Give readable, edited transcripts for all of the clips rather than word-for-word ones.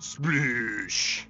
Splish!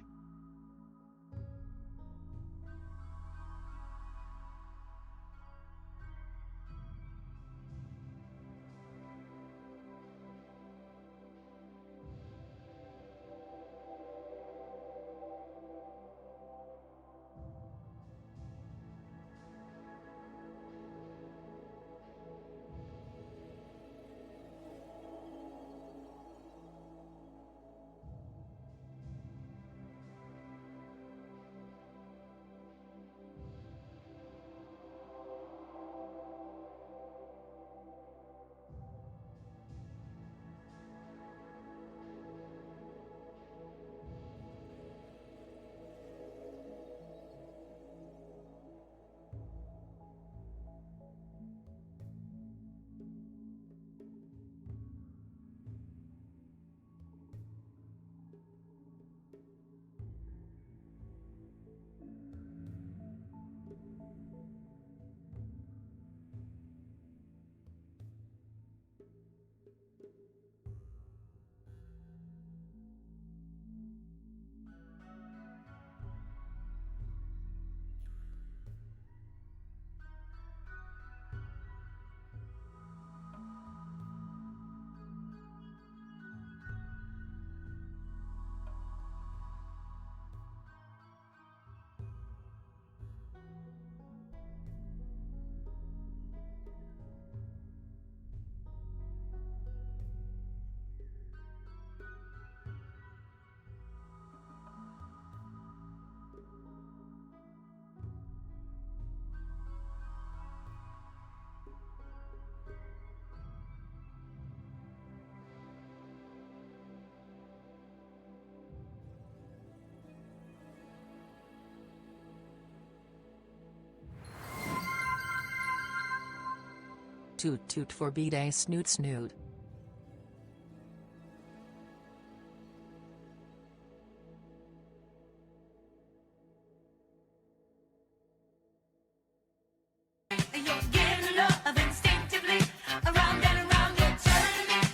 Toot toot for B-Day snoot snoot. You're getting love instinctively around and around, you're turning me.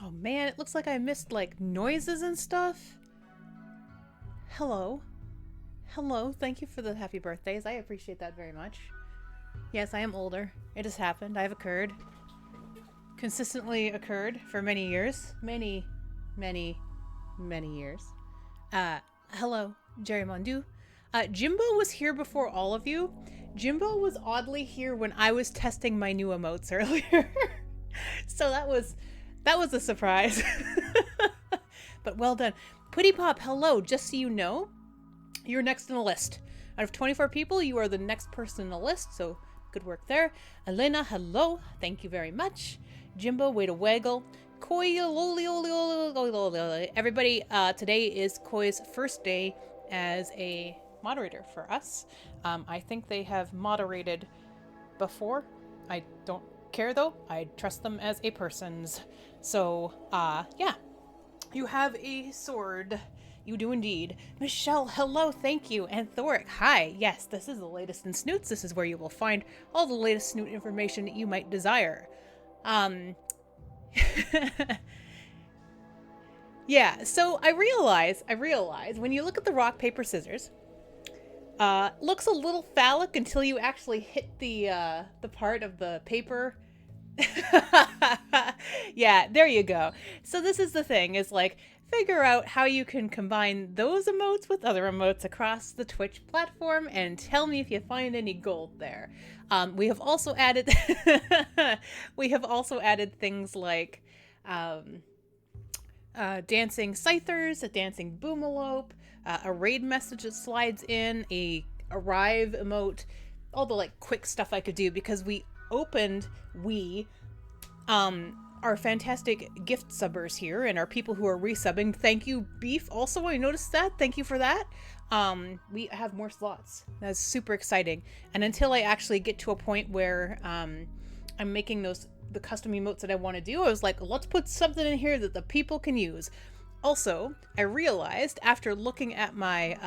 Oh man, it looks like I missed like noises and stuff. Hello. Hello, thank you for the happy birthdays. I appreciate that very much. Yes, I am older. It has happened. I've occurred. Consistently occurred for many years. Many years. Hello, Jerry Mondu. Jimbo was here before all of you. Jimbo was oddly here when I was testing my new emotes earlier. So that was a surprise. But well done. Putty Pop, hello. Just so you know, you're next in the list. Out of 24 people, you are the next person in the list, so good work there. Elena, hello. Thank you very much. Jimbo, way to waggle. Koi, everybody, today is Koi's first day as a moderator for us. I think they have moderated before. I don't care though. I trust them as a person's. So, yeah. You have a sword. You do indeed. Michelle, hello, thank you. And Thoric, hi. Yes, this is the latest in Snoots. This is where you will find all the latest Snoot information that you might desire. Yeah, so I realize when you look at the rock, paper, scissors, looks a little phallic until you actually hit the part of the paper. Yeah, there you go. So this is the thing, is like, figure out how you can combine those emotes with other emotes across the Twitch platform and tell me if you find any gold there. We have also added things like dancing scythers, a dancing boomalope, a raid message that slides in, a arrive emote, all the like quick stuff I could do because we opened our fantastic gift subbers here and our people who are resubbing. Thank you, Beef. Also, I noticed that. Thank you for that. We have more slots. That's super exciting. And until I actually get to a point where I'm making the custom emotes that I want to do, I was like, let's put something in here that the people can use. Also, I realized after looking at my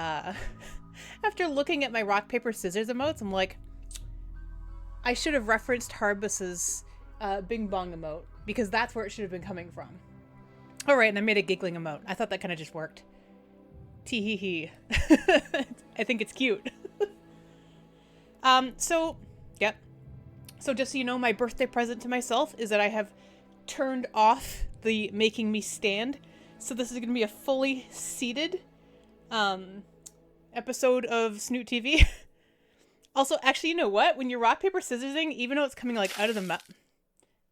rock paper scissors emotes, I'm like, I should have referenced Harbus's Bing Bong emote because that's where it should have been coming from. All right, and I made a giggling emote. I thought that kind of just worked. Tee hee hee. I think it's cute. Yep. So just so you know, my birthday present to myself is that I have turned off the making me stand. So this is going to be a fully seated episode of Snoot TV. Also, actually, you know what? When you're rock, paper, scissorsing, even though it's coming like out of the mouth.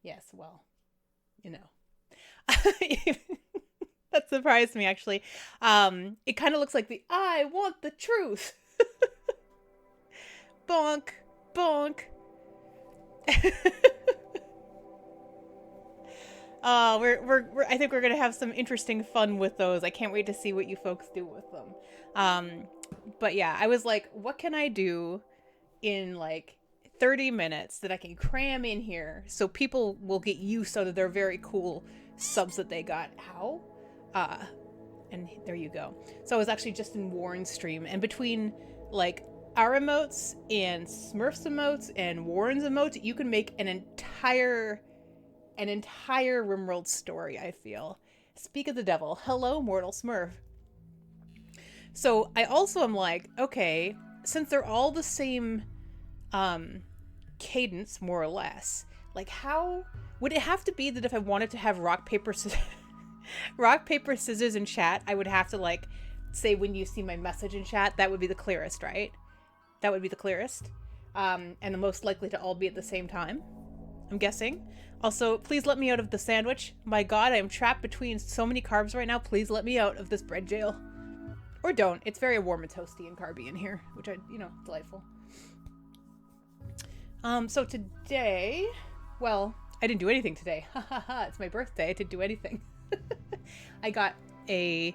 Yes, well, you know. That surprised me, actually. It kind of looks like the I want the truth. Bonk, bonk. I think we're gonna have some interesting fun with those. I can't wait to see what you folks do with them. But yeah, I was like, what can I do in like 30 minutes that I can cram in here so people will get use out of their very cool subs that they got? How? And there you go. So I was actually just in Warren's stream, and between like our emotes and Smurfs emotes and Warren's emotes, you can make an entire RimWorld story, I feel. Speak of the devil. Hello, mortal Smurf. So I also am like, okay, since they're all the same cadence, more or less, like how would it have to be that if I wanted to have rock, paper, scissors in chat, I would have to like say when you see my message in chat, that would be the clearest, right? That would be the clearest. And the most likely to all be at the same time, I'm guessing. Also, please let me out of the sandwich. My God, I am trapped between so many carbs right now. Please let me out of this bread jail. Or don't. It's very warm and toasty and carby in here, which delightful. So today, well, I didn't do anything today. Ha ha ha, it's my birthday. I didn't do anything. I got I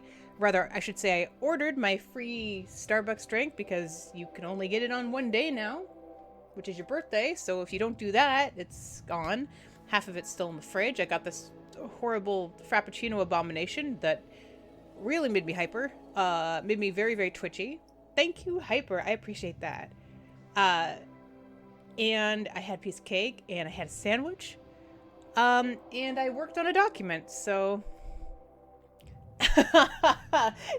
ordered my free Starbucks drink because you can only get it on one day now, which is your birthday. So if you don't do that, it's gone. Half of it's still in the fridge. I got this horrible Frappuccino abomination that really made me hyper. Made me very, very twitchy. Thank you, Hyper. I appreciate that. And I had a piece of cake, and I had a sandwich. And I worked on a document, so...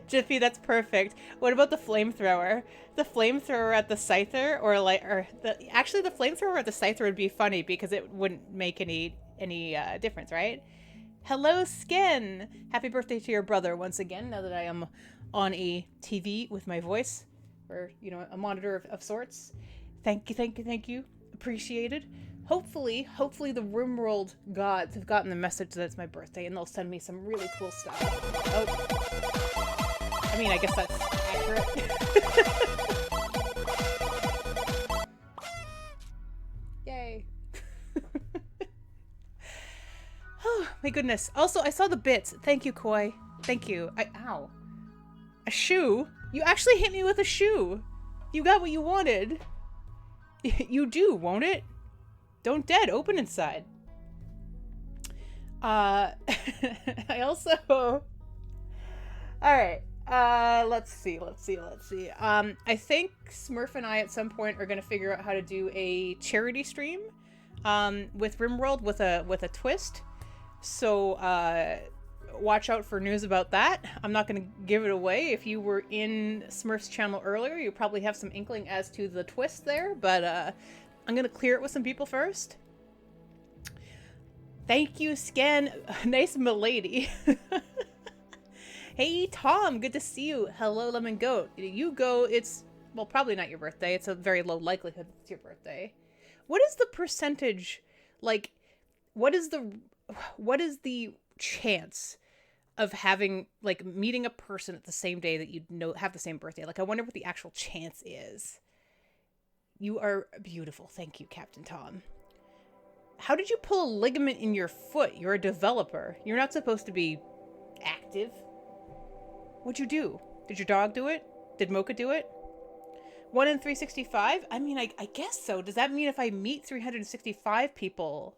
Jiffy, that's perfect. What about the flamethrower? The flamethrower at the scyther, actually the flamethrower at the scyther would be funny because it wouldn't make any difference, right? Hello, Skin! Happy birthday to your brother once again, now that I am on a TV with my voice, or, a monitor of sorts. Thank you. Appreciated. Hopefully the RimWorld gods have gotten the message that it's my birthday and they'll send me some really cool stuff. Oh. I mean, I guess that's accurate. Yay. Oh, my goodness. Also, I saw the bits. Thank you, Koi. Thank you. Ow. A shoe? You actually hit me with a shoe. You got what you wanted. You do, won't it? Don't dead, open inside. I also... Alright, let's see. I think Smurf and I at some point are gonna figure out how to do a charity stream with RimWorld with a twist. So, watch out for news about that. I'm not gonna give it away. If you were in Smurf's channel earlier, you probably have some inkling as to the twist there, but I'm gonna clear it with some people first. Thank you, Scan. Nice milady. Hey, Tom, good to see you. Hello, Lemon Goat. You go, it's, well, probably not your birthday. It's a very low likelihood it's your birthday. What is the percentage, like, what is the chance of having, like, meeting a person at the same day that you know have the same birthday. Like, I wonder what the actual chance is. You are beautiful. Thank you, Captain Tom. How did you pull a ligament in your foot? You're a developer. You're not supposed to be active. What'd you do? Did your dog do it? Did Mocha do it? 1 in 365? I mean, I guess so. Does that mean if I meet 365 people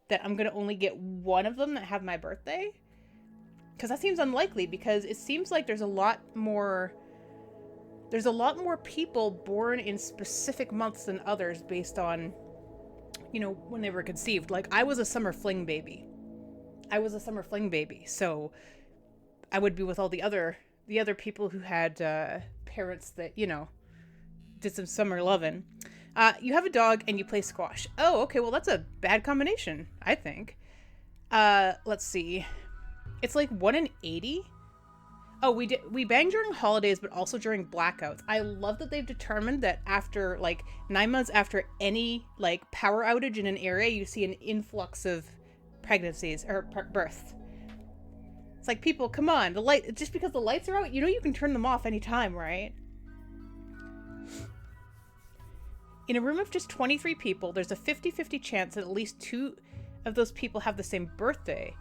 that I'm going to only get one of them that have my birthday? Because that seems unlikely, because it seems like there's a lot more people born in specific months than others based on, you know, when they were conceived. Like, I was a summer fling baby. So I would be with all the other people who had parents that, you know, did some summer loving. You have a dog and you play squash. Oh, okay. Well, that's a bad combination, I think. Let's see. It's like 1 in 80. Oh, we bang during holidays, but also during blackouts. I love that they've determined that after, like, 9 months after any, like, power outage in an area, you see an influx of pregnancies or births. It's like, people, come on, just because the lights are out, you know you can turn them off anytime, right? In a room of just 23 people, there's a 50-50 chance that at least 2 of those people have the same birthday.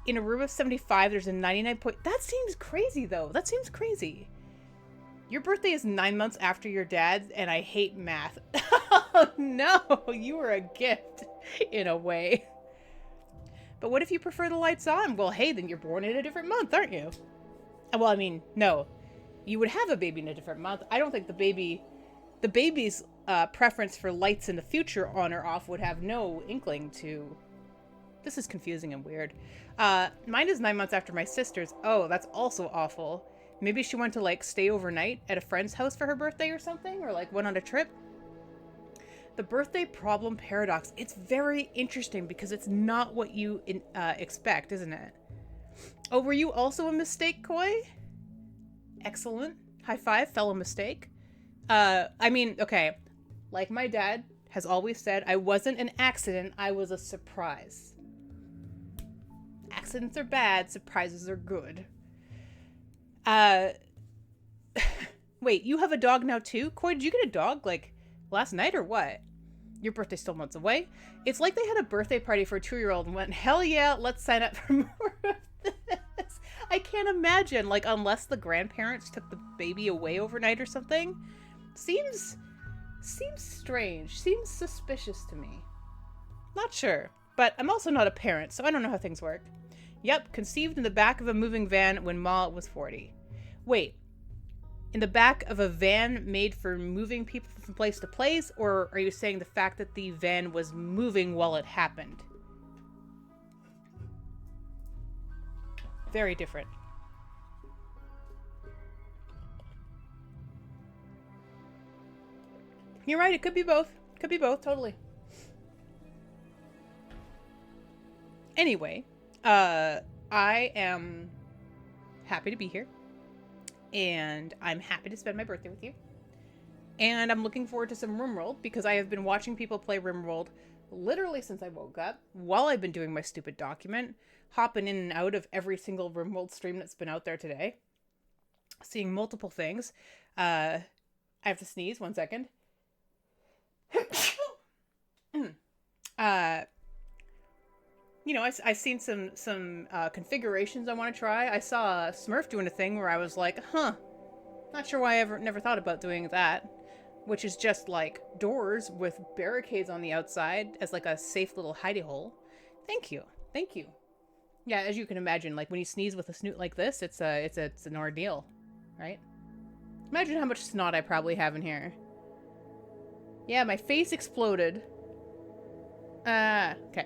In a room of 75, there's a 99 point... That seems crazy, though. That seems crazy. Your birthday is 9 months after your dad's, and I hate math. Oh, no! You were a gift, in a way. But what if you prefer the lights on? Well, hey, then you're born in a different month, aren't you? Well, I mean, no. You would have a baby in a different month. I don't think the baby's preference for lights in the future on or off would have no inkling to... This is confusing and weird. Mine is 9 months after my sister's. Oh, that's also awful. Maybe she went to, like, stay overnight at a friend's house for her birthday or something, or, like, went on a trip. The birthday problem paradox. It's very interesting because it's not what you expect, isn't it? Oh, were you also a mistake, Koi? Excellent. High five, fellow mistake. I mean, okay. Like my dad has always said, I wasn't an accident, I was a surprise. Accidents are bad, surprises are good. Wait, you have a dog now too? Koi, did you get a dog, like, last night or what? Your birthday's still months away? It's like they had a birthday party for a 2-year-old and went, hell yeah, let's sign up for more of this. I can't imagine, like, unless the grandparents took the baby away overnight or something. Seems strange. Seems suspicious to me. Not sure. But I'm also not a parent, so I don't know how things work. Yep, conceived in the back of a moving van when Ma was 40. Wait, in the back of a van made for moving people from place to place, or are you saying the fact that the van was moving while it happened? Very different. You're right, it could be both. Could be both, totally. Anyway, I am happy to be here. And I'm happy to spend my birthday with you. And I'm looking forward to some RimWorld because I have been watching people play RimWorld literally since I woke up while I've been doing my stupid document, hopping in and out of every single RimWorld stream that's been out there today, seeing multiple things. I have to sneeze, 1 second. You know, I've seen some configurations I want to try. I saw Smurf doing a thing where I was like, not sure why I never thought about doing that, which is just like doors with barricades on the outside as like a safe little hidey hole. Thank you. Yeah, as you can imagine, like when you sneeze with a snoot like this, it's an ordeal, right? Imagine how much snot I probably have in here. Yeah, my face exploded. Okay.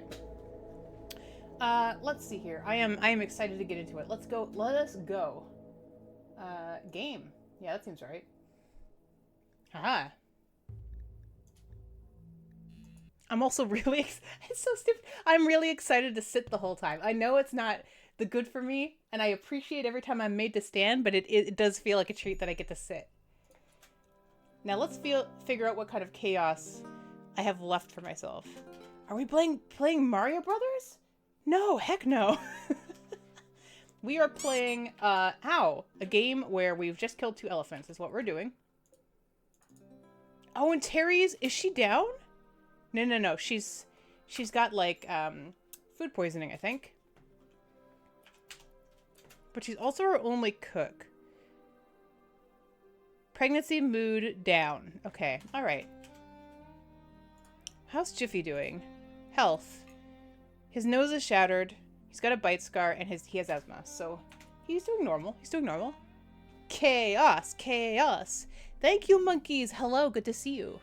Let's see here. I am excited to get into it. Let's go. Let us go. Game. Yeah, that seems right. Haha. I'm also really, it's so stupid. I'm really excited to sit the whole time. I know it's not the good for me, and I appreciate every time I'm made to stand, but it does feel like a treat that I get to sit. Now let's figure out what kind of chaos I have left for myself. Are we playing Mario Brothers? No, heck no. We are playing, Ow, a game where we've just killed 2 elephants is what we're doing. Oh, and Terry's, is she down? No. She's got, like, food poisoning, I think. But she's also our only cook. Pregnancy mood down. Okay, alright. How's Jiffy doing? Health. His nose is shattered. He's got a bite scar, and he has asthma, so he's doing normal. He's doing normal. Chaos! Chaos! Thank you, monkeys! Hello, good to see you.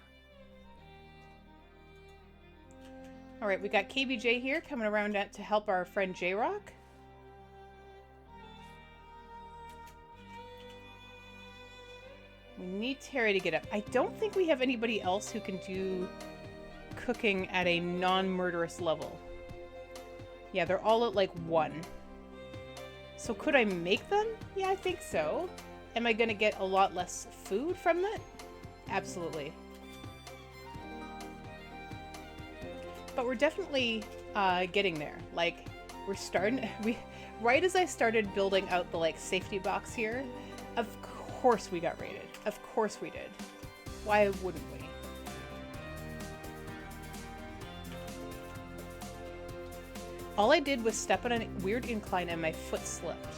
Alright, we got KBJ here coming around to help our friend J-Rock. We need Terry to get up. I don't think we have anybody else who can do cooking at a non-murderous level. Yeah, they're all at like 1. So could I make them? Yeah, I think so. Am I gonna get a lot less food from that? Absolutely. But we're definitely getting there. Like, we're starting, right as I started building out the like safety box here, of course we got raided. Of course we did. Why wouldn't we? All I did was step on a weird incline and my foot slipped.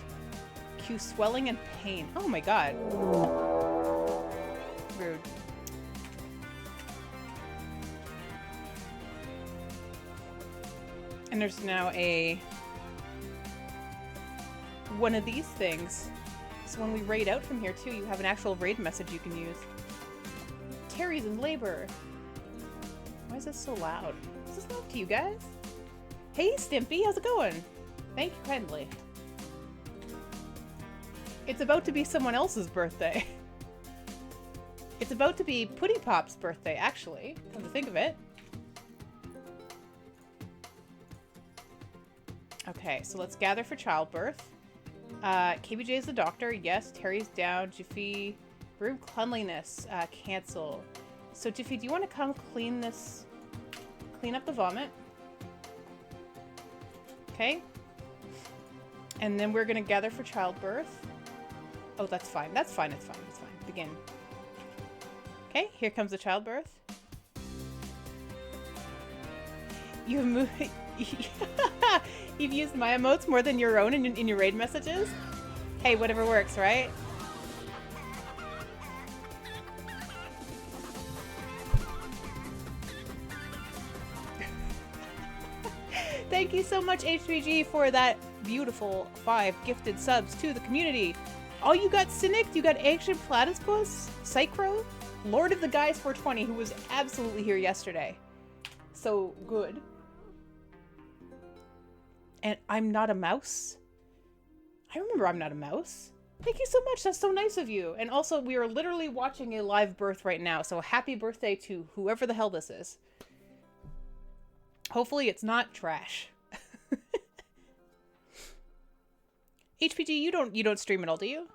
Cue swelling and pain. Oh my god. Rude. And there's now one of these things. So when we raid out from here too, you have an actual raid message you can use. Terry's in labor. Why is this so loud? Is this loud to you guys? Hey Stimpy, how's it going? Thank you kindly. It's about to be someone else's birthday. It's about to be Putty Pop's birthday, actually, come to think of it. Okay, so let's gather for childbirth. KBJ is the doctor, yes. Terry's down. Jiffy, room cleanliness, cancel. So Jiffy, do you want to come clean up the vomit? Okay. And then we're gonna gather for childbirth. Oh, that's fine. That's fine. It's fine. It's fine. Begin. Okay, here comes the childbirth. You've moved. You've used my emotes more than your own in your raid messages? Hey, whatever works, right? Thank you so much, HPG, for that beautiful 5 gifted subs to the community. Oh, you got Cynic, you got Ancient Platypus, Psychro, Lord of the Guys 420, who was absolutely here yesterday. So good. And I'm not a mouse? I remember I'm not a mouse. Thank you so much, that's so nice of you. And also, we are literally watching a live birth right now, so happy birthday to whoever the hell this is. Hopefully it's not trash. HPG, you don't stream at all, do you?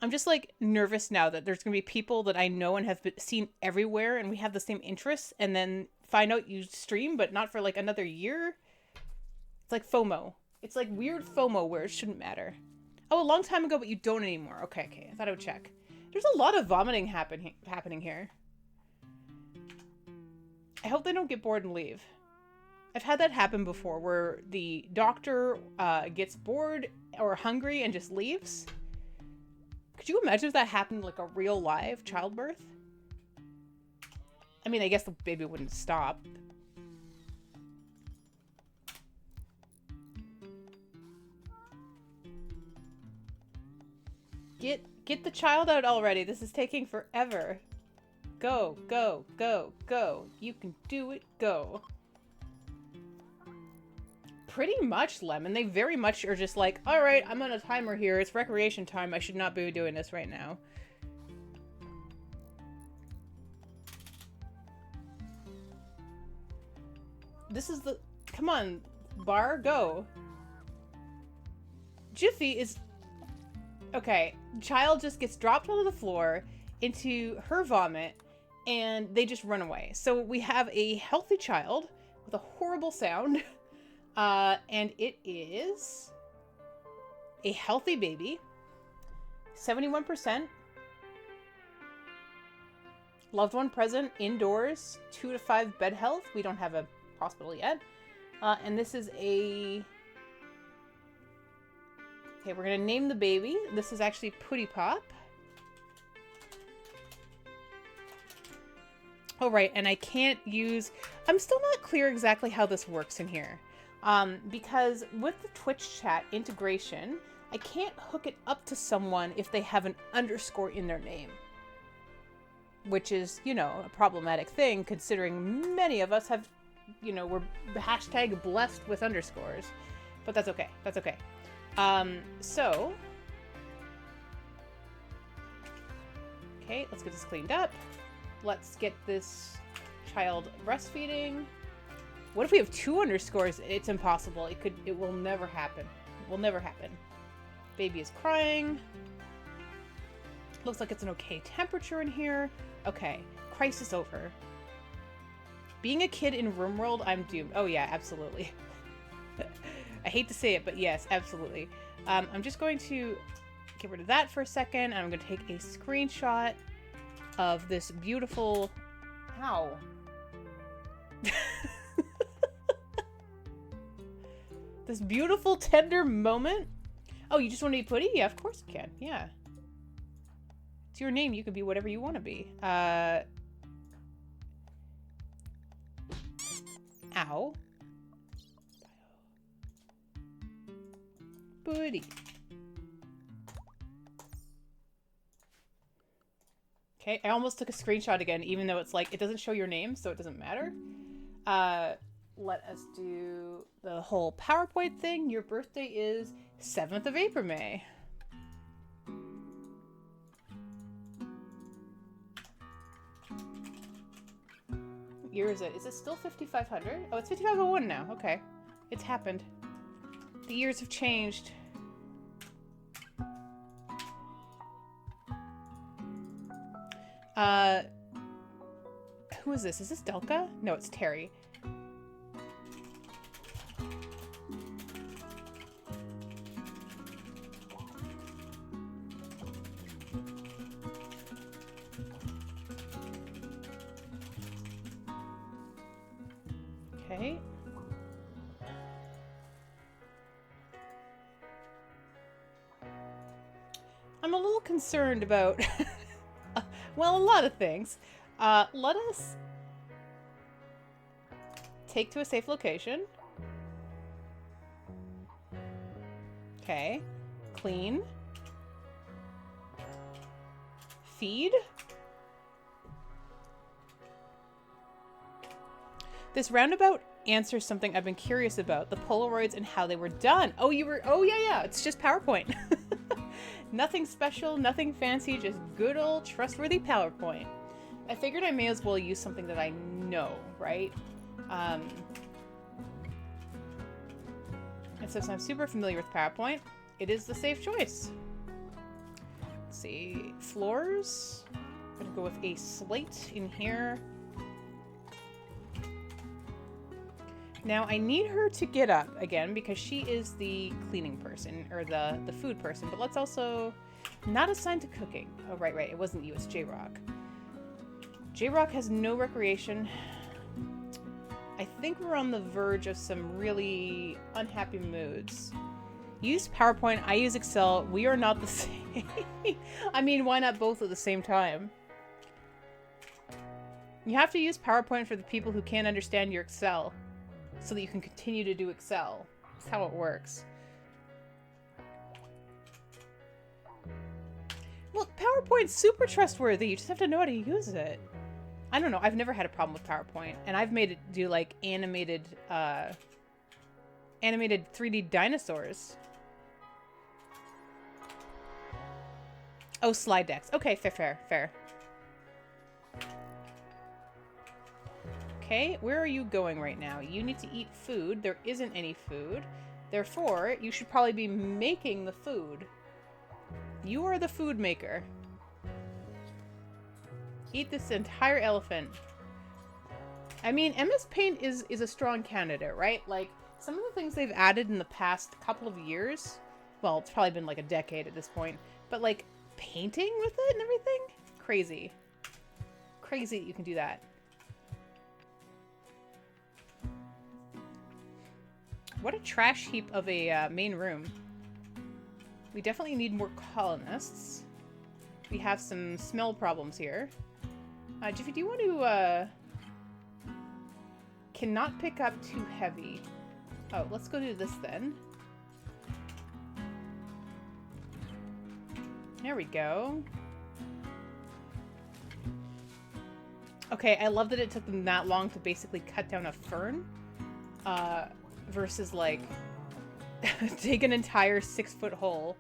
I'm just like nervous now that there's gonna be people that I know and have seen everywhere and we have the same interests, and then find out you stream but not for like another year. It's like FOMO. It's like weird FOMO where it shouldn't matter. Oh, a long time ago, but you don't anymore. Okay. I thought I would check. There's a lot of vomiting happening here. I hope they don't get bored and leave. I've had that happen before, where the doctor gets bored or hungry and just leaves. Could you imagine if that happened like a real live childbirth? I mean, I guess the baby wouldn't stop. Get the child out already. This is taking forever. Go, go, go, go. You can do it. Go. Pretty much, Lemon. They very much are just like, alright, I'm on a timer here. It's recreation time. I should not be doing this right now. This is the... Come on, Bar, go. Jiffy is... Okay, child just gets dropped onto the floor into her vomit, and they just run away. So we have a healthy child with a horrible sound, and it is a healthy baby, 71%. Loved one present indoors, 2 to 5 bed health. We don't have a hospital yet. And this is a... Okay, we're going to name the baby. This is actually Putty Pop. Oh, right, and I can't use... I'm still not clear exactly how this works in here. Because with the Twitch chat integration, I can't hook it up to someone if they have an underscore in their name. Which is, you know, a problematic thing, considering many of us have, you know, we're hashtag blessed with underscores. But that's okay. That's okay. So... Okay, let's get this cleaned up. Let's get this child breastfeeding. What if we have 2 underscores? It's impossible. It will never happen. It will never happen. Baby is crying. Looks like it's an okay temperature in here. Okay, crisis over. Being a kid in RimWorld, I'm doomed. Oh yeah, absolutely. I hate to say it, but yes, absolutely. I'm just going to get rid of that for a second. And I'm going to take a screenshot of this beautiful... Ow. This beautiful, tender moment. Oh, you just want to be Putty? Yeah, of course you can. Yeah. It's your name. You can be whatever you want to be. Ow. Putty. Okay, I almost took a screenshot again, even though it's like, it doesn't show your name, so it doesn't matter. Let us do the whole PowerPoint thing. Your birthday is 7th of April, May. What year is it? Is it still 5500? Oh, it's 5501 now. Okay. It's happened. The years have changed. Who is this? Is this Delka? No, it's Terry. Okay. I'm a little concerned about, well, a lot of things. Let us take to a safe location. Okay. Clean. Feed. This roundabout answers something I've been curious about, the Polaroids and how they were done. Oh, yeah, it's just PowerPoint. Nothing special, nothing fancy, just good old trustworthy PowerPoint. I figured I may as well use something that I know, right? And since I'm super familiar with PowerPoint, it is the safe choice. Let's see, floors. I'm gonna go with a slate in here. Now I need her to get up again because she is the cleaning person, or the food person, but let's also not assigned to cooking. Oh, right, it wasn't you, it's J-Rock. J-Rock has no recreation. I think we're on the verge of some really unhappy moods. Use PowerPoint, I use Excel. We are not the same. I mean, why not both at the same time? You have to use PowerPoint for the people who can't understand your Excel, so that you can continue to do Excel. That's how it works. Look, PowerPoint's super trustworthy. You just have to know how to use it. I don't know. I've never had a problem with PowerPoint, and I've made it do like animated 3D dinosaurs. Oh, slide decks. Okay, fair. Okay, where are you going right now? You need to eat food. There isn't any food. Therefore, you should probably be making the food. You are the food maker. Eat this entire elephant. I mean, MS Paint is a strong candidate, right? Like, some of the things they've added in the past couple of years Well, it's probably been like a decade at this point. But like painting with it and everything? Crazy. Crazy that you can do that. What a trash heap of a main room. We definitely need more colonists. We have some smell problems here. Jiffy, do you want to, cannot pick up too heavy. Oh, let's go do this then. There we go. Okay, I love that it took them that long to basically cut down a fern. Versus, like, take an entire 6-foot hole.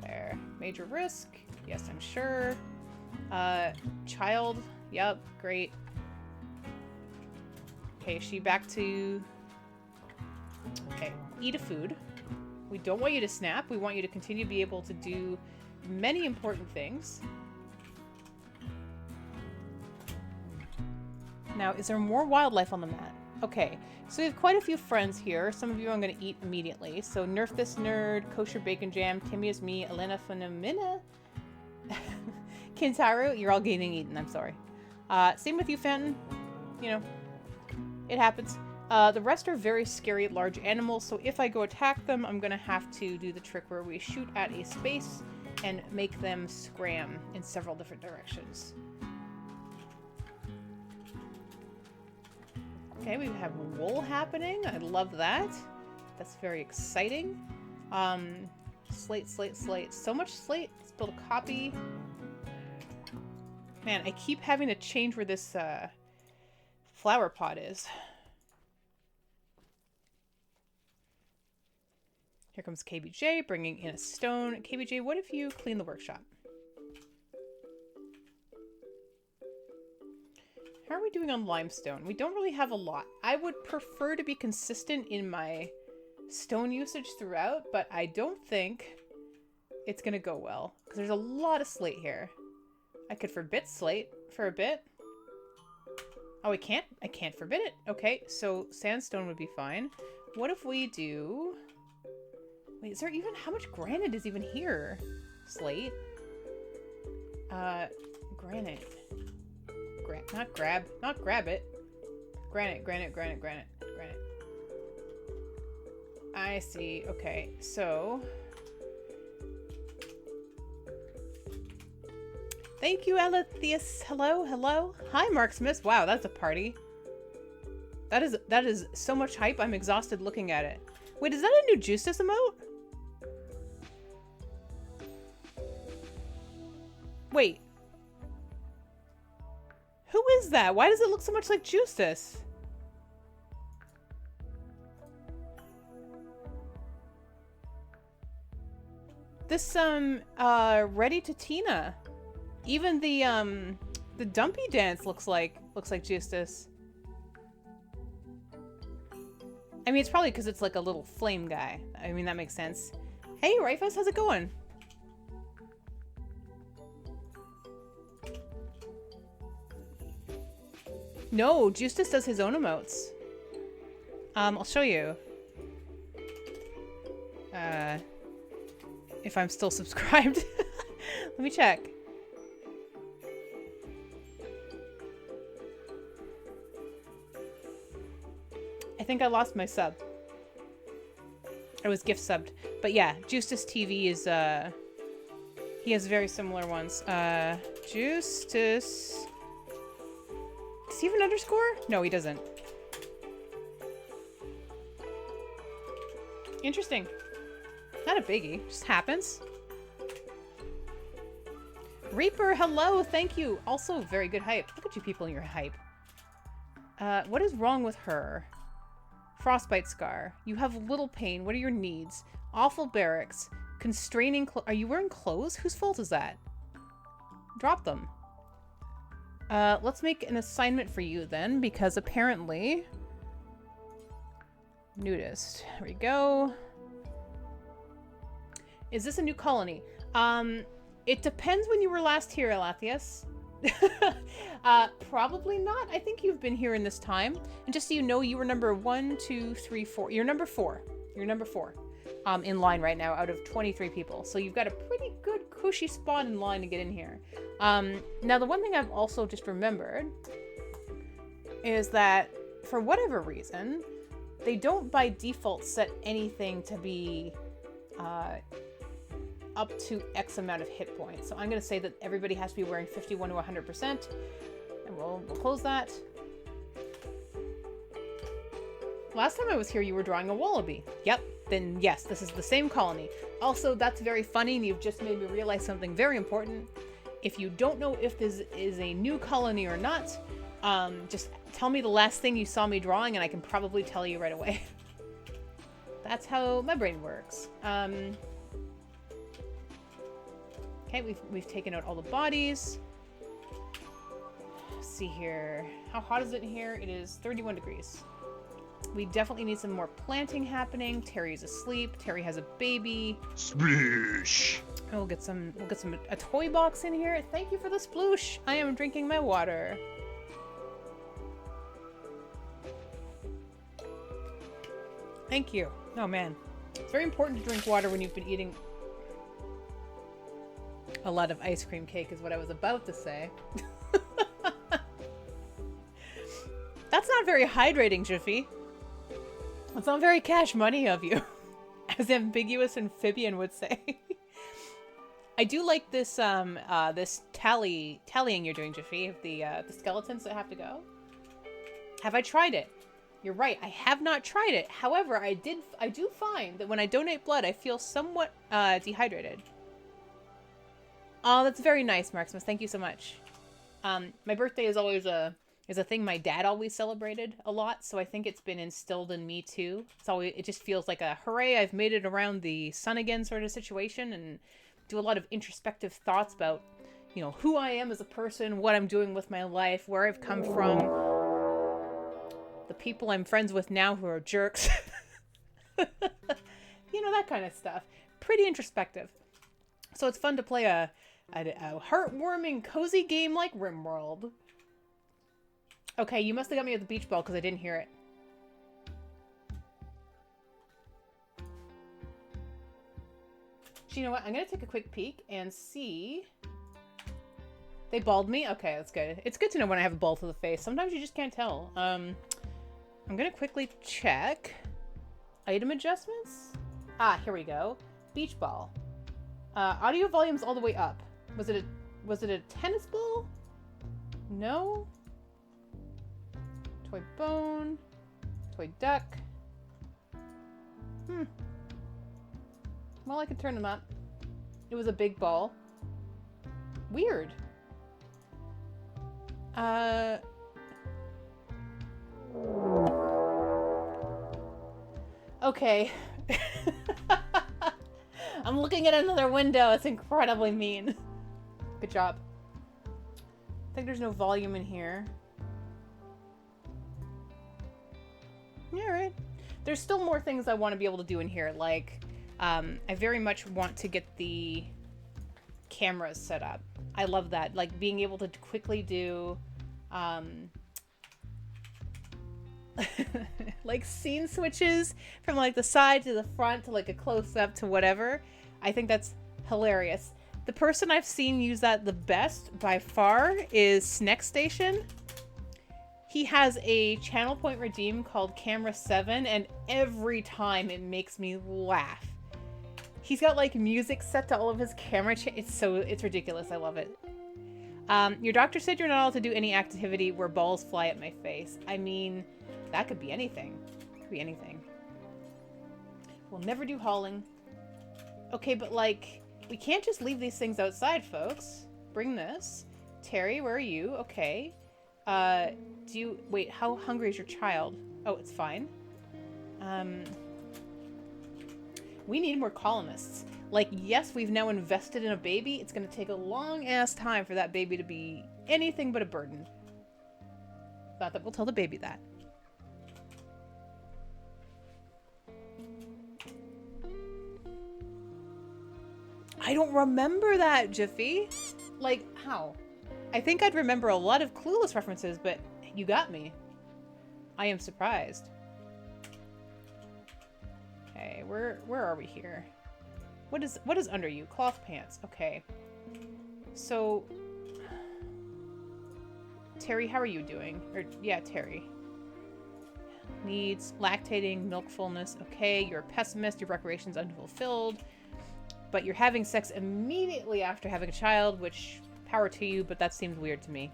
There. Major risk. Yes, I'm sure. Child. Yep, great. Okay, is she back to... Okay, eat a food. We don't want you to snap. We want you to continue to be able to do many important things. Now, is there more wildlife on the map? Okay, so we have quite a few friends here. Some of you I'm going to eat immediately. So, Nerf This Nerd, Kosher Bacon Jam, Timmy is me, Elena Phenomena, Kintaro, you're all getting eaten, I'm sorry. Same with you, Fenton. You know, it happens. The rest are very scary large animals, so if I go attack them, I'm going to have to do the trick where we shoot at a space and make them scram in several different directions. Okay, we have wool happening. I love that. That's very exciting. Slate, slate, slate. So much slate. Let's build a copy. Man, I keep having to change where this flower pot is. Here comes KBJ bringing in a stone. KBJ, what if you clean the workshop? How are we doing on limestone? We don't really have a lot. I would prefer to be consistent in my stone usage throughout, but I don't think it's gonna go well because there's a lot of slate here. I could forbid slate for a bit. Oh, I can't? I can't forbid it. Okay, so sandstone would be fine. What if we do... Wait, is there even... How much granite is even here? Slate. Granite. Not grab. Not grab it. Granite, granite, granite, granite, granite. I see. Okay, so... Thank you, Aletheus. Hello, hello. Hi, Mark Smith. Wow, that's a party. That is so much hype. I'm exhausted looking at it. Wait, is that a new Justice emote? Wait. Who is that? Why does it look so much like Justice? This, Ready to Tina. Even the Dumpy dance looks like Justice. I mean, it's probably because it's like a little flame guy. I mean, that makes sense. Hey, Rifus, how's it going? No, Justice does his own emotes. I'll show you. If I'm still subscribed. Let me check. I think I lost my sub. I was gift subbed. But yeah, Justice TV is, he has very similar ones. Justice... Does he have an underscore? No, he doesn't. Interesting. Not a biggie. Just happens. Reaper, hello! Thank you! Also, very good hype. Look at you people and your hype. What is wrong with her? Frostbite scar. You have little pain. What are your needs? Awful barracks. Constraining Are you wearing clothes? Whose fault is that? Drop them. Let's make an assignment for you then, because apparently... Nudist. There we go. Is this a new colony? It depends when you were last here, Alathius. Probably not. I think you've been here in this time. And just so you know, you were number 1, 2, 3, 4. You're number 4. You're number 4 in line right now out of 23 people. So you've got a pretty good cushy spot in line to get in here. Now, the one thing I've also just remembered is that for whatever reason, they don't by default set anything to be up to X amount of hit points. So I'm going to say that everybody has to be wearing 51 to 100%. And we'll close that. Last time I was here, you were drawing a wallaby. Yep, then yes, this is the same colony. Also, that's very funny, and you've just made me realize something very important. If you don't know if this is a new colony or not, just tell me the last thing you saw me drawing, and I can probably tell you right away. That's how my brain works. Okay, we've taken out all the bodies. Let's see here. How hot is it in here? It is 31 degrees. We definitely need some more planting happening. Terry's asleep. Terry has a baby. Sploosh. We'll get a toy box in here. Thank you for the sploosh. I am drinking my water. Thank you. Oh man. It's very important to drink water when you've been eating a lot of ice cream cake is what I was about to say. That's not very hydrating, Jiffy. That's not very cash money of you. As ambiguous amphibian would say. I do like this this tallying you're doing, Jiffy, of the skeletons that have to go. Have I tried it? You're right, I have not tried it. However, I do find that when I donate blood, I feel somewhat dehydrated. Oh, that's very nice, Marksmas. Thank you so much. My birthday is always a thing my dad always celebrated a lot, so I think it's been instilled in me too. It just feels like a hooray, I've made it around the sun again sort of situation, and do a lot of introspective thoughts about, you know, who I am as a person, what I'm doing with my life, where I've come from, the people I'm friends with now who are jerks. You know, that kind of stuff. Pretty introspective. So it's fun to play a heartwarming, cozy game like RimWorld. Okay, you must have got me at the beach ball because I didn't hear it. So you know what? I'm going to take a quick peek and see. They balled me? Okay, that's good. It's good to know when I have a ball to the face. Sometimes you just can't tell. I'm going to quickly check. Item adjustments? Ah, here we go. Beach ball. Audio volume's all the way up. Was it a tennis ball? No. Toy bone. Toy duck. Well, I could turn them up. It was a big ball. Weird. Okay. I'm looking at another window. It's incredibly mean. Good job. I think there's no volume in here. Alright. There's still more things I want to be able to do in here. Like, I very much want to get the cameras set up. I love that. Like, being able to quickly do, like, scene switches from, like, the side to the front to, like, a close-up to whatever. I think that's hilarious. The person I've seen use that the best, by far, is Sneck Station. He has a channel point redeem called Camera 7, and every time it makes me laugh. He's got, like, music set to all of his camera. It's ridiculous. I love it. Your doctor said you're not allowed to do any activity where balls fly at my face. I mean, that could be anything. It could be anything. We'll never do hauling. Okay, but, like, we can't just leave these things outside, folks. Bring this. Terry, where are you? Okay. Wait, how hungry is your child? Oh, it's fine. We need more colonists. Like, yes, we've now invested in a baby. It's gonna take a long-ass time for that baby to be anything but a burden. Thought that we'll tell the baby that. I don't remember that, Jiffy. Like, how? I think I'd remember a lot of Clueless references, but you got me. I am surprised. Okay. where are we here? What is under you? Cloth pants. Okay. So Terry, how are you doing? Or yeah, Terry. Needs lactating, milk fullness. Okay, you're a pessimist, your recreation's unfulfilled, but you're having sex immediately after having a child, which power to you, but that seems weird to me.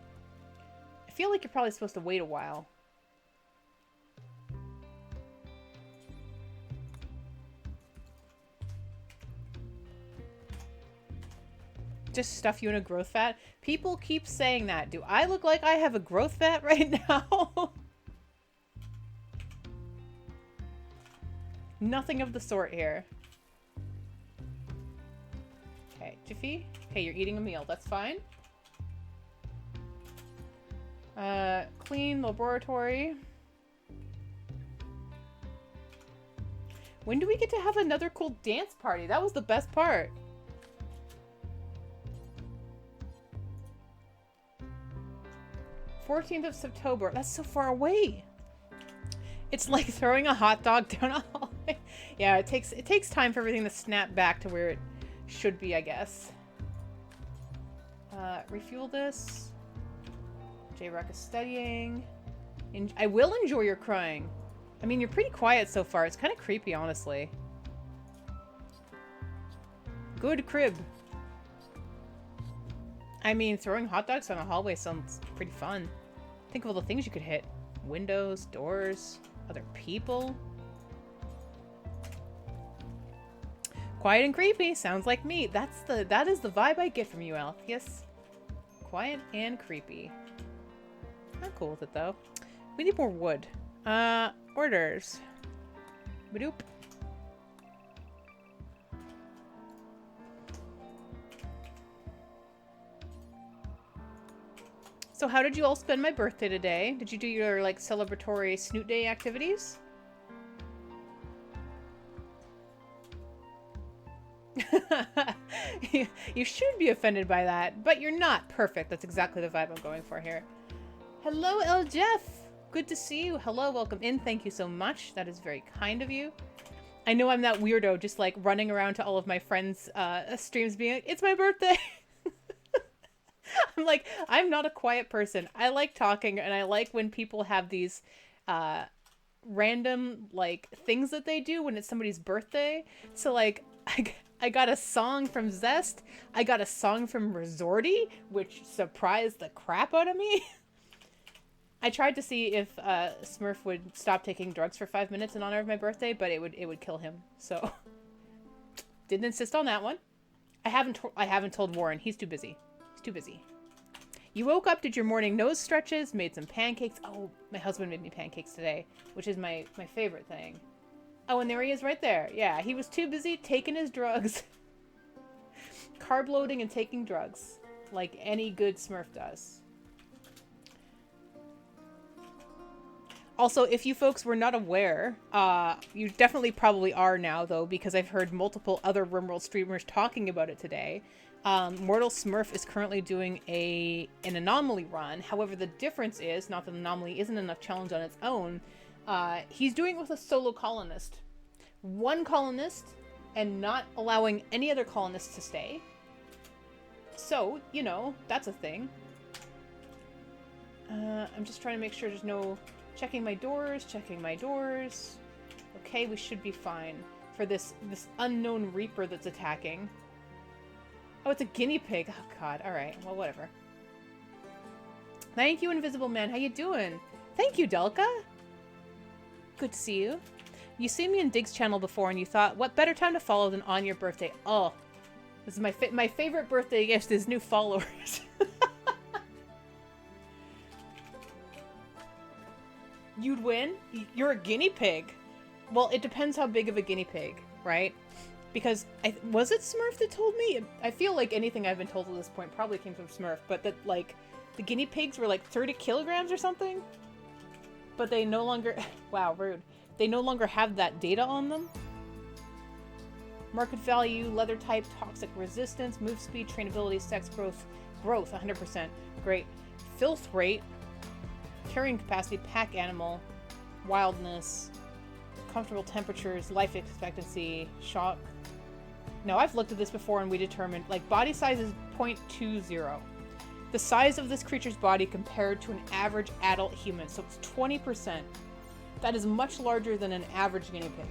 I feel like you're probably supposed to wait a while. Just stuff you in a growth vat? People keep saying that. Do I look like I have a growth vat right now? Nothing of the sort here. Okay, Jiffy. Okay, you're eating a meal. That's fine. Clean laboratory. When do we get to have another cool dance party? That was the best part. '14th of September. That's so far away. It's like throwing a hot dog down a hallway. Yeah, it takes time for everything to snap back to where it should be, I guess. Refuel this. J-Rock is studying. I will enjoy your crying. I mean, you're pretty quiet so far. It's kind of creepy, honestly. Good crib. I mean, throwing hot dogs down a hallway sounds pretty fun. Think of all the things you could hit. Windows, doors, other people. Quiet and creepy. Sounds like me. That is the vibe I get from you, Alpheus. Quiet and creepy. Not cool with it, though. We need more wood. Orders. Badoop. So how did you all spend my birthday today? Did you do your, like, celebratory Snoot Day activities? You should be offended by that, but you're not. Perfect. That's exactly the vibe I'm going for here. Hello, El Jeff. Good to see you. Hello, welcome in. Thank you so much. That is very kind of you. I know I'm that weirdo just, like, running around to all of my friends' streams being like, it's my birthday. I'm like, I'm not a quiet person. I like talking, and I like when people have these random, like, things that they do when it's somebody's birthday. So, like, I got a song from Zest. I got a song from Resorty, which surprised the crap out of me. I tried to see if Smurf would stop taking drugs for 5 minutes in honor of my birthday, but it would kill him. So, didn't insist on that one. I haven't told Warren. He's too busy. Too busy. You woke up, did your morning nose stretches, made some pancakes. Oh, my husband made me pancakes today, which is my favorite thing. Oh, and there he is right there. Yeah, he was too busy taking his drugs. Carb loading and taking drugs. Like any good Smurf does. Also, if you folks were not aware, you definitely probably are now, though, because I've heard multiple other RimWorld streamers talking about it today. Mortal Smurf is currently doing an anomaly run. However, the difference is, not that anomaly isn't enough challenge on its own, he's doing it with a solo colonist. One colonist, and not allowing any other colonists to stay. So, you know, that's a thing. I'm just trying to make sure there's no... Checking my doors. Okay, we should be fine for this unknown Reaper that's attacking. Oh, it's a guinea pig. Oh, God. All right. Well, whatever. Thank you, Invisible Man. How you doing? Thank you, Delka. Good to see you. You seen me in Dig's channel before, and you thought, what better time to follow than on your birthday? Oh, this is my favorite birthday gift is new followers. You'd win? You're a guinea pig. Well, it depends how big of a guinea pig, right? Because, was it Smurf that told me? I feel like anything I've been told at this point probably came from Smurf, but that, like, the guinea pigs were like 30 kilograms or something? But they no longer... Wow, rude. They no longer have that data on them? Market value, leather type, toxic resistance, move speed, trainability, sex growth, 100%. Great. Filth rate, carrying capacity, pack animal, wildness, comfortable temperatures, life expectancy, shock. No, I've looked at this before and we determined, like, body size is 0.20. The size of this creature's body compared to an average adult human, so it's 20%. That is much larger than an average guinea pig.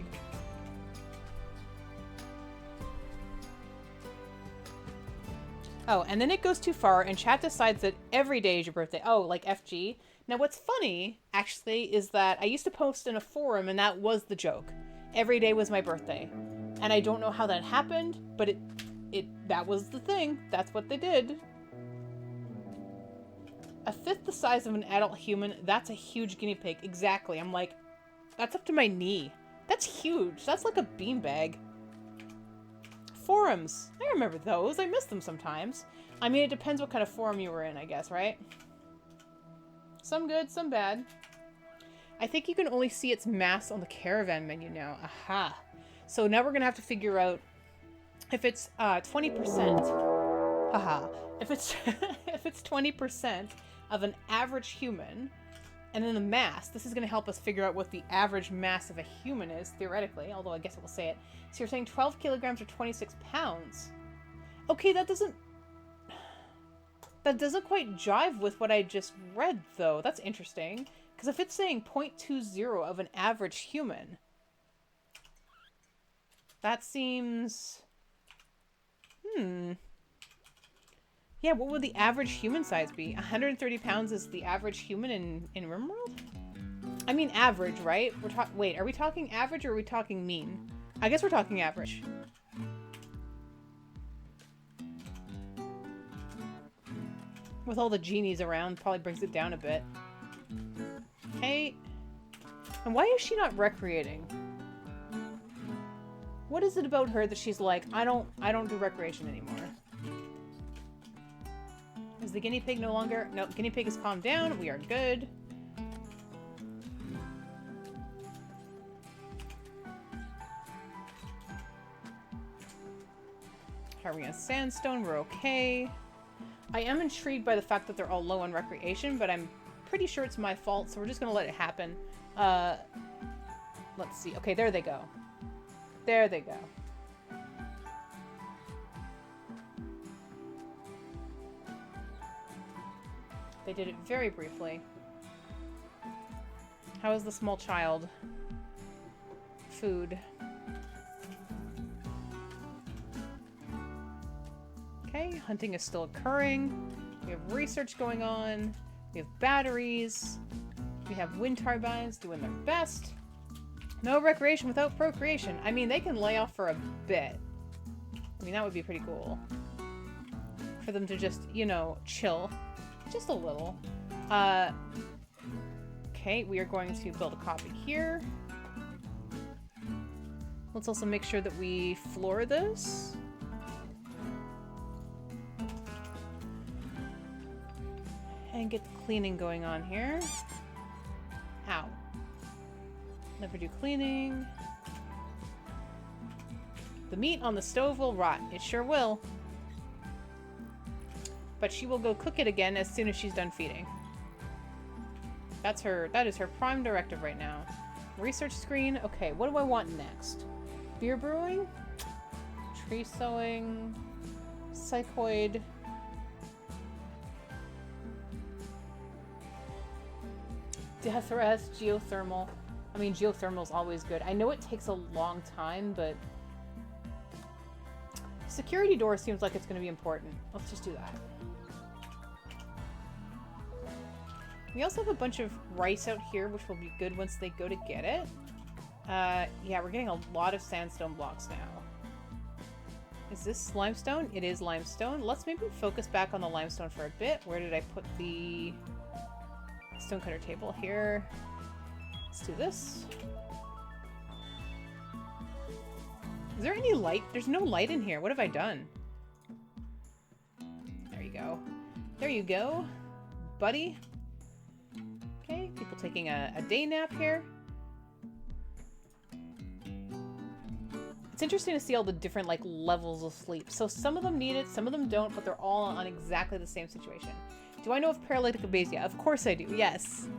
Oh, and then it goes too far, and chat decides that every day is your birthday. Oh, like FG. Now, what's funny, actually, is that I used to post in a forum, and that was the joke. Every day was my birthday. And I don't know how that happened, but that was the thing. That's what they did. A fifth the size of an adult human, that's a huge guinea pig. Exactly. I'm like, that's up to my knee. That's huge. That's like a beanbag. Forums. I remember those. I miss them sometimes. I mean, it depends what kind of forum you were in, I guess, right? Some good, some bad. I think you can only see its mass on the caravan menu now. Aha. So now we're going to have to figure out if it's 20%. Haha. If it's if it's 20% of an average human, and then the mass, this is going to help us figure out what the average mass of a human is, theoretically, although I guess it will say it. So you're saying 12 kilograms or 26 pounds. Okay, that doesn't quite jive with what I just read, though. That's interesting. Because if it's saying 0.20 of an average human, that seems... Yeah, what would the average human size be? 130 pounds is the average human in RimWorld? I mean average, right? Wait, are we talking average or are we talking mean? I guess we're talking average. With all the genies around, probably brings it down a bit. Okay. And why is she not recreating? What is it about her that she's like, I don't do recreation anymore? Is the guinea pig no longer? No, guinea pig has calmed down. We are good. Are we on sandstone? We're okay. I am intrigued by the fact that they're all low on recreation, but I'm pretty sure it's my fault, so we're just gonna let it happen. Let's see. Okay, there they go. There they go. They did it very briefly. How is the small child? Food. Okay, hunting is still occurring. We have research going on. We have batteries. We have wind turbines doing their best. No recreation without procreation. I mean, they can lay off for a bit. I mean, that would be pretty cool. For them to just, you know, chill. Just a little. Okay, we are going to build a copy here. Let's also make sure that we floor this. And get the cleaning going on here. Ow. Never do cleaning. The meat on the stove will rot. It sure will. But she will go cook it again as soon as she's done feeding. That is her prime directive right now. Research screen. Okay, what do I want next? Beer brewing? Tree sowing? Psychoid? Death rest? Geothermal? I mean, geothermal is always good. I know it takes a long time, but... Security door seems like it's going to be important. Let's just do that. We also have a bunch of rice out here, which will be good once they go to get it. Yeah, we're getting a lot of sandstone blocks now. Is this limestone? It is limestone. Let's maybe focus back on the limestone for a bit. Where did I put the stonecutter table? Here. Let's do this. Is there any light? There's no light in here. What have I done? There you go. There you go, buddy. Okay, people taking a day nap here. It's interesting to see all the different, like, levels of sleep. So some of them need it, some of them don't, but they're all on exactly the same situation. Do I know of paralytic abasia? Of course I do, yes.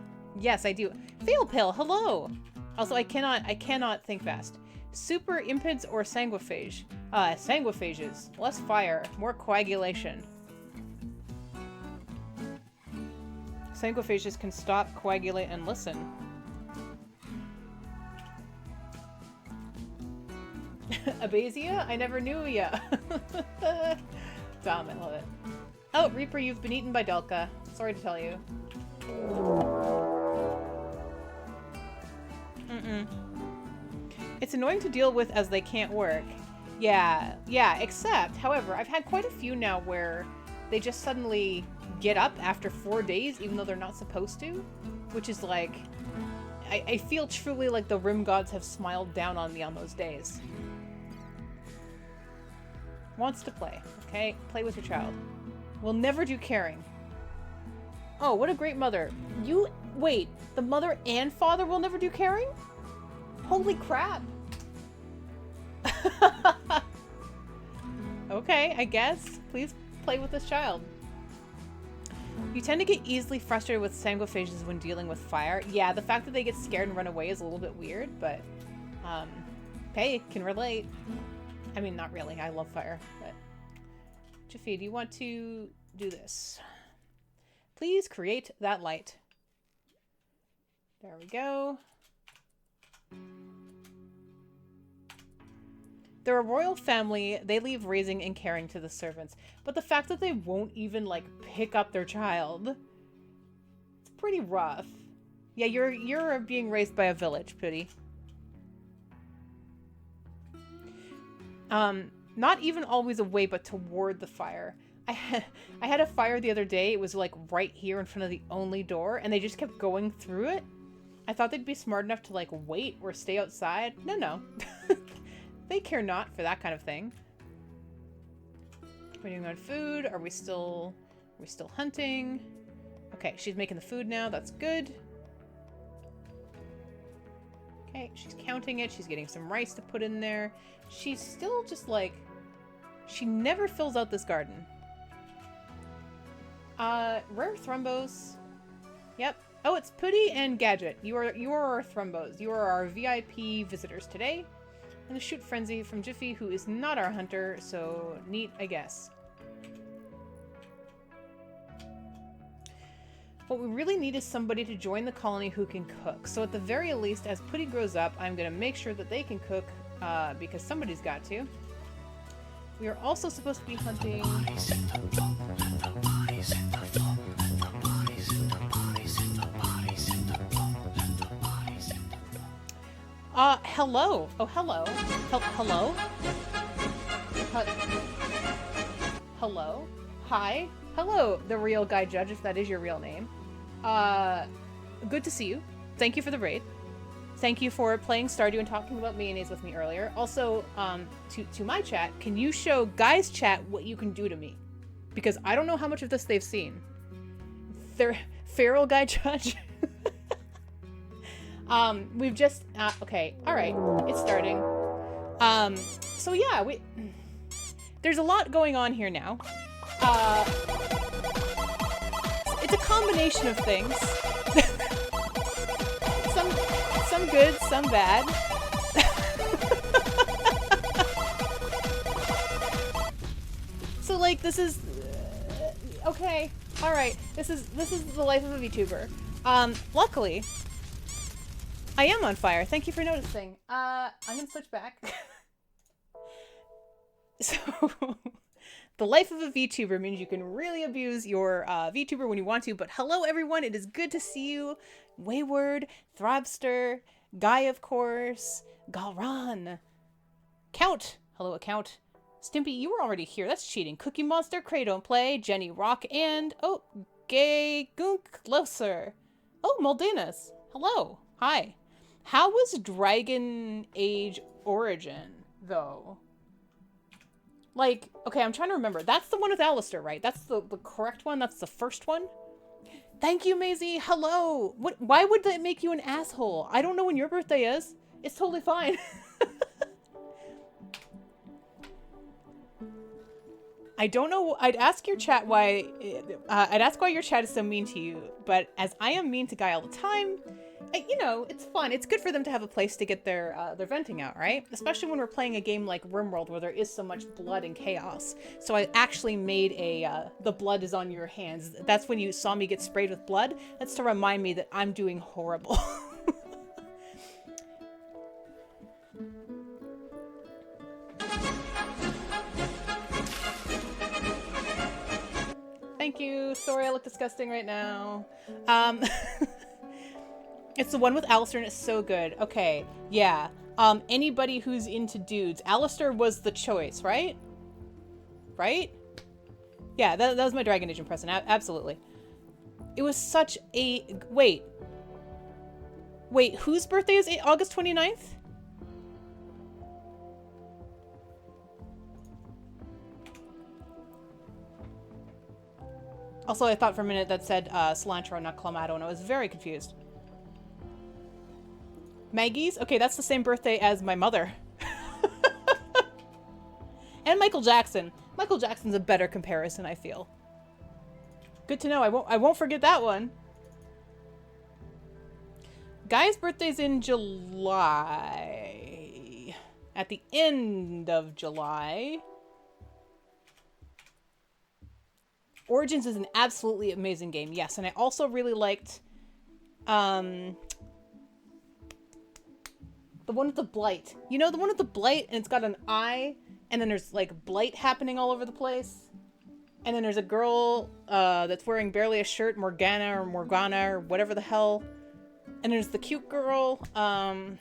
Yes, I do. Fail Pill, hello! Also, I cannot think fast. Super impids or sanguiphage? Sanguiphages. Less fire, more coagulation. Sanguiphages can stop, coagulate, and listen. Abasia? I never knew ya. Dumb, I love it. Oh, Reaper, you've been eaten by Delka. Sorry to tell you. It's annoying to deal with as they can't work. Yeah, except, however, I've had quite a few now where they just suddenly get up after 4 days even though they're not supposed to, which is like, I feel truly like the Rim Gods have smiled down on me on those days. Wants to play, okay? Play with your child. Will never do caring. Oh, what a great mother. Wait, the mother and father will never do caring? Holy crap. Okay, I guess. Please play with this child. You tend to get easily frustrated with sanguiphages when dealing with fire. Yeah, the fact that they get scared and run away is a little bit weird, but hey, can relate. I mean, not really. I love fire, but Jaffe, do you want to do this? Please create that light. There we go. They're a royal family. They leave raising and caring to the servants. But the fact that they won't even, like, pick up their child, it's pretty rough. Yeah, you're being raised by a village, Putty. Not even always away, but toward the fire. I had a fire the other day. It was, like, right here in front of the only door, and they just kept going through it. I thought they'd be smart enough to, like, wait or stay outside. No. They care not for that kind of thing. We're doing on food. Are we still hunting? Okay, she's making the food now. That's good. Okay, she's counting it. She's getting some rice to put in there. She's still just like, she never fills out this garden. Rare Thrumbos. Yep. Oh, it's Putty and Gadget. You are our Thrumbos. You are our VIP visitors today. And the Shoot Frenzy from Jiffy, who is not our hunter, so neat, I guess. What we really need is somebody to join the colony who can cook. So at the very least, as Putty grows up, I'm going to make sure that they can cook, because somebody's got to. We are also supposed to be hunting... hello. Oh, hello. Hello? Hello? Hi? Hello, the real guy judge, if that is your real name. Good to see you. Thank you for the raid. Thank you for playing Stardew and talking about mayonnaise with me earlier. Also, to my chat, can you show guys chat what you can do to me? Because I don't know how much of this they've seen. They're feral guy judge. We've just, okay, all right, it's starting. So yeah, there's a lot going on here now. It's a combination of things. some good, some bad. So like, this is, okay, all right, this is the life of a VTuber. Luckily, I am on fire. Thank you for noticing. I'm gonna switch back. So, the life of a VTuber means you can really abuse your VTuber when you want to, but hello everyone, it is good to see you. Wayward, Throbster, Guy of course, Galran, Count, hello Account. Stimpy, you were already here, that's cheating. Cookie Monster, Cray Don't Play, Jenny Rock, and, oh, Gay Gunk Loser. Oh, Moldanas, hello, hi. How was Dragon Age Origin, though? Like, okay, I'm trying to remember. That's the one with Alistair, right? That's the correct one? That's the first one? Thank you, Maisie. Hello. Why would that make you an asshole? I don't know when your birthday is. It's totally fine. I don't know. I'd ask your chat why. I'd ask why your chat is so mean to you. But as I am mean to Guy all the time, You know, it's fun. It's good for them to have a place to get their venting out, right? Especially when we're playing a game like RimWorld where there is so much blood and chaos. So I actually made a the blood is on your hands. That's when you saw me get sprayed with blood. That's to remind me that I'm doing horrible. Thank you. Sorry I look disgusting right now. It's the one with Alistair and it's so good. Okay, yeah. Anybody who's into dudes. Alistair was the choice, right? Right? Yeah, that was my Dragon Age impression. Absolutely. It was such a... Wait, whose birthday is August 29th? Also, I thought for a minute that said cilantro, not clamato, and I was very confused. Maggie's? Okay, that's the same birthday as my mother. And Michael Jackson. Michael Jackson's a better comparison, I feel. Good to know. I won't forget that one. Guy's birthday's in July. At the end of July. Origins is an absolutely amazing game. Yes, and I also really liked the one with the blight. You know, the one with the blight and it's got an eye and then there's like blight happening all over the place. And then there's a girl that's wearing barely a shirt, Morgana or whatever the hell. And there's the cute girl. And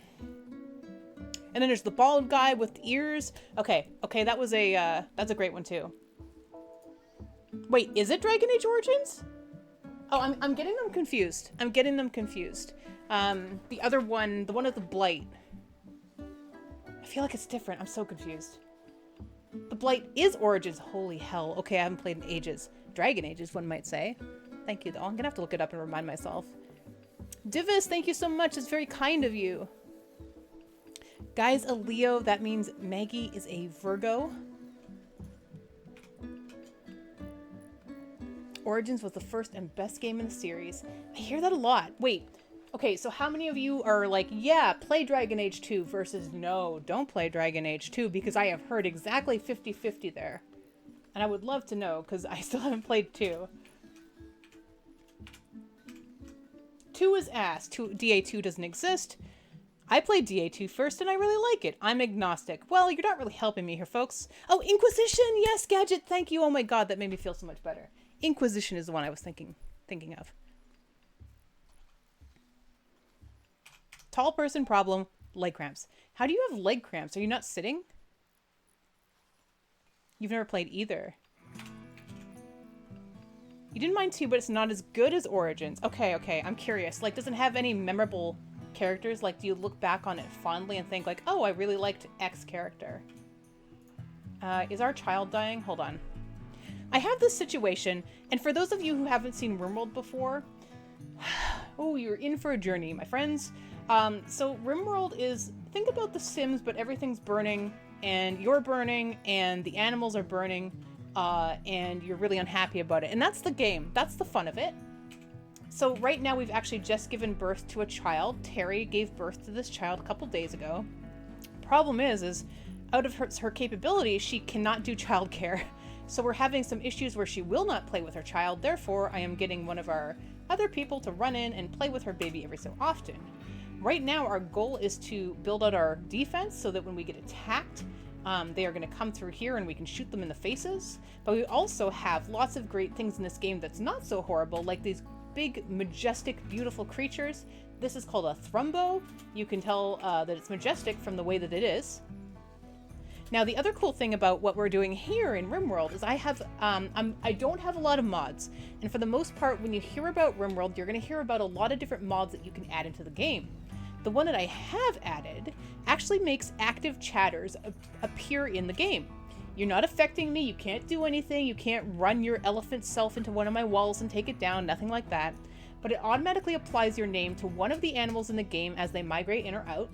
then there's the bald guy with ears. Okay, that was that's a great one too. Wait, is it Dragon Age Origins? Oh, I'm getting them confused. The other one, the one with the blight. I feel like it's different. I'm so confused. The blight is Origins. Holy hell. Okay, I haven't played in ages. Dragon Ages, one might say. Thank you, though. I'm gonna have to look it up and remind myself. Divis, thank you so much. It's very kind of you. Guy's a Leo. That means Maggie is a Virgo. Origins was the first and best game in the series. I hear that a lot. Wait. Okay, so how many of you are like, yeah, play Dragon Age 2 versus no, don't play Dragon Age 2? Because I have heard exactly 50-50 there. And I would love to know, because I still haven't played 2. 2 is ass. DA2 doesn't exist. I played DA2 first and I really like it. I'm agnostic. Well, you're not really helping me here, folks. Oh, Inquisition! Yes, Gadget, thank you. Oh my god, that made me feel so much better. Inquisition is the one I was thinking of. Tall person problem, leg cramps. How do you have leg cramps? Are you not sitting? You've never played either. You didn't mind 2, but it's not as good as Origins. Okay, I'm curious. Like, does it have any memorable characters? Like, do you look back on it fondly and think like, oh, I really liked X character? Is our child dying? Hold on. I have this situation, and for those of you who haven't seen RimWorld before, oh, you're in for a journey, my friends. So RimWorld is, think about The Sims, but everything's burning, and you're burning, and the animals are burning, and you're really unhappy about it. And that's the game. That's the fun of it. So right now we've actually just given birth to a child. Terry gave birth to this child a couple days ago. Problem is out of her capabilities, she cannot do childcare. So we're having some issues where she will not play with her child. Therefore, I am getting one of our other people to run in and play with her baby every so often. Right now, our goal is to build out our defense so that when we get attacked, they are going to come through here and we can shoot them in the faces. But we also have lots of great things in this game that's not so horrible, like these big, majestic, beautiful creatures. This is called a Thrumbo. You can tell that it's majestic from the way that it is. Now, the other cool thing about what we're doing here in RimWorld is I don't have a lot of mods. And for the most part, when you hear about RimWorld, you're going to hear about a lot of different mods that you can add into the game. The one that I have added actually makes active chatters appear in the game. You're not affecting me, you can't do anything, you can't run your elephant self into one of my walls and take it down, nothing like that. But it automatically applies your name to one of the animals in the game as they migrate in or out.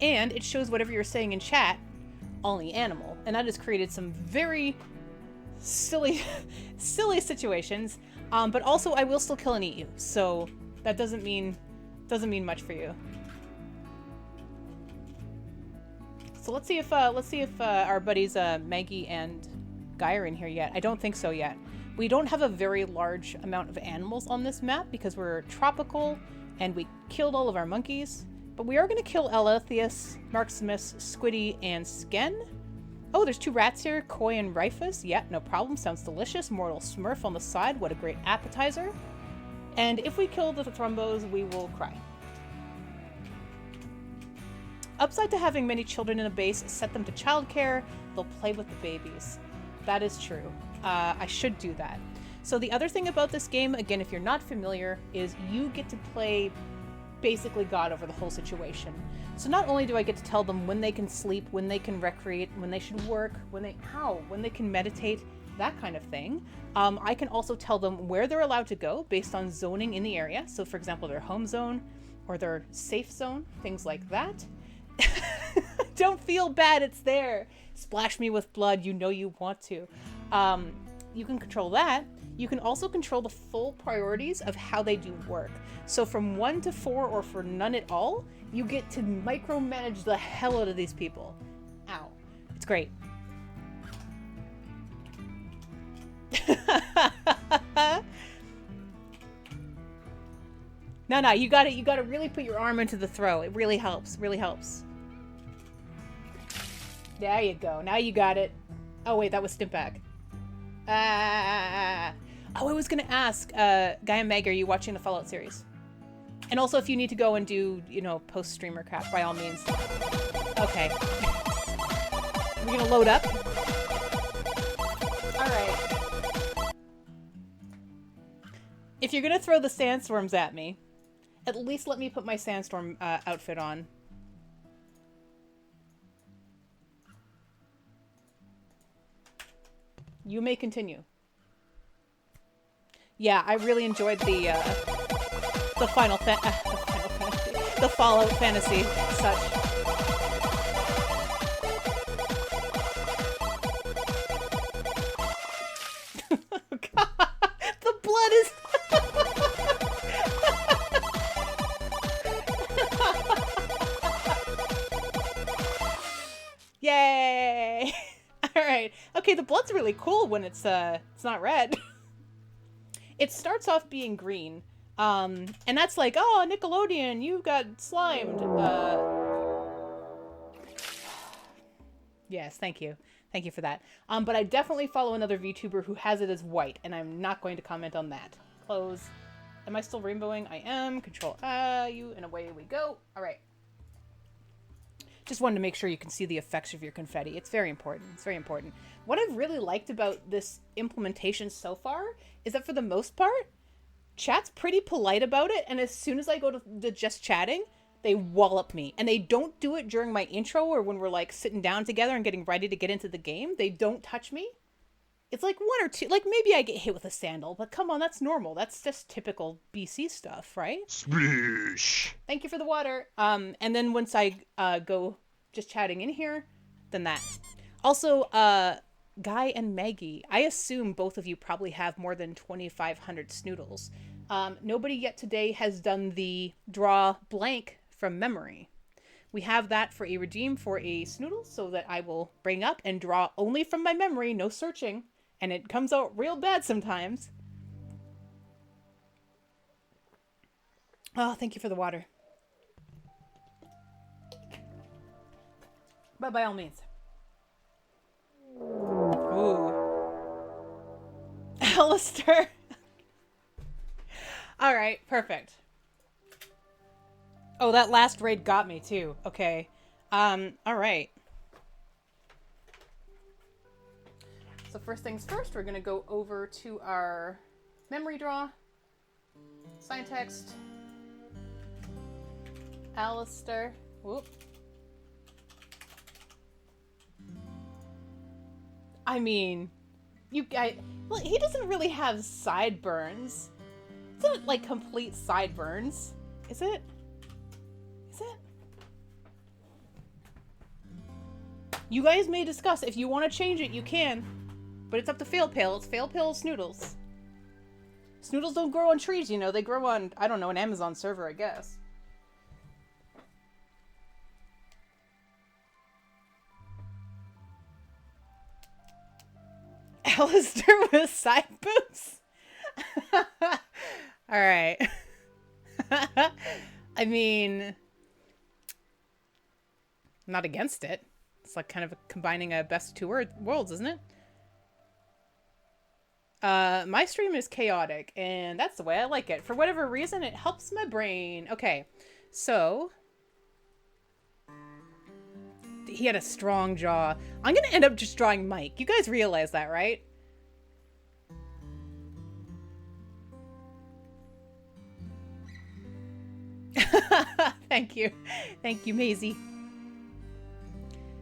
And it shows whatever you're saying in chat on the animal. And that has created some very silly situations. But also I will still kill and eat you. So that doesn't mean Doesn't mean much for you. So let's see if our buddies Maggie and Guy are in here yet. I don't think so yet. We don't have a very large amount of animals on this map because we're tropical and we killed all of our monkeys. But we are going to kill Aletheus, Maximus, Squiddy, and Sken. Oh, there's 2 rats here, Koi and Rifus. Yeah, no problem. Sounds delicious. Mortal Smurf on the side. What a great appetizer. And if we kill the Thrumbos, we will cry. Upside to having many children in a base, set them to childcare. They'll play with the babies. That is true. I should do that. So the other thing about this game, again, if you're not familiar, is you get to play basically God over the whole situation. So not only do I get to tell them when they can sleep, when they can recreate, when they should work, when they can meditate, that kind of thing. I can also tell them where they're allowed to go based on zoning in the area. So for example, their home zone or their safe zone, things like that. Don't feel bad, it's there. Splash me with blood, you know you want to. You can control that. You can also control the full priorities of how they do work. So from 1 to 4 or for none at all, you get to micromanage the hell out of these people. Ow. It's great. No, you gotta really put your arm into the throw. It really helps, There you go. Now you got it. Oh wait, that was Stimpbag. Oh, I was gonna ask, Guy and Meg, are you watching the Fallout series? And also, if you need to go and do, post-streamer crap, by all means. Okay. We're gonna load up. Alright. If you're gonna throw the sandstorms at me, at least let me put my sandstorm outfit on. You may continue. Yeah, I really enjoyed the Fallout fantasy such. God, the blood is. Yay! All right. Okay, the blood's really cool when it's not red. It starts off being green, and that's like, oh, Nickelodeon, you got slimed. Yes, thank you for that. But I definitely follow another VTuber who has it as white, and I'm not going to comment on that. Close. Am I still rainbowing? I am. Control you, and away we go. All right. Just wanted to make sure you can see the effects of your confetti. It's very important. It's very important. What I've really liked about this implementation so far is that for the most part, chat's pretty polite about it. And as soon as I go to just chatting, they wallop me. And they don't do it during my intro or when we're like sitting down together and getting ready to get into the game. They don't touch me. It's like 1 or 2, like maybe I get hit with a sandal, but come on, that's normal. That's just typical BC stuff, right? Splish. Thank you for the water. And then once I go just chatting in here, then that. Also, Guy and Maggie, I assume both of you probably have more than 2,500 Snoodles. Nobody yet today has done the draw blank from memory. We have that for a redeem for a Snoodle, so that I will bring up and draw only from my memory, no searching. And it comes out real bad sometimes. Oh, thank you for the water. But by all means. Ooh. Alistair. Alright, perfect. Oh, that last raid got me too. Okay. Alright. So first things first, we're gonna go over to our memory draw. Sign text. Alistair. Whoop. I mean, well, he doesn't really have sideburns. It's not like complete sideburns, is it? Is it? You guys may discuss. If you want to change it, you can. But it's up to Failpale. It's Failpale Snoodles. Snoodles don't grow on trees, you know. They grow on, I don't know, an Amazon server, I guess. Alistair with side boobs? All right. I mean, I'm not against it. It's like kind of combining a best of two worlds, isn't it? My stream is chaotic, and that's the way I like it. For whatever reason, it helps my brain. Okay, so he had a strong jaw. I'm gonna end up just drawing Mike. You guys realize that, right? Thank you. Thank you, Maisie.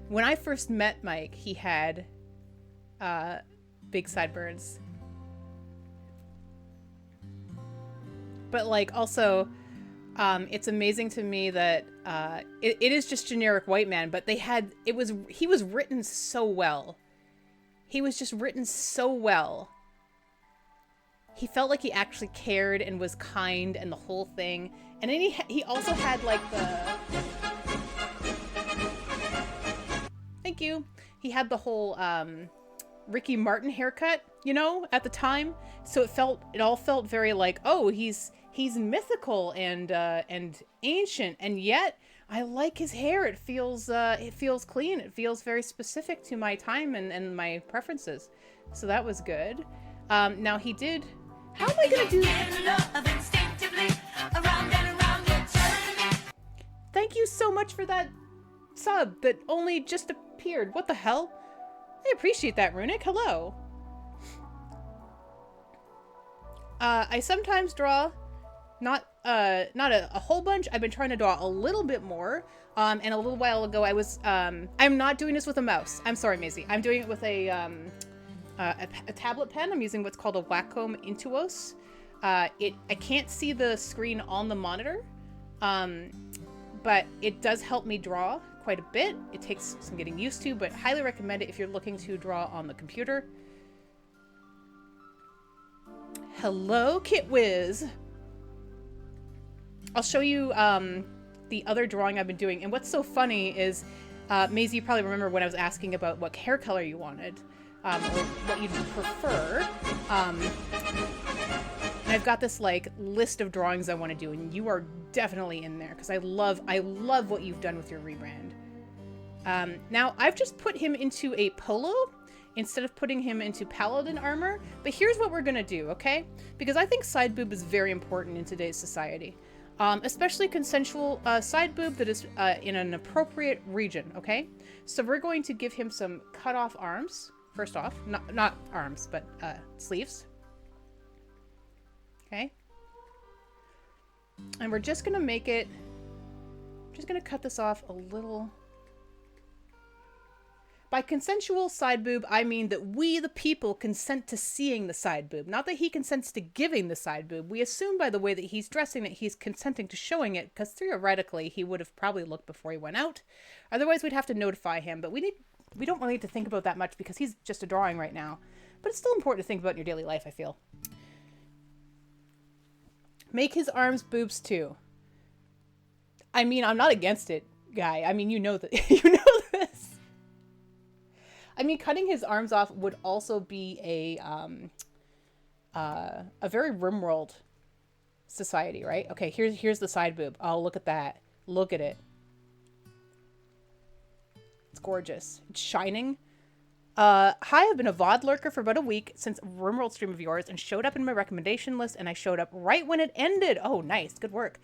When I first met Mike, he had big sideburns. But like also, it's amazing to me that it is just generic white man, but he was written so well. He was just written so well. He felt like he actually cared and was kind and the whole thing. And then he also had like the... Thank you. He had the whole Ricky Martin haircut, you know, at the time. So it all felt very like, oh, he's mythical and ancient, and yet I like his hair. It feels clean. It feels very specific to my time and my preferences. So that was good. Now he did. How am I gonna do? Thank you so much for that sub that only just appeared. What the hell? I appreciate that, Runic. Hello. I sometimes draw, not a whole bunch. I've been trying to draw a little bit more. And a little while ago I was, I'm not doing this with a mouse. I'm sorry, Maisie. I'm doing it with a tablet pen. I'm using what's called a Wacom Intuos. I can't see the screen on the monitor, but it does help me draw quite a bit. It takes some getting used to, but highly recommend it if you're looking to draw on the computer. Hello, KitWiz. I'll show you the other drawing I've been doing. And what's so funny is, Maisie, you probably remember when I was asking about what hair color you wanted, or what you'd prefer. And I've got this like list of drawings I want to do, and you are definitely in there because I love what you've done with your rebrand. Now I've just put him into a polo instead of putting him into paladin armor, but here's what we're gonna do, okay? Because I think side boob is very important in today's society, especially consensual side boob that is in an appropriate region, okay? So we're going to give him some cut off arms. First off, not arms, but sleeves. Okay. And we're just gonna make it, just gonna cut this off a little. By consensual side boob, I mean that we, the people, consent to seeing the side boob. Not that he consents to giving the side boob. We assume by the way that he's dressing that he's consenting to showing it, because theoretically he would have probably looked before he went out. Otherwise we'd have to notify him, but we don't really need to think about that much because he's just a drawing right now. But it's still important to think about in your daily life, I feel. Make his arms boobs too. I mean, I'm not against it, guy. I mean, you know that. You know this. I mean, cutting his arms off would also be a very RimWorld society, right? Okay, here's the side boob. Oh, look at that. Look at it. It's gorgeous. It's shining. Hi, I've been a VOD lurker for about a week since a RimWorld stream of yours and showed up in my recommendation list, and I showed up right when it ended. Oh, nice. Good work.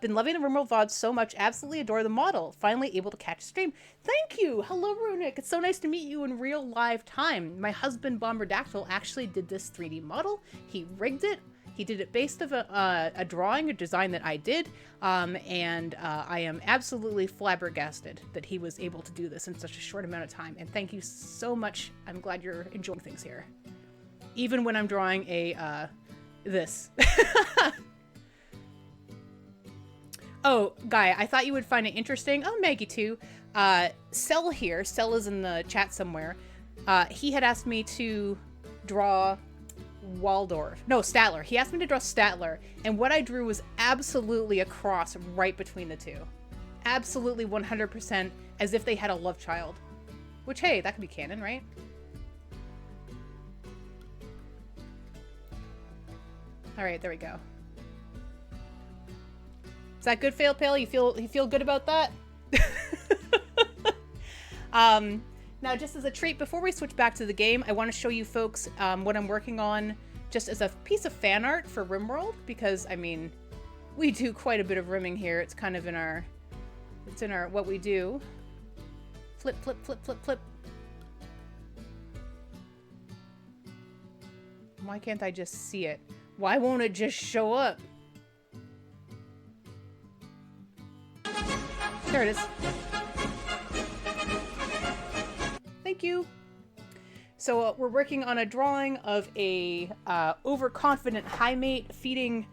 Been loving the RimWorld VODs so much. Absolutely adore the model. Finally able to catch a stream. Thank you. Hello, Runic. It's so nice to meet you in real live time. My husband, Bomberdactyl, actually did this 3D model. He rigged it. He did it based of a drawing, a design that I did, and I am absolutely flabbergasted that he was able to do this in such a short amount of time. And thank you so much. I'm glad you're enjoying things here, even when I'm drawing a this. Oh, Guy, I thought you would find it interesting. Oh, Maggie too. Cell here. Cell is in the chat somewhere. He had asked me to draw Waldorf. No, Statler. He asked me to draw Statler, and what I drew was absolutely a cross right between the two. Absolutely 100% as if they had a love child. Which, hey, that could be canon, right? All right, there we go. Is that good, Fail Pale? You feel good about that? Now, just as a treat, before we switch back to the game, I want to show you folks what I'm working on just as a piece of fan art for RimWorld, because, I mean, we do quite a bit of rimming here. It's kind of in our, what we do. Flip, flip, flip, flip, flip. Why can't I just see it? Why won't it just show up? There it is. Thank you. So we're working on a drawing of a overconfident high mate feeding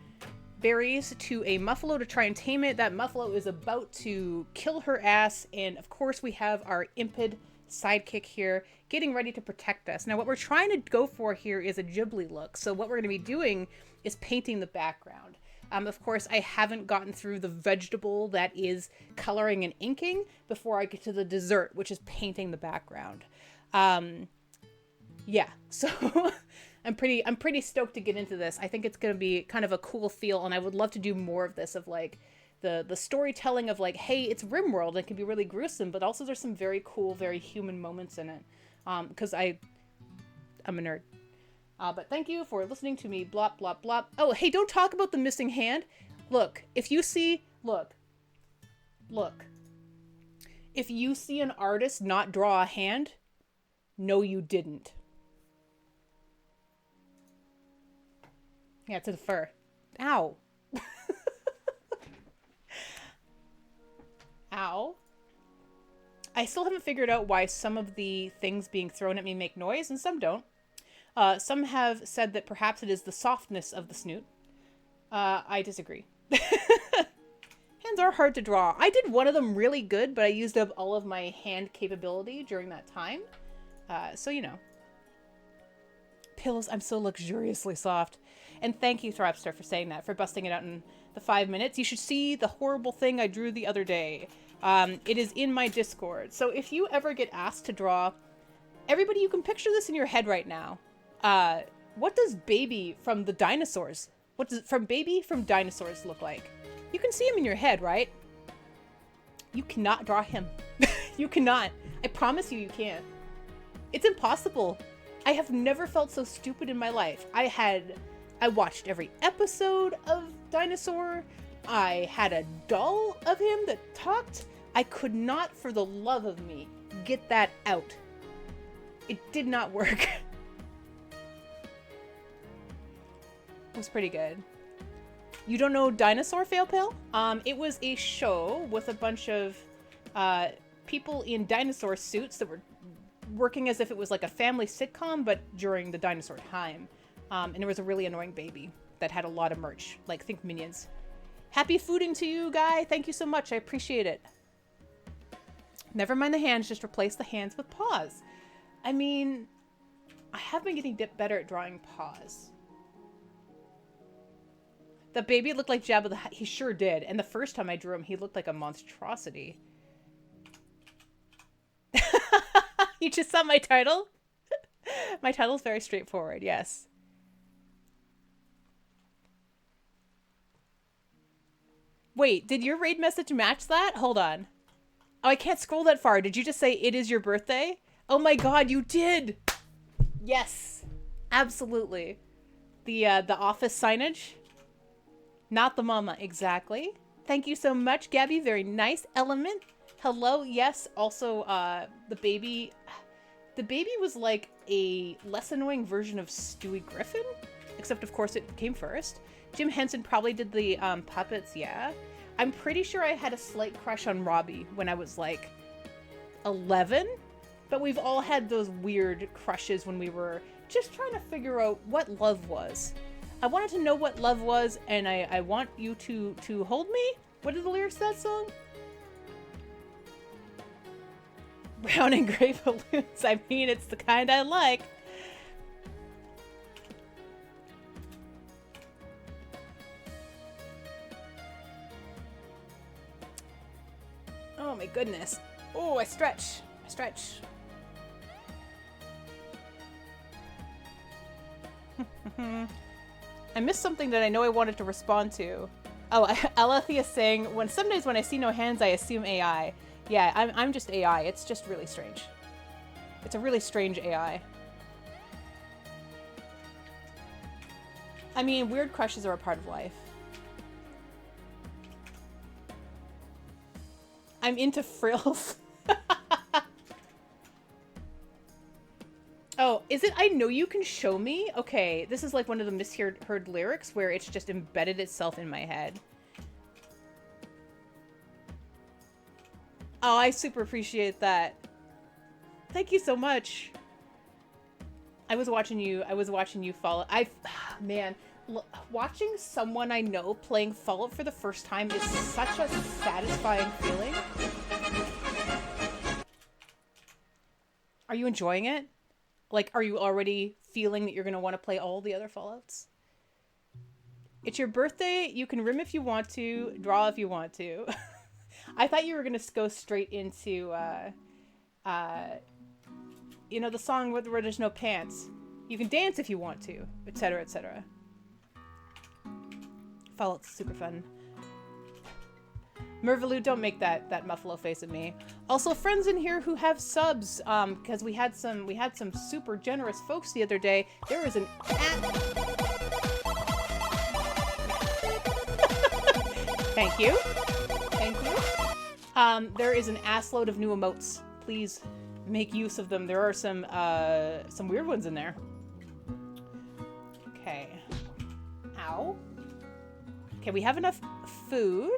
berries to a muffalo to try and tame it. That muffalo is about to kill her ass, and of course we have our impid sidekick here getting ready to protect us. Now what we're trying to go for here is a Ghibli look. So what we're going to be doing is painting the background. Of course, I haven't gotten through the vegetable that is coloring and inking before I get to the dessert, which is painting the background. Yeah, so I'm pretty stoked to get into this. I think it's going to be kind of a cool feel, and I would love to do more of this, of like the storytelling of like, hey, it's RimWorld. It can be really gruesome, but also there's some very cool, very human moments in it. Because I'm a nerd. But thank you for listening to me blop, blop, blop. Oh, hey, don't talk about the missing hand. Look, if you see, look. If you see an artist not draw a hand, no, you didn't. Yeah, to the fur. Ow. Ow. I still haven't figured out why some of the things being thrown at me make noise and some don't. Some have said that perhaps it is the softness of the snoot. I disagree. Hands are hard to draw. I did one of them really good, but I used up all of my hand capability during that time. So, you know. Pillows, I'm so luxuriously soft. And thank you, Thrapster, for saying that, for busting it out in the 5 minutes. You should see the horrible thing I drew the other day. It is in my Discord. So if you ever get asked to draw... Everybody, you can picture this in your head right now. What does Baby from the dinosaurs? What does Baby from dinosaurs look like? You can see him in your head, right? You cannot draw him. You cannot. I promise you, you can't. It's impossible. I have never felt so stupid in my life. I watched every episode of Dinosaur. I had a doll of him that talked. I could not, for the love of me, get that out. It did not work. It was pretty good. You don't know Dinosaur, Fail Pale? It was a show with a bunch of people in dinosaur suits that were working as if it was like a family sitcom, but during the dinosaur time. And there was a really annoying baby that had a lot of merch, like think Minions. Happy fooding to you, Guy. Thank you so much. I appreciate it. Never mind the hands, just replace the hands with paws. I mean, I have been getting better at drawing paws. The baby looked like Jabba the Hutt. He sure did. And the first time I drew him, he looked like a monstrosity. You just saw my title? My title's very straightforward, yes. Wait, did your raid message match that? Hold on. Oh, I can't scroll that far. Did you just say it is your birthday? Oh my god, you did! Yes. Absolutely. The office signage? Not the mama, exactly. Thank you so much, Gabby. Very nice. Element. Hello, yes. Also, the baby... The baby was like a less annoying version of Stewie Griffin. Except, of course, it came first. Jim Henson probably did the puppets, yeah. I'm pretty sure I had a slight crush on Robbie when I was like 11. But we've all had those weird crushes when we were just trying to figure out what love was. I wanted to know what love was, and I want you to hold me? What are the lyrics to that song? Brown and gray balloons. I mean, it's the kind I like. Oh my goodness. Oh, I stretch. I stretch. I missed something that I know I wanted to respond to. Oh, Alethea is saying, some days when I see no hands, I assume AI. Yeah, I'm just AI. It's just really strange. It's a really strange AI. I mean, weird crushes are a part of life. I'm into frills. Oh, is it I Know You Can Show Me? Okay, this is like one of the misheard lyrics where it's just embedded itself in my head. Oh, I super appreciate that. Thank you so much. I was watching you follow. Man, watching someone I know playing Fallout for the first time is such a satisfying feeling. Are you enjoying it? Like, are you already feeling that you're going to want to play all the other Fallouts? It's your birthday. You can rim if you want to, draw if you want to. I thought you were going to go straight into, you know, the song where there's no pants. You can dance if you want to, etc., etc. Fallout's super fun. Mervaloo, don't make that Muffalo face at me. Also, friends in here who have subs, because we had some super generous folks the other day. There is an Thank you. Thank you. There is an assload of new emotes. Please make use of them. There are some weird ones in there. Okay. Ow. Okay, we have enough food.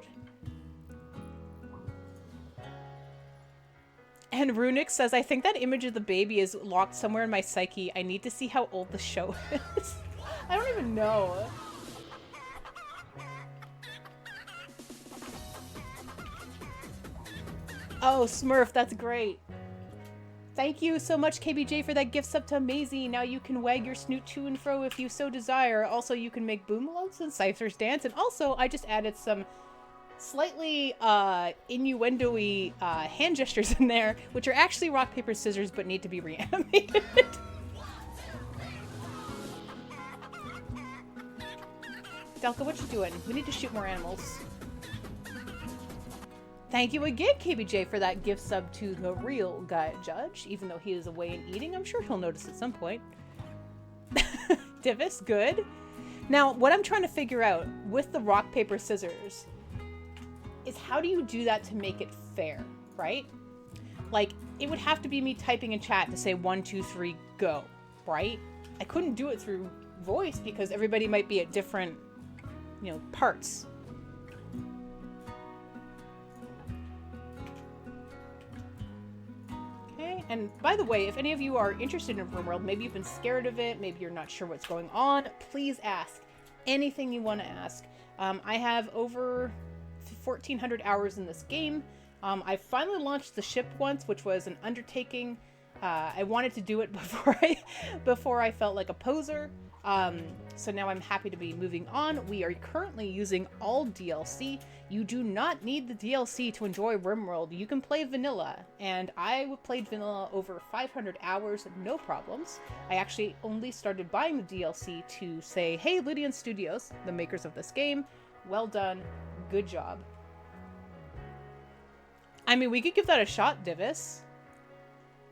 And Runix says, I think that image of the baby is locked somewhere in my psyche. I need to see how old the show is. I don't even know. Oh, Smurf, that's great. Thank you so much, KBJ, for that gift sub to Maisie. Now you can wag your snoot to and fro if you so desire. Also, you can make boomalotes and Cypher's dance. And also, I just added some slightly innuendo-y hand gestures in there, which are actually rock, paper, scissors, but need to be reanimated. Delka, what you doing? We need to shoot more animals. Thank you again, KBJ, for that gift sub to the real Guy Judge. Even though he is away and eating, I'm sure he'll notice at some point. Divis, good. Now, what I'm trying to figure out with the rock, paper, scissors is how do you do that to make it fair, right? Like, it would have to be me typing in chat to say 1, 2, 3, go, right? I couldn't do it through voice because everybody might be at different, you know, parts. Okay, and by the way, if any of you are interested in RimWorld, maybe you've been scared of it, maybe you're not sure what's going on, please ask anything you want to ask. I have over 1,400 hours in this game. I finally launched the ship once, which was an undertaking. I wanted to do it before I felt like a poser. So now I'm happy to be moving on. We are currently using all DLC. You do not need the DLC to enjoy RimWorld. You can play vanilla, and I played vanilla over 500 hours, no problems. I actually only started buying the DLC to say, hey, Lydian Studios, the makers of this game, well done, good job. I mean, we could give that a shot, Divis.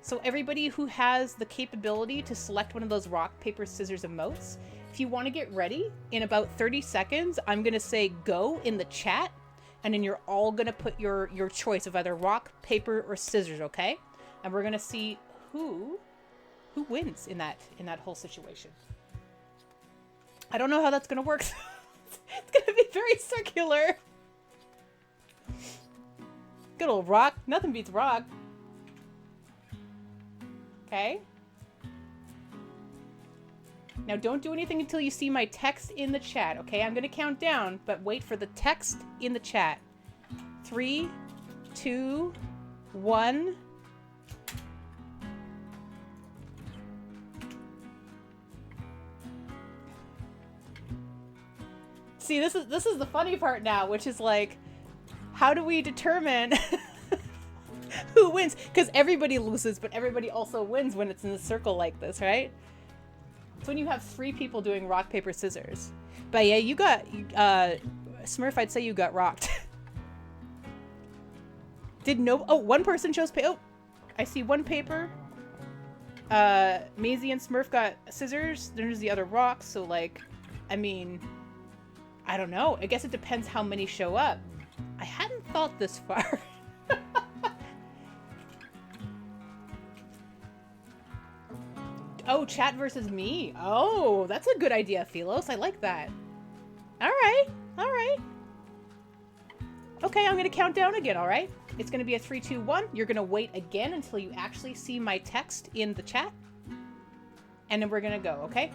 So everybody who has the capability to select one of those rock, paper, scissors emotes, if you want to get ready, in about 30 seconds, I'm going to say go in the chat, and then you're all going to put your choice of either rock, paper, or scissors, okay? And we're going to see who wins in that whole situation. I don't know how that's going to work. It's going to be very circular. Good old rock. Nothing beats rock. Okay. Now don't do anything until you see my text in the chat, okay? I'm gonna count down, but wait for the text in the chat. 3, 2, 1. See, this is the funny part now, which is like, how do we determine who wins? Because everybody loses, but everybody also wins when it's in a circle like this, right? It's when you have 3 people doing rock, paper, scissors. But yeah, you got, Smurf, I'd say you got rocked. Did no, oh, one person chose oh, I see 1 paper. Maisie and Smurf got scissors. There's the other rocks, so like, I mean, I don't know. I guess it depends how many show up. I hadn't thought this far. Oh, chat versus me. Oh, that's a good idea, Philos. I like that. All right. All right. Okay, I'm going to count down again, all right? It's going to be a 3, 2, 1. You're going to wait again until you actually see my text in the chat. And then we're going to go, okay?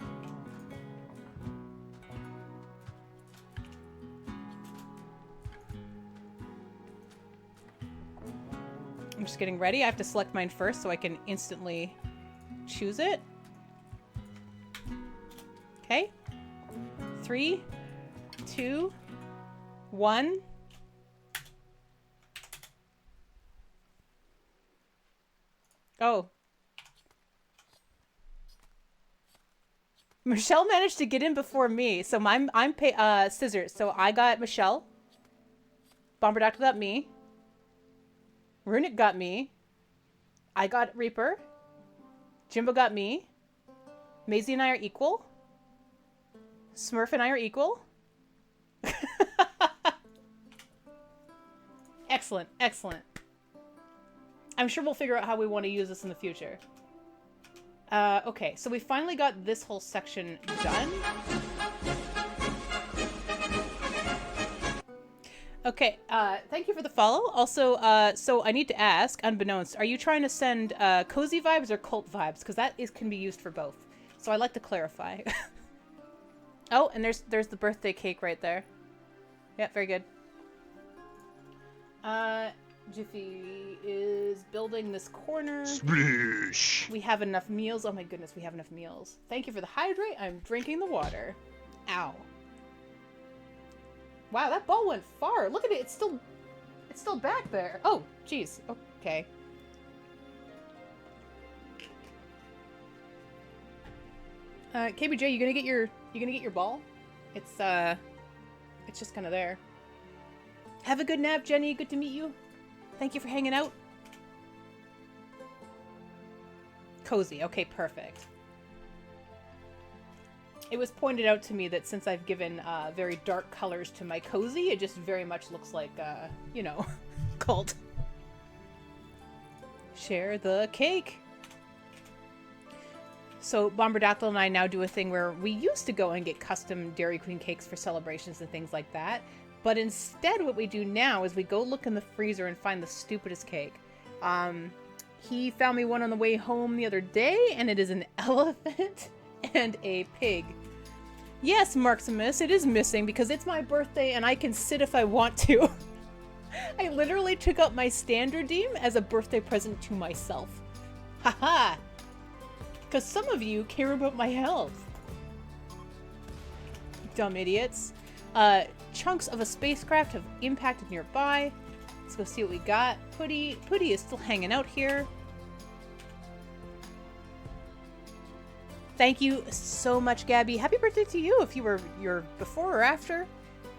I'm just getting ready. I have to select mine first so I can instantly choose it. Okay. 3, 2, 1. Oh. Michelle managed to get in before me. So I'm scissors. So I got Michelle. Bomberdactyl got me. Runic got me. I got Reaper. Jimbo got me. Maisie and I are equal. Smurf and I are equal. Excellent, excellent. I'm sure we'll figure out how we want to use this in the future. Okay, so we finally got this whole section done. Okay, thank you for the follow. Also, so I need to ask, unbeknownst, are you trying to send cozy vibes or cult vibes? Because that can be used for both. So I'd like to clarify. Oh, and there's the birthday cake right there. Yeah, very good. Jiffy is building this corner. Splish. We have enough meals. Oh my goodness, we have enough meals. Thank you for the hydrate. I'm drinking the water. Ow. Wow, that ball went far. Look at it. It's still back there. Oh, jeez. Okay. KBJ, you gonna get your ball? It's just kind of there. Have a good nap, Jenny. Good to meet you. Thank you for hanging out. Cozy. Okay, perfect. It was pointed out to me that since I've given very dark colors to my cozy, it just very much looks like, you know, cult. Share the cake. So Bomberdactyl and I now do a thing where we used to go and get custom Dairy Queen cakes for celebrations and things like that. But instead what we do now is we go look in the freezer and find the stupidest cake. He found me one on the way home the other day, and it is an elephant and a pig. Yes, Marximus, it is missing because it's my birthday and I can sit if I want to. I literally took out my standard deem as a birthday present to myself. Haha! Because some of you care about my health. Dumb idiots. Chunks of a spacecraft have impacted nearby. Let's go see what we got. Putty is still hanging out here. Thank you so much, Gabby. Happy birthday to you if you were your before or after.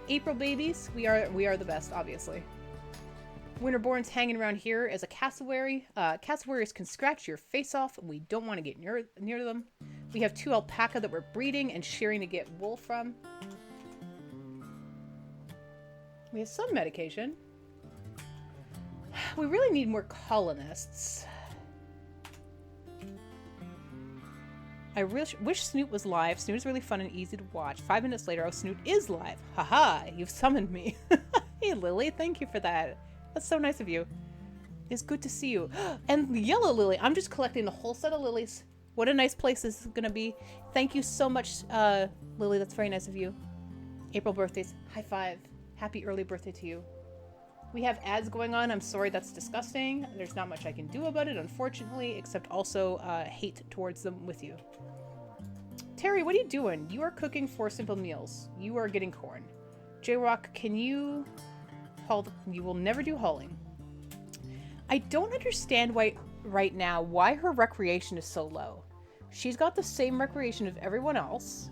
April babies, we are the best, obviously. Winterborn's hanging around here as a cassowary. Cassowaries can scratch your face off. We don't want to get near them. We have 2 alpaca that we're breeding and shearing to get wool from. We have some medication. We really need more colonists. I wish Snoot was live. Snoot is really fun and easy to watch. 5 minutes later, oh, Snoot is live. Haha, you've summoned me. Hey, Lily, thank you for that. That's so nice of you. It's good to see you. And yellow lily. I'm just collecting the whole set of lilies. What a nice place this is going to be. Thank you so much, Lily. That's very nice of you. April birthdays. High five. Happy early birthday to you. We have ads going on. I'm sorry, that's disgusting. There's not much I can do about it, unfortunately, except also hate towards them with you. Terry, what are you doing? You are cooking 4 simple meals. You are getting corn. J-Rock, can you haul? You will never do hauling. I don't understand why right now why her recreation is so low. She's got the same recreation of everyone else.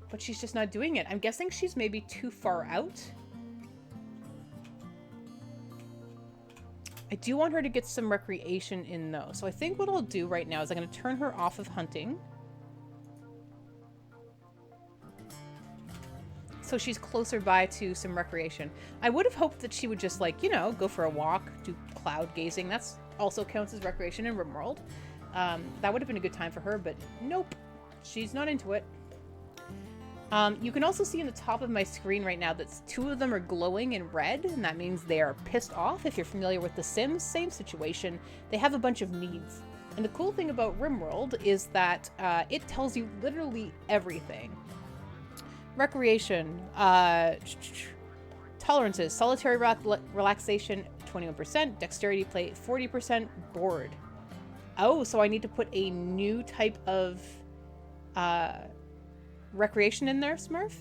But she's just not doing it. I'm guessing she's maybe too far out. I do want her to get some recreation in though. So I think what I'll do right now is I'm going to turn her off of hunting. So she's closer by to some recreation. I would have hoped that she would just like, you know, go for a walk, do cloud gazing. That's also counts as recreation in RimWorld. That would have been a good time for her, but nope. She's not into it. You can also see in the top of my screen right now that two of them are glowing in red, and that means they are pissed off. If you're familiar with The Sims, same situation. They have a bunch of needs. And the cool thing about RimWorld is that it tells you literally everything. Recreation, tolerances, solitary relaxation 21%, dexterity play 40%, bored. Oh, so I need to put a new type of recreation in there, Smurf?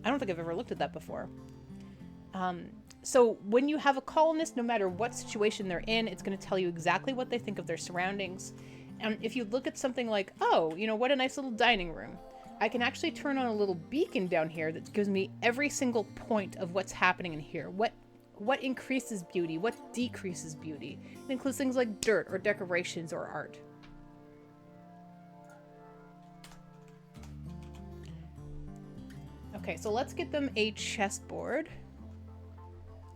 I don't think I've ever looked at that before. So when you have a colonist, no matter what situation they're in, it's going to tell you exactly what they think of their surroundings. And if you look at something like, oh, you know, what a nice little dining room, I can actually turn on a little beacon down here that gives me every single point of what's happening in here. What increases beauty, what decreases beauty. It includes things like dirt or decorations or art. Okay, so let's get them a chessboard.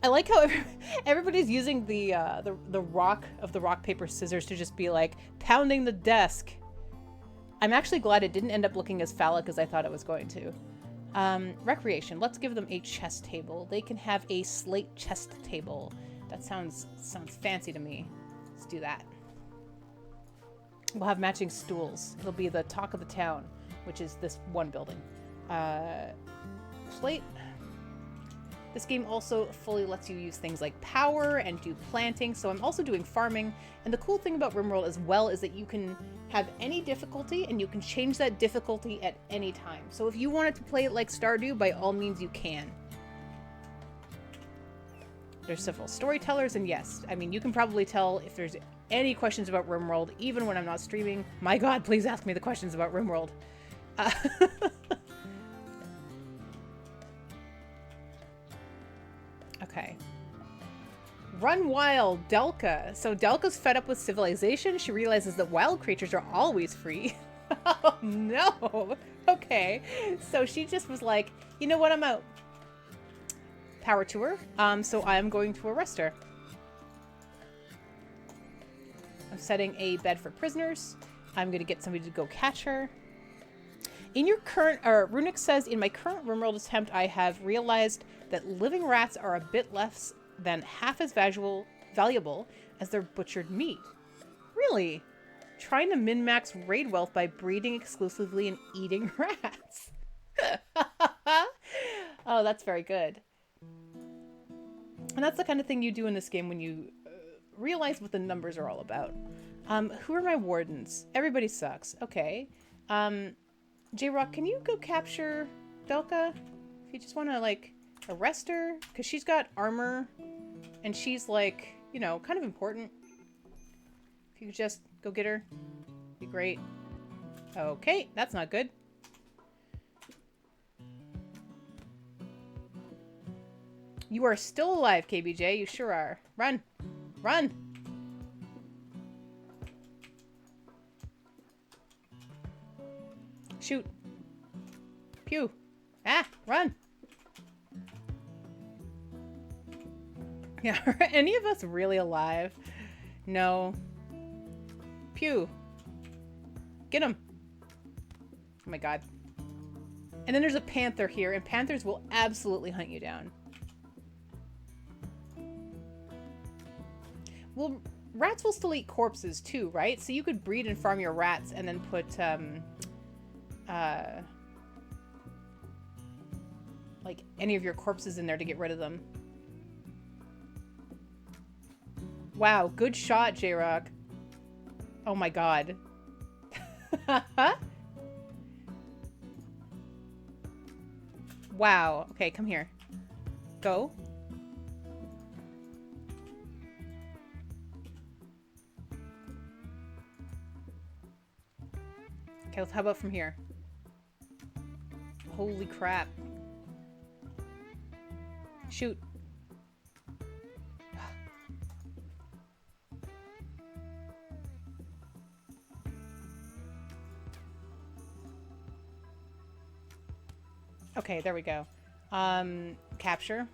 I like how everybody's using the rock of the rock, paper, scissors to just be like pounding the desk. I'm actually glad it didn't end up looking as phallic as I thought it was going to. Recreation. Let's give them a chess table. They can have a slate chess table. That sounds fancy to me. Let's do that. We'll have matching stools. It'll be the talk of the town, which is this one building. Slate. This game also fully lets you use things like power and do planting, so I'm also doing farming. And the cool thing about RimWorld as well is that you can have any difficulty and you can change that difficulty at any time. So if you wanted to play it like Stardew, by all means you can. There's several storytellers, and yes, I mean, you can probably tell if there's any questions about RimWorld, even when I'm not streaming. My god, please ask me the questions about RimWorld. Okay. Run wild, Delka. So Delka's fed up with civilization. She realizes that wild creatures are always free. Oh no. Okay. So she just was like, you know what, I'm out. Power to her. So I'm going to arrest her. I'm setting a bed for prisoners. I'm going to get somebody to go catch her. In your current, Runic says, in my current RimWorld attempt, I have realized that living rats are a bit less than half as valuable as their butchered meat. Really? Trying to min-max raid wealth by breeding exclusively and eating rats. Oh, that's very good. And that's the kind of thing you do in this game when you realize what the numbers are all about. Who are my wardens? Everybody sucks. Okay. J-Rock, can you go capture Delka? If you just want to, like, arrest her? Because she's got armor, and she's, like, you know, kind of important. If you could just go get her, be great. Okay, that's not good. You are still alive, KBJ. You sure are. Run. Run. Shoot. Pew. Ah, run. Yeah, are any of us really alive? No. Pew. Get him. Oh my god. And then there's a panther here, and panthers will absolutely hunt you down. Well, rats will still eat corpses too, right? So you could breed and farm your rats and then put, like any of your corpses in there to get rid of them. Wow, good shot, J-Rock. Oh my god. Wow. Okay, come here. Go. Okay, how about from here? Holy crap. Shoot. Okay, there we go. Capture.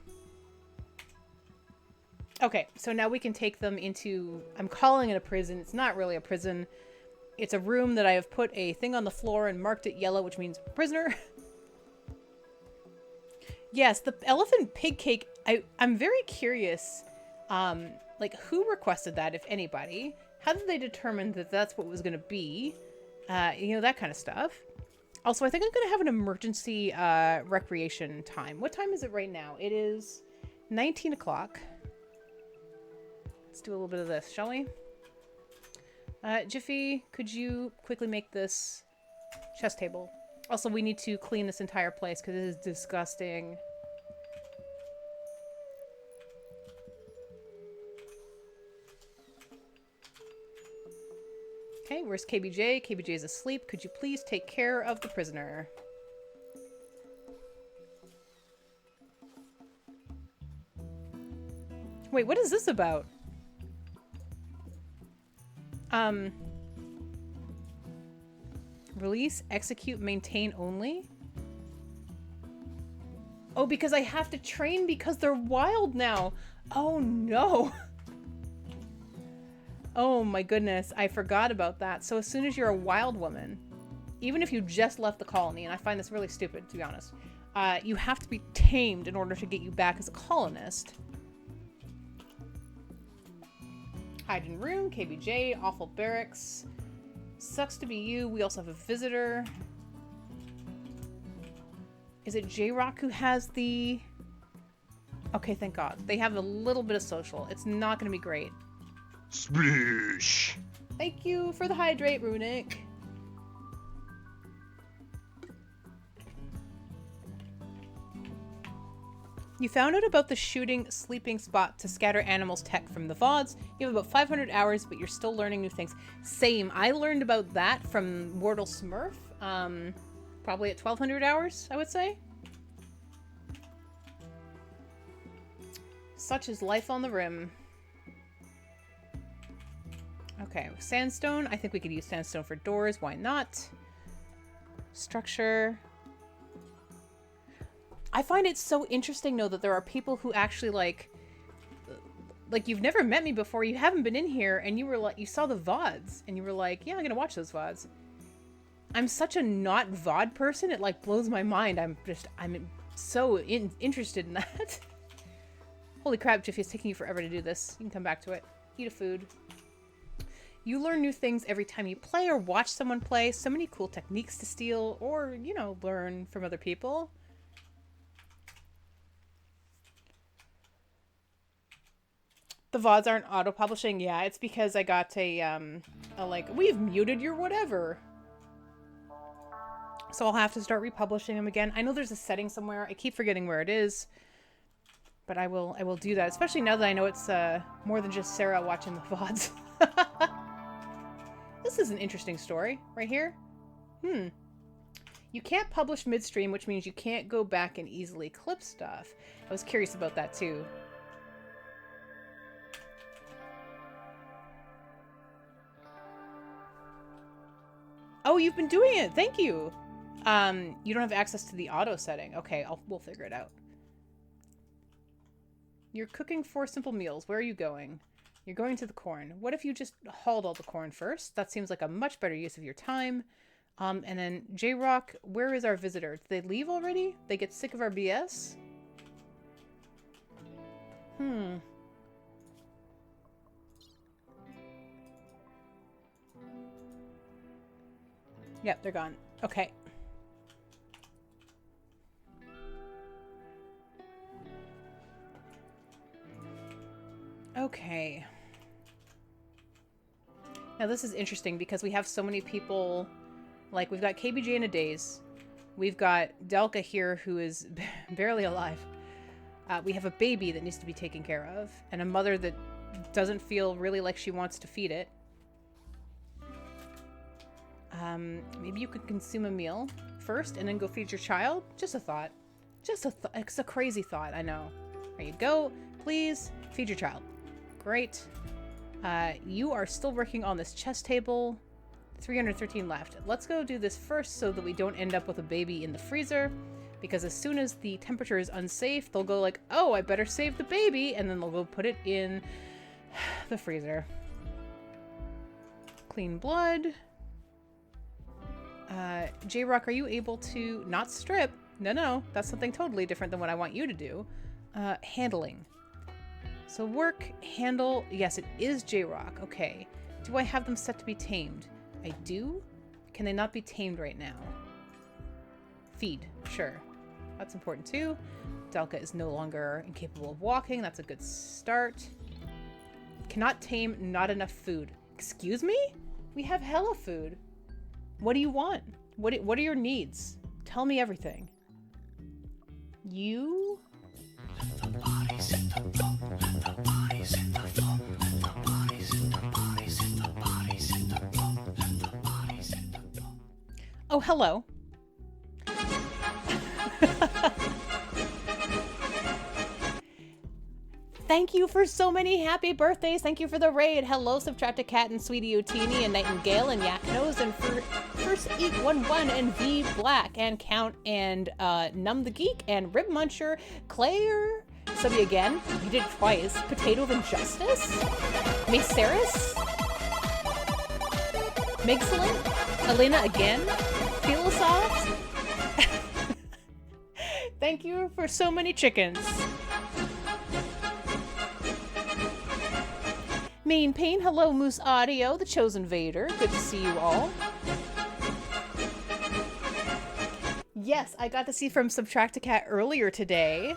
Okay, so now we can take them into... I'm calling it a prison. It's not really a prison. It's a room that I have put a thing on the floor and marked it yellow, which means prisoner. Yes, the elephant pig cake. I'm very curious, like, who requested that, if anybody? How did they determine that that's what was going to be? You know, that kind of stuff. Also, I think I'm going to have an emergency recreation time. What time is it right now? It is 19 o'clock. Let's do a little bit of this, shall we? Jiffy, could you quickly make this chess table? Also, we need to clean this entire place because it is disgusting. Okay, where's KBJ? KBJ is asleep. Could you please take care of the prisoner? Wait, what is this about? Release, execute, maintain only? Oh, because I have to train because they're wild now. Oh, no. Oh, my goodness. I forgot about that. So as soon as you're a wild woman, even if you just left the colony, and I find this really stupid, to be honest, you have to be tamed in order to get you back as a colonist. Hide in room, KBJ, awful barracks. Sucks to be you. We also have a visitor. Is it J-Rock who has the... Okay, thank God. They have a little bit of social. It's not going to be great. Splish! Thank you for the hydrate, Runic. You found out about the shooting sleeping spot to scatter animals tech from the VODs. You have about 500 hours, but you're still learning new things. Same. I learned about that from Mortal Smurf. Probably at 1200 hours, I would say. Such is life on the rim. Okay, sandstone. I think we could use sandstone for doors. Why not? Structure. I find it so interesting, though, that there are people who actually, like, you've never met me before, you haven't been in here, and you were like, you saw the VODs, and you were like, yeah, I'm gonna watch those VODs. I'm such a not VOD person, it, like, blows my mind. I'm so interested in that. Holy crap, Jiffy, it's taking you forever to do this. You can come back to it. Eat a food. You learn new things every time you play or watch someone play. So many cool techniques to steal or, you know, learn from other people. The VODs aren't auto-publishing? Yeah, it's because I got a like, we've muted your whatever. So I'll have to start republishing them again. I know there's a setting somewhere. I keep forgetting where it is. But I will do that, especially now that I know it's more than just Sarah watching the VODs. This is an interesting story right here. You can't publish midstream, which means you can't go back and easily clip stuff. I was curious about that too. Oh, you've been doing it. Thank you. You don't have access to the auto setting. Okay, we'll figure it out. You're cooking 4 simple meals. Where are you going? You're going to the corn. What if you just hauled all the corn first? That seems like a much better use of your time. And then J-Rock, where is our visitor? Did they leave already? They get sick of our BS? Yep, they're gone. Okay. Okay. Now this is interesting because we have so many people, like we've got KBJ in a daze. We've got Delka here who is barely alive. We have a baby that needs to be taken care of and a mother that doesn't feel really like she wants to feed it. Maybe you could consume a meal first and then go feed your child? Just a thought. It's a crazy thought, I know. There you go. Please feed your child. Great. You are still working on this chess table. 313 left. Let's go do this first so that we don't end up with a baby in the freezer. Because as soon as the temperature is unsafe, they'll go like, oh, I better save the baby. And then they'll go put it in the freezer. Clean blood. J-Rock, are you able to not strip? No, that's something totally different than what I want you to do. Handling. So work, handle, yes, it is J-Rock. Okay. Do I have them set to be tamed? I do? Can they not be tamed right now? Feed, sure. That's important too. Delka is no longer incapable of walking. That's a good start. Cannot tame, not enough food. Excuse me? We have hella food. What do you want? What are your needs? Tell me everything. You? Oh, hello. Thank you for so many happy birthdays. Thank you for the raid. Hello, Subtracted Cat and Sweetie Utini and Nightingale and Yak Nose and First Eat 1-1 and V Black and Count and Numb the Geek and Rib Muncher, Claire, Subby again. You did it twice. Potato of Injustice, Maceris, Mixelin, Elena again, Philosoft. Thank you for so many chickens. Main Pain, hello Moose Audio, The Chosen Vader, good to see you all. Yes, I got to see from Subtracticat earlier today.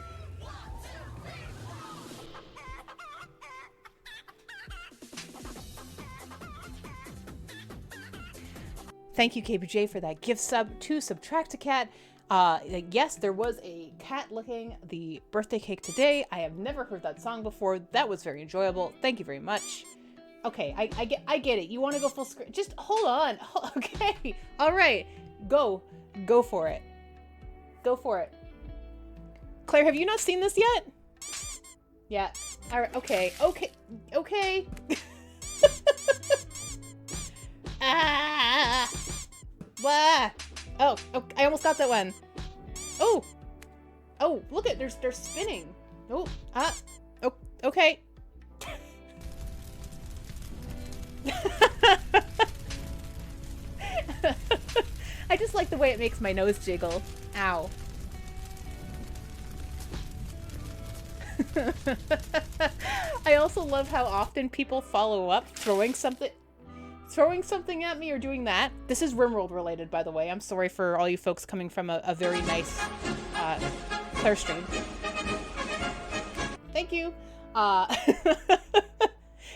Thank you, KBJ, for that gift sub to Subtracticat. Yes, there was a cat licking the birthday cake today. I have never heard that song before. That was very enjoyable. Thank you very much. Okay, I get it. You want to go full screen? Just hold on. Okay. All right. Go for it. Go for it. Claire, have you not seen this yet? Yeah. All right. Okay. Ah. Wah. Oh, I almost got that one. Oh, look at, they're spinning. Oh, okay. I just like the way it makes my nose jiggle. Ow. I also love how often people follow up throwing something at me or doing that. This is RimWorld related, by the way. I'm sorry for all you folks coming from a very nice Claire stream. Thank you.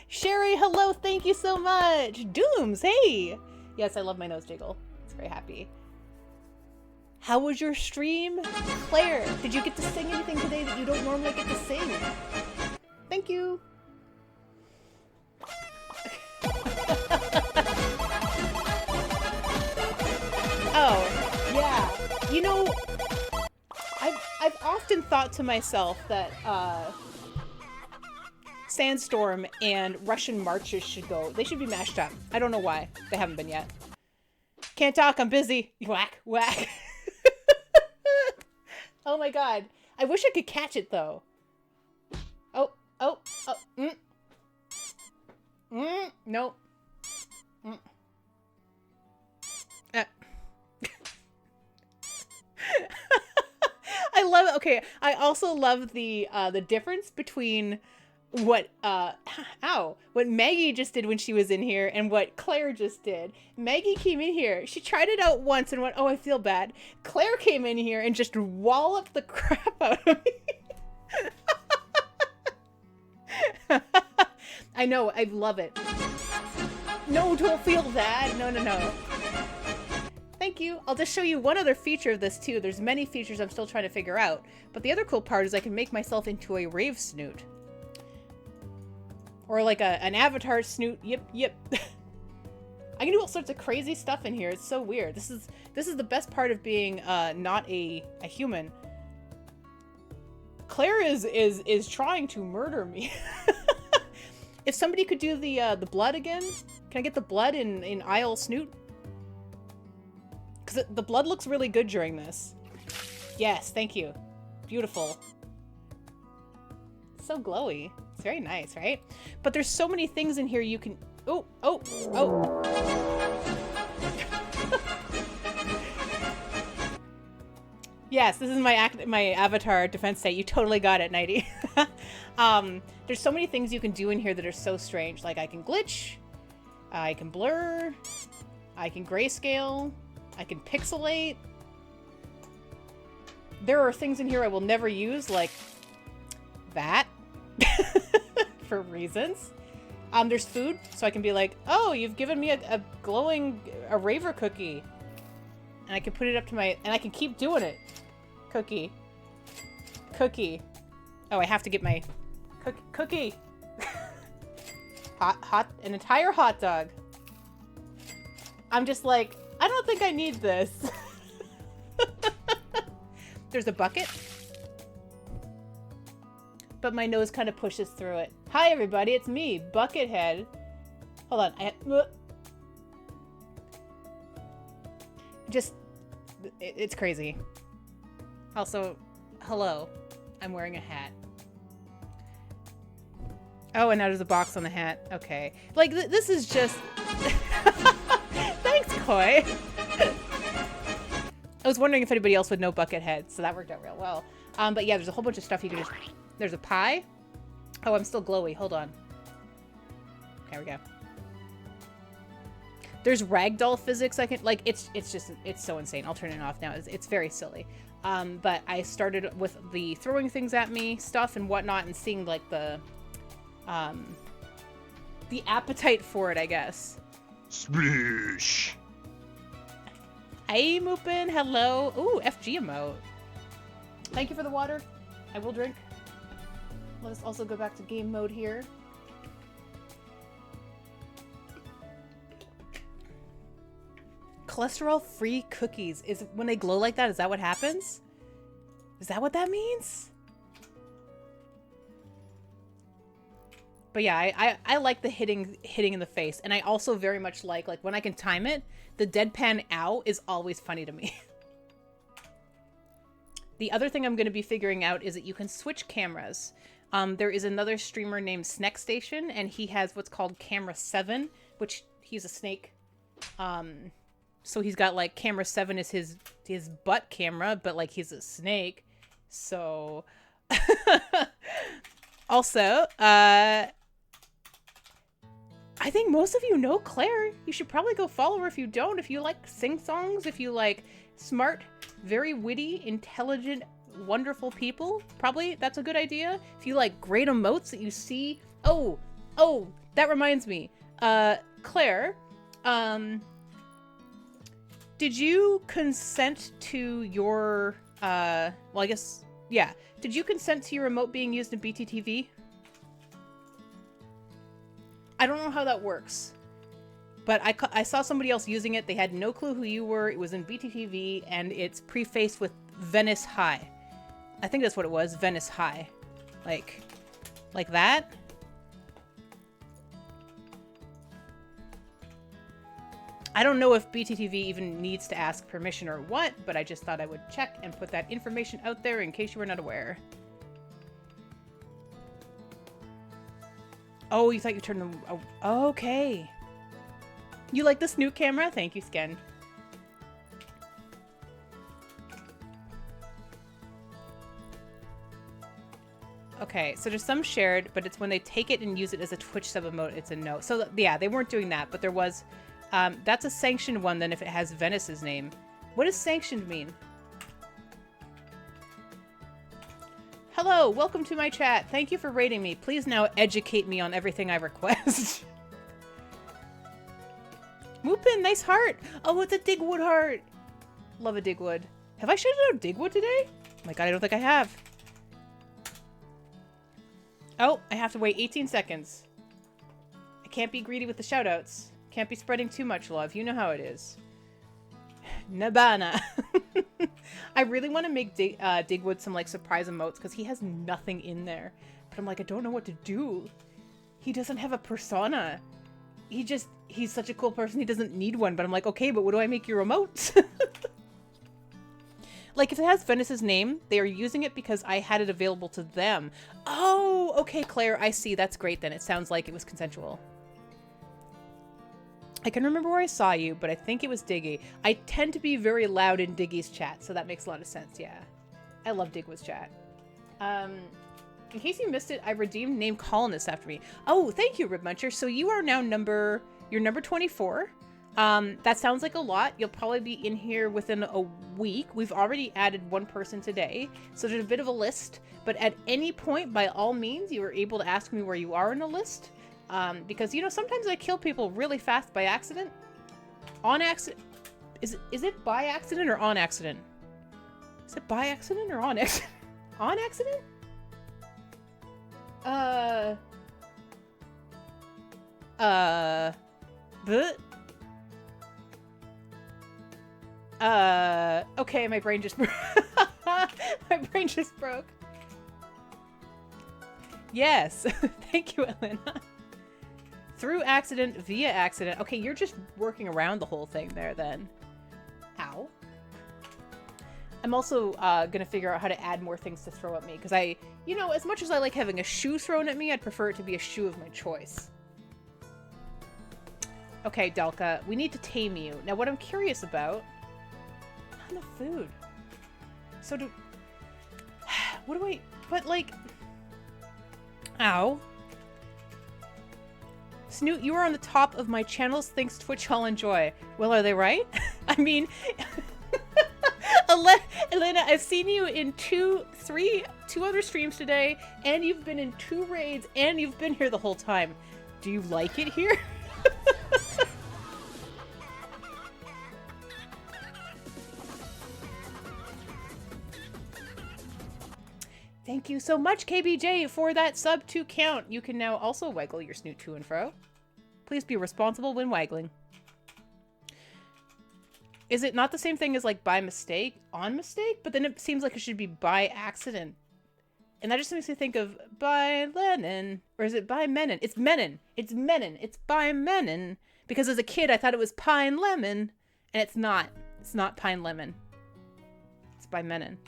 Sherry, hello, thank you so much. Dooms, hey. Yes, I love my nose jiggle. It's very happy. How was your stream? Claire, did you get to sing anything today that you don't normally get to sing? Thank you. Oh, yeah. You know, I've often thought to myself that Sandstorm and Russian marches should go. They should be mashed up. I don't know why. They haven't been yet. Can't talk, I'm busy. Whack, whack. Oh my god. I wish I could catch it though. Oh. Nope. I love it. Okay, I also love the difference between what Maggie just did when she was in here and what Claire just did. Maggie came in here, she tried it out once and went, oh, I feel bad. Claire came in here and just walloped the crap out of me. I know, I love it. No, don't feel bad. No. Thank you. I'll just show you one other feature of this too. There's many features I'm still trying to figure out. But the other cool part is I can make myself into a rave snoot. Or like an avatar snoot. Yep. I can do all sorts of crazy stuff in here. It's so weird. This is the best part of being not a human. Claire is trying to murder me. If somebody could do the blood again, can I get the blood in Isle Snoot? Because the blood looks really good during this. Yes, thank you. Beautiful. So glowy. It's very nice, right? But there's so many things in here you can... Oh, oh, oh. Yes, this is my avatar defense state. You totally got it, Nighty. There's so many things you can do in here that are so strange. Like I can glitch, I can blur, I can grayscale, I can pixelate. There are things in here I will never use, like that, for reasons. There's food, so I can be like, oh, you've given me a glowing raver cookie. And I can put it up to my, and I can keep doing it. Cookie. Cookie. Oh, I have to get my cookie. An entire hot dog. I'm just like, I don't think I need this. There's a bucket. But my nose kind of pushes through it. Hi, everybody, it's me, Buckethead. Hold on, it's crazy. Also, hello. I'm wearing a hat. Oh, and now there's a box on the hat. Okay. Like, this is just... Thanks, Koi. I was wondering if anybody else would know Buckethead, so that worked out real well. But yeah, there's a whole bunch of stuff you can just... There's a pie. Oh, I'm still glowy. Hold on. There we go. There's ragdoll physics I can... Like, it's so insane. I'll turn it off now. It's very silly. But I started with the throwing things at me stuff and whatnot and seeing, like, the appetite for it, I guess. Sploosh. Hey, Moopin. Hello. Ooh, FG emote. Thank you for the water. I will drink. Let us also go back to game mode here. Cholesterol-free cookies. Is when they glow like that, is that what happens? Is that what that means? But yeah, I like the hitting in the face. And I also very much like when I can time it, the deadpan ow is always funny to me. The other thing I'm going to be figuring out is that you can switch cameras. There is another streamer named Snack Station, and he has what's called Camera 7, which he's a snake. So he's got like Camera 7 is his butt camera, but like he's a snake. So also, I think most of you know Claire. You should probably go follow her if you don't. If you like sing-songs, if you like smart, very witty, intelligent, wonderful people, probably that's a good idea. If you like great emotes that you see. Oh, that reminds me. Claire, did you consent to your, well, I guess, yeah. Did you consent to your remote being used in BTTV? I don't know how that works, but I saw somebody else using it. They had no clue who you were. It was in BTTV, and it's prefaced with Venice High. I think that's what it was, Venice High. Like that? I don't know if BTTV even needs to ask permission or what, but I just thought I would check and put that information out there in case you were not aware. Oh, you thought you turned them... Oh, okay. You like this new camera? Thank you, Sken. Okay, so there's some shared, but it's when they take it and use it as a Twitch sub emote, it's a no. So, yeah, they weren't doing that, but there was... that's a sanctioned one then if it has Venice's name. What does sanctioned mean? Hello, welcome to my chat. Thank you for rating me. Please now educate me on everything I request. Moopin, nice heart. Oh, it's a Digwood heart. Love a Digwood. Have I shouted out Digwood today? Oh my god, I don't think I have. Oh, I have to wait 18 seconds. I can't be greedy with the shoutouts. Can't be spreading too much love. You know how it is. Nabana. I really want to make Digwood some like surprise emotes because he has nothing in there. But I'm like, I don't know what to do. He doesn't have a persona. He's such a cool person. He doesn't need one. But I'm like, okay, but what do I make your emotes? Like, if it has Venice's name, they are using it because I had it available to them. Oh, okay, Claire, I see. That's great then. It sounds like it was consensual. I can remember where I saw you, but I think it was Diggy. I tend to be very loud in Diggy's chat, so that makes a lot of sense, yeah. I love Digwood's chat. In case you missed it, I redeemed name colonists after me. Oh, thank you, Rib Muncher. So you are now you're number 24. That sounds like a lot. You'll probably be in here within a week. We've already added one person today, so there's a bit of a list. But at any point, by all means, you are able to ask me where you are in a list. Because, you know, sometimes I kill people really fast by accident. On accident. Is it by accident or on accident? Is it by accident or on accident? On accident? Okay, my brain just broke. My brain just broke. Yes. Thank you, Elena. Through accident, via accident. Okay, you're just working around the whole thing there then. Ow. I'm also gonna figure out how to add more things to throw at me, because you know, as much as I like having a shoe thrown at me, I'd prefer it to be a shoe of my choice. Okay, Delka, we need to tame you. Now, what I'm curious about... Not enough food. So do... What do I... But, like... Ow. Snoot, you are on the top of my channels. Thanks, Twitch. I'll enjoy. Well, are they right? I mean... Elena, I've seen you in two other streams today, and you've been in 2 raids, and you've been here the whole time. Do you like it here? Thank you so much, KBJ, for that sub 2 count. You can now also waggle your snoot to and fro. Please be responsible when waggling. Is it not the same thing as like by mistake, on mistake? But then it seems like it should be by accident. And that just makes me think of by Lenin. Or is it by Menon? It's Menon. It's Menon. It's by Menon. Because as a kid, I thought it was pine lemon. And it's not. It's not pine lemon. It's by Menon.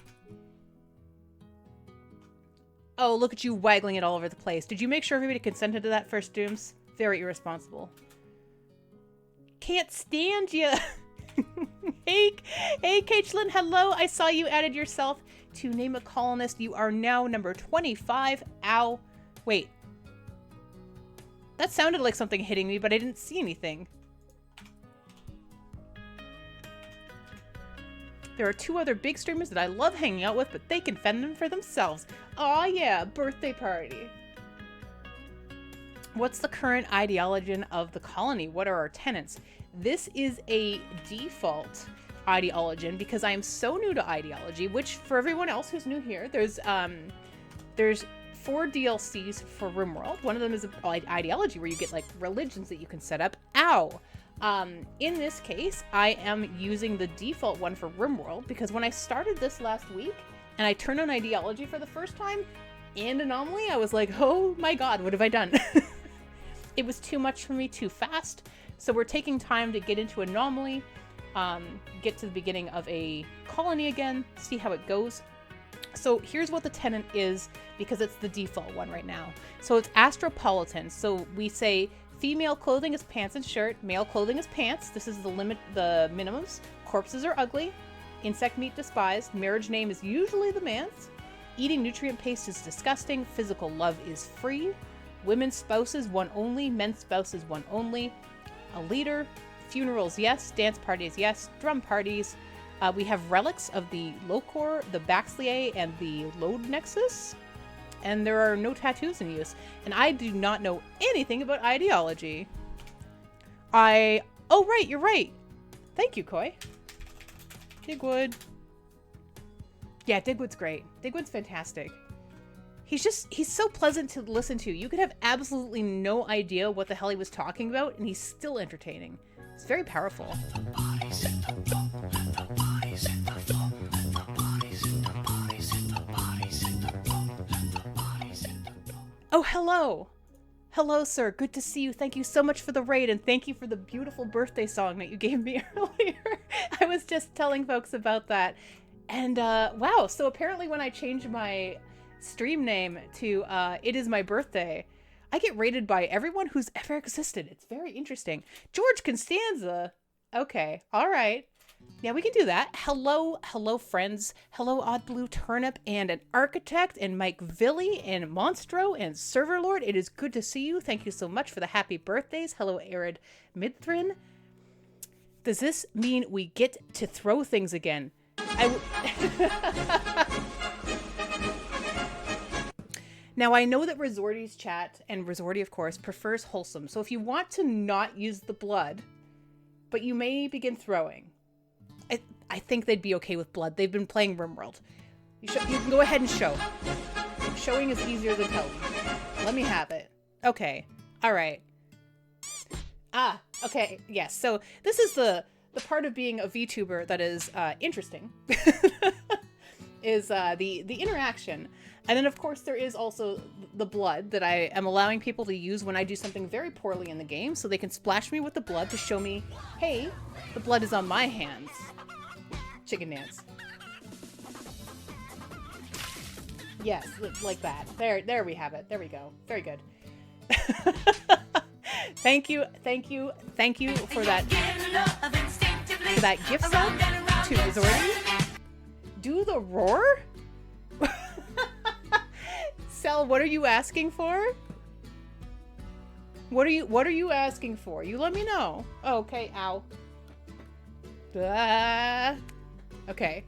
Oh, look at you waggling it all over the place. Did you make sure everybody consented to that first, Dooms? Very irresponsible. Can't stand you. Hey, Caitlin, hello. I saw you added yourself to Name a Colonist. You are now number 25. Ow. Wait. That sounded like something hitting me, but I didn't see anything. There are 2 other big streamers that I love hanging out with, but they can fend for themselves. Aw, yeah, birthday party. What's the current ideology of the colony? What are our tenets? This is a default ideology because I am so new to ideology, which for everyone else who's new here, there's 4 DLCs for RimWorld. One of them is ideology where you get like religions that you can set up. Ow! In this case, I am using the default one for RimWorld because when I started this last week and I turned on ideology for the first time and Anomaly, I was like, oh my god, what have I done? It was too much for me too fast. So we're taking time to get into Anomaly, get to the beginning of a colony again, see how it goes. So here's what the tenant is, because it's the default one right now. So it's Astropolitan. So we say female clothing is pants and shirt, male clothing is pants. This is the minimums. Corpses are ugly. Insect meat despised. Marriage name is usually the man's. Eating nutrient paste is disgusting. Physical love is free. Women's spouses, one only. Men's spouses, one only. A leader. Funerals, yes. Dance parties, yes. Drum parties. We have relics of the Locor, the Baxlier, and the Lode Nexus. And there are no tattoos in use. And I do not know anything about ideology. Oh, right, you're right. Thank you, Koi. Digwood. Yeah, Digwood's great. Digwood's fantastic. he's so pleasant to listen to. You could have absolutely no idea what the hell he was talking about, and he's still entertaining. It's very powerful. Oh, hello. Hello, sir. Good to see you. Thank you so much for the raid, and thank you for the beautiful birthday song that you gave me earlier. I was just telling folks about that. And, wow, so apparently when I changed my stream name to It Is My Birthday, I get rated by everyone who's ever existed. It's very interesting. George Constanza. Okay, all right. Yeah, we can do that. Hello, friends. Hello, Odd Blue Turnip and an Architect and Mike Villy and Monstro and Serverlord. It is good to see you. Thank you so much for the happy birthdays. Hello, Arid Midthrin. Does this mean we get to throw things again? Now, I know that Resorty's chat, and Resorty, of course, prefers wholesome. So if you want to not use the blood, but you may begin throwing, I think they'd be okay with blood. They've been playing RimWorld. You can go ahead and show. Showing is easier than telling. Let me have it. Okay. All right. Ah, okay. Yes. So this is the part of being a VTuber that is interesting. Is the interaction. And then, of course, there is also the blood that I am allowing people to use when I do something very poorly in the game, so they can splash me with the blood to show me, hey, the blood is on my hands. Chicken dance. Yes, like that. There we have it. There we go. Very good. Thank you for that gift sub to Resorty. Do the roar? Sel, what are you asking for? What are you asking for? You let me know. Oh, okay, ow. Okay.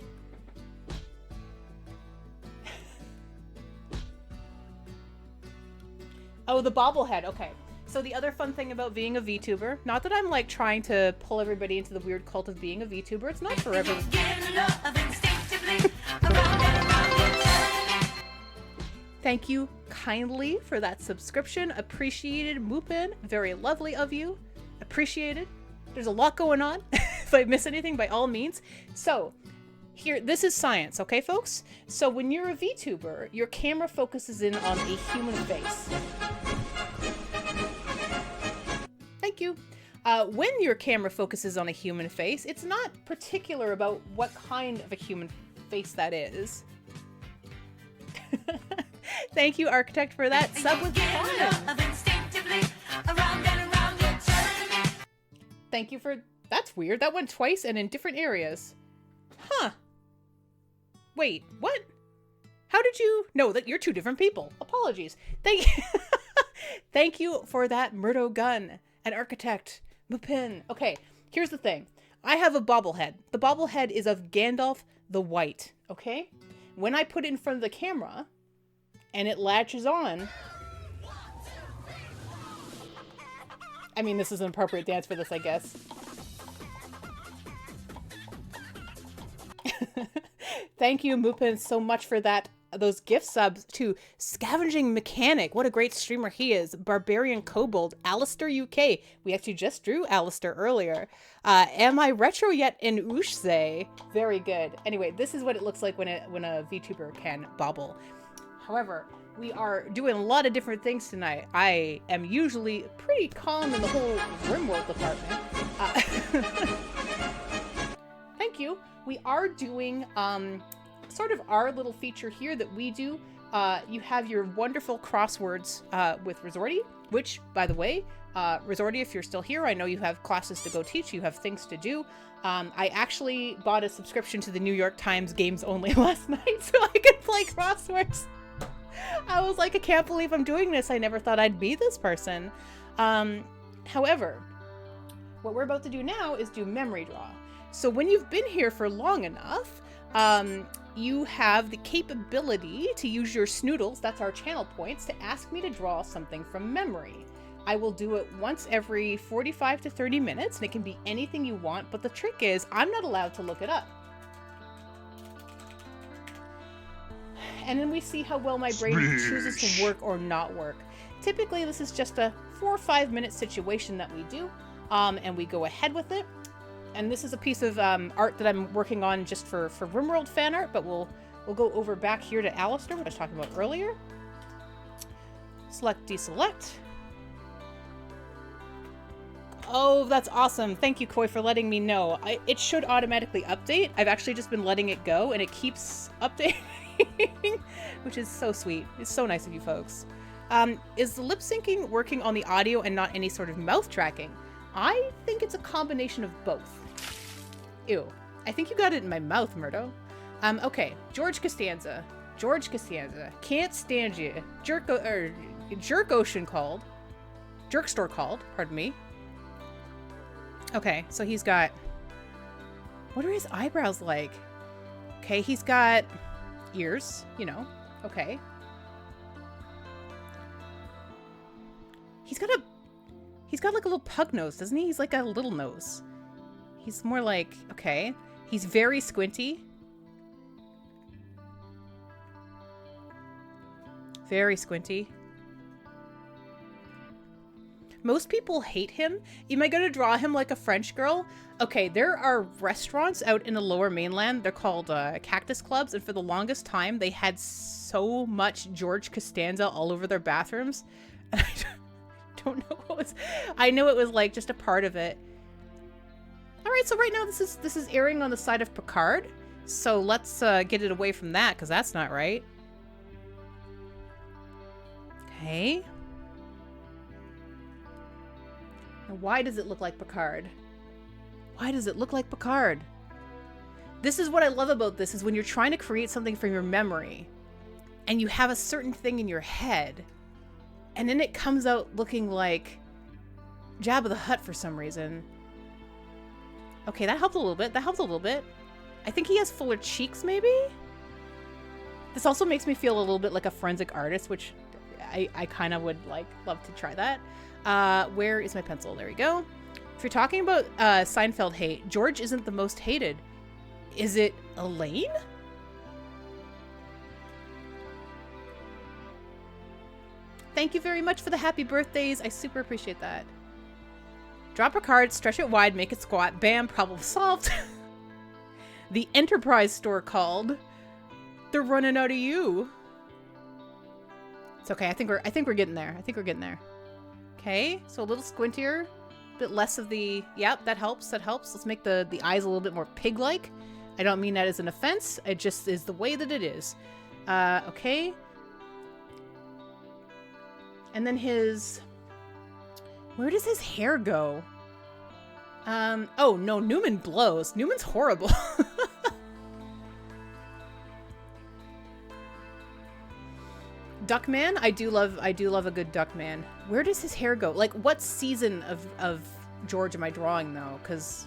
Oh, the bobblehead. Okay. So the other fun thing about being a VTuber, not that I'm like trying to pull everybody into the weird cult of being a VTuber, it's not for everyone. Thank you kindly for that subscription. Appreciated, Mupin. Very lovely of you. Appreciated. There's a lot going on. If I miss anything, by all means. So, here, this is science, okay, folks? So when you're a VTuber, your camera focuses in on a human face. Thank you. When your camera focuses on a human face, it's not particular about what kind of a human face that is. Thank you, Architect, for that sub with Prime. Thank you for... That's weird. That went twice and in different areas. Huh. Wait, what? How did you... No, that you're two different people. Apologies. Thank you. Thank you for that Murdo gun. An Architect. Mupin. Okay, here's the thing. I have a bobblehead. The bobblehead is of Gandalf the White, okay? When I put it in front of the camera and it latches on... I mean, this is an appropriate dance for this, I guess. Thank you, Mupin, so much for those gift subs to Scavenging Mechanic. What a great streamer he is. Barbarian Kobold, Alistair UK. We actually just drew Alistair earlier. Am I retro yet in Ushze? Very good. Anyway, this is what it looks like when a VTuber can bobble. However, we are doing a lot of different things tonight. I am usually pretty calm in the whole RimWorld department. Thank you. We are doing sort of our little feature here that we do. You have your wonderful crosswords with Resorty, which, by the way, Resorty, if you're still here, I know you have classes to go teach, you have things to do. I actually bought a subscription to the New York Times Games Only last night so I could play crosswords. I was like, I can't believe I'm doing this. I never thought I'd be this person. However, what we're about to do now is do memory draw. So when you've been here for long enough, you have the capability to use your snoodles, that's our channel points, to ask me to draw something from memory. I will do it once every 45 to 30 minutes, and it can be anything you want, but the trick is I'm not allowed to look it up. and then we see how well my brain chooses to work or not work. Typically, this is just a 4 or 5 minute situation that we do, and we go ahead with it. And this is a piece of art that I'm working on just for RimWorld fan art, but we'll go over back here to Alistair, what I was talking about earlier. Select, deselect. Oh, that's awesome. Thank you, Koi, for letting me know. It should automatically update. I've actually just been letting it go, and it keeps updating, which is so sweet. It's so nice of you folks. Is the lip syncing working on the audio and not any sort of mouth tracking? I think it's a combination of both. Ew. I think you got it in my mouth, Murdo. Okay. George Costanza. George Costanza. Can't stand you. Jerk Ocean called. Jerkstore called. Pardon me. Okay, so he's got... What are his eyebrows like? Okay, he's got ears, you know. Okay. He's got like a little pug nose, doesn't he? He's like a little nose. He's more like... Okay. He's very squinty. Very squinty. Most people hate him. Am I going to draw him like a French girl? Okay, there are restaurants out in the Lower Mainland. They're called Cactus Clubs, and for the longest time, they had so much George Costanza all over their bathrooms. And I don't know what was... I know it was like just a part of it. All right, so right now this is airing on the side of Picard. So let's get it away from that, because that's not right. Okay. Now, why does it look like Picard? Why does it look like Picard? This is what I love about this, is when you're trying to create something from your memory, and you have a certain thing in your head, and then it comes out looking like Jabba the Hutt for some reason. Okay, that helped a little bit. That helped a little bit. I think he has fuller cheeks, maybe? This also makes me feel a little bit like a forensic artist, which I kind of would love to try that. Where is my pencil? There we go. If you're talking about Seinfeld hate, George isn't the most hated. Is it Elaine? Thank you very much for the happy birthdays. I super appreciate that. Drop a card, stretch it wide, make it squat. Bam, problem solved. The Enterprise store called. They're running out of you. It's okay. I think we're getting there. I think we're getting there. Okay, so a little squintier, a bit less of the... Yep, that helps. That helps. Let's make the eyes a little bit more pig-like. I don't mean that as an offense. It just is the way that it is. Okay. And then his... Where does his hair go? Oh, no, Newman blows. Newman's horrible. Duckman? I do love a good Duckman. Where does his hair go? Like, what season of George am I drawing, though? Because...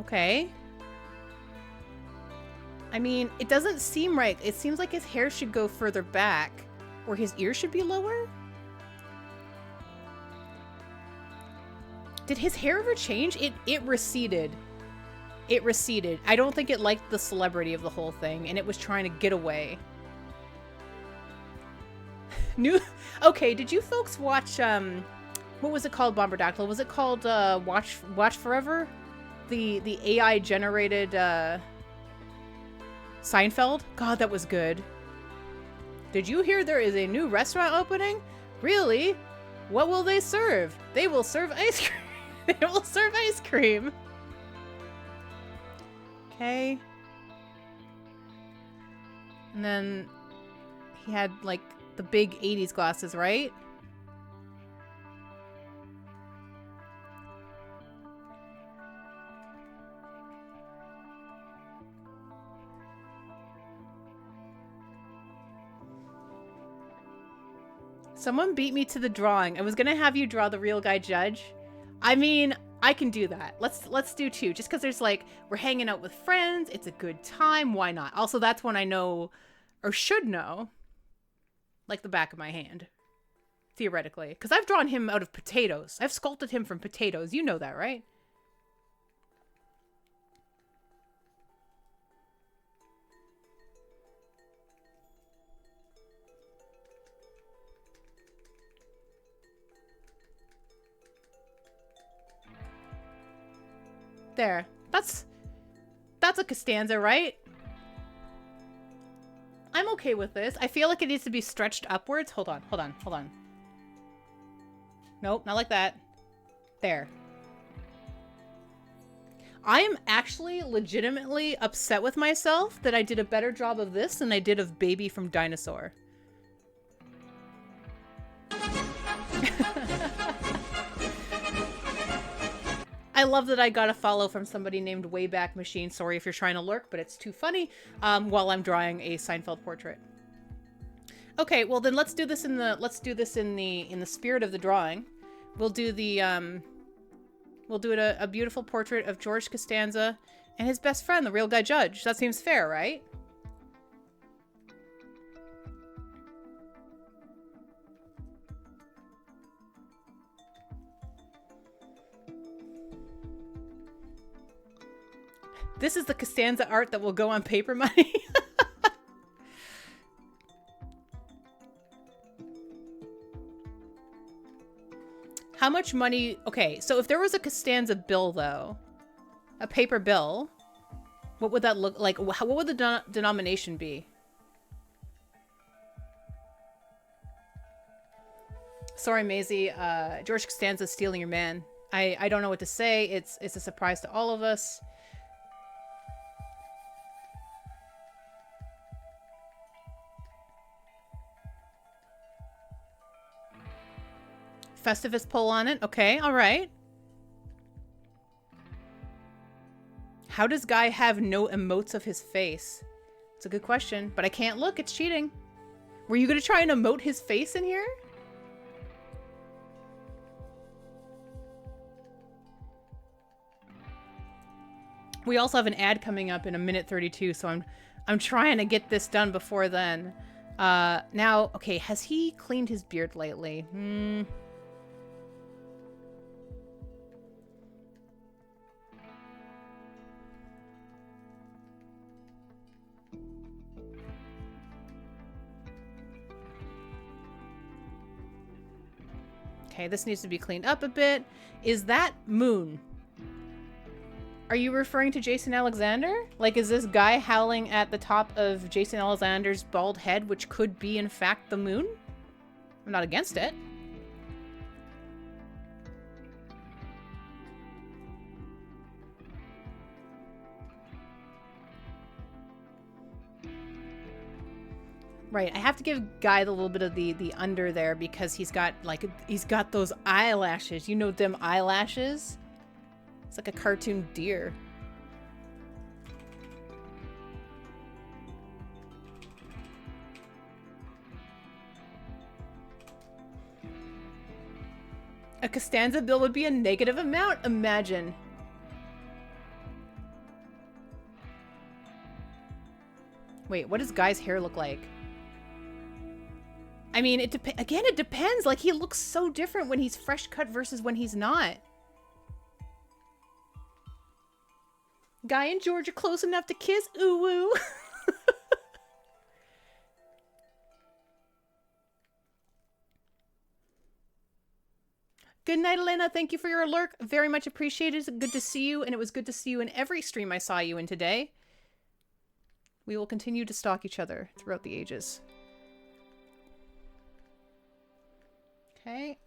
Okay. I mean, it doesn't seem right. It seems like his hair should go further back, or his ears should be lower. Did his hair ever change? It receded. It receded. I don't think it liked the celebrity of the whole thing, and it was trying to get away. Okay, did you folks watch, what was it called, Bomberdactyl? Was it called, Watch Forever? The AI-generated, Seinfeld? God, that was good. Did you hear there is a new restaurant opening? Really? What will they serve? They will serve ice cream. They will serve ice cream. Okay. And then he had, like, the big 80s glasses, right? Someone beat me to the drawing. I was gonna have you draw the real guy judge. I mean, I can do that. Let's do two. Just because there's like, we're hanging out with friends, it's a good time, why not? Also, that's when I know, or should know, like the back of my hand. Theoretically. Because I've drawn him out of potatoes. I've sculpted him from potatoes. You know that, right? There. That's a Costanza, right? I'm okay with this. I feel like it needs to be stretched upwards. Hold on, hold on, hold on. Nope, not like that. There. I am actually legitimately upset with myself that I did a better job of this than I did of Baby from Dinosaur. I love that I got a follow from somebody named Wayback Machine. Sorry if you're trying to lurk, but it's too funny while I'm drawing a Seinfeld portrait. Okay, well then let's do this in the spirit of the drawing. We'll do the we'll do it a beautiful portrait of George Costanza and his best friend, the Real Guy Judge. That seems fair, right? This is the Costanza art that will go on paper money. How much money? Okay, so if there was a Costanza bill, though, a paper bill, what would that look like? What would the denomination be? Sorry, Maisie. George Costanza's stealing your man. I don't know what to say. It's a surprise to all of us. Festivus pull on it. Okay, all right. How does Guy have no emotes of his face? It's a good question, but I can't look. It's cheating. Were you going to try and emote his face in here? We also have an ad coming up in a minute 32, so I'm trying to get this done before then. Now, okay, has he cleaned his beard lately? Okay, this needs to be cleaned up a bit. Is that Moon? Are you referring to Jason Alexander? Like, is this guy howling at the top of Jason Alexander's bald head, which could be, in fact, the moon? I'm not against it. Right, I have to give Guy the little bit of the under there because he's got those eyelashes. You know them eyelashes? It's like a cartoon deer. A Costanza bill would be a negative amount? Imagine. Wait, what does Guy's hair look like? I mean, it depends. Like, he looks so different when he's fresh cut versus when he's not. Guy and George are close enough to kiss. Ooh woo. Good night, Elena. Thank you for your alert. Very much appreciated. It's good to see you, and it was good to see you in every stream I saw you in today. We will continue to stalk each other throughout the ages. Okay.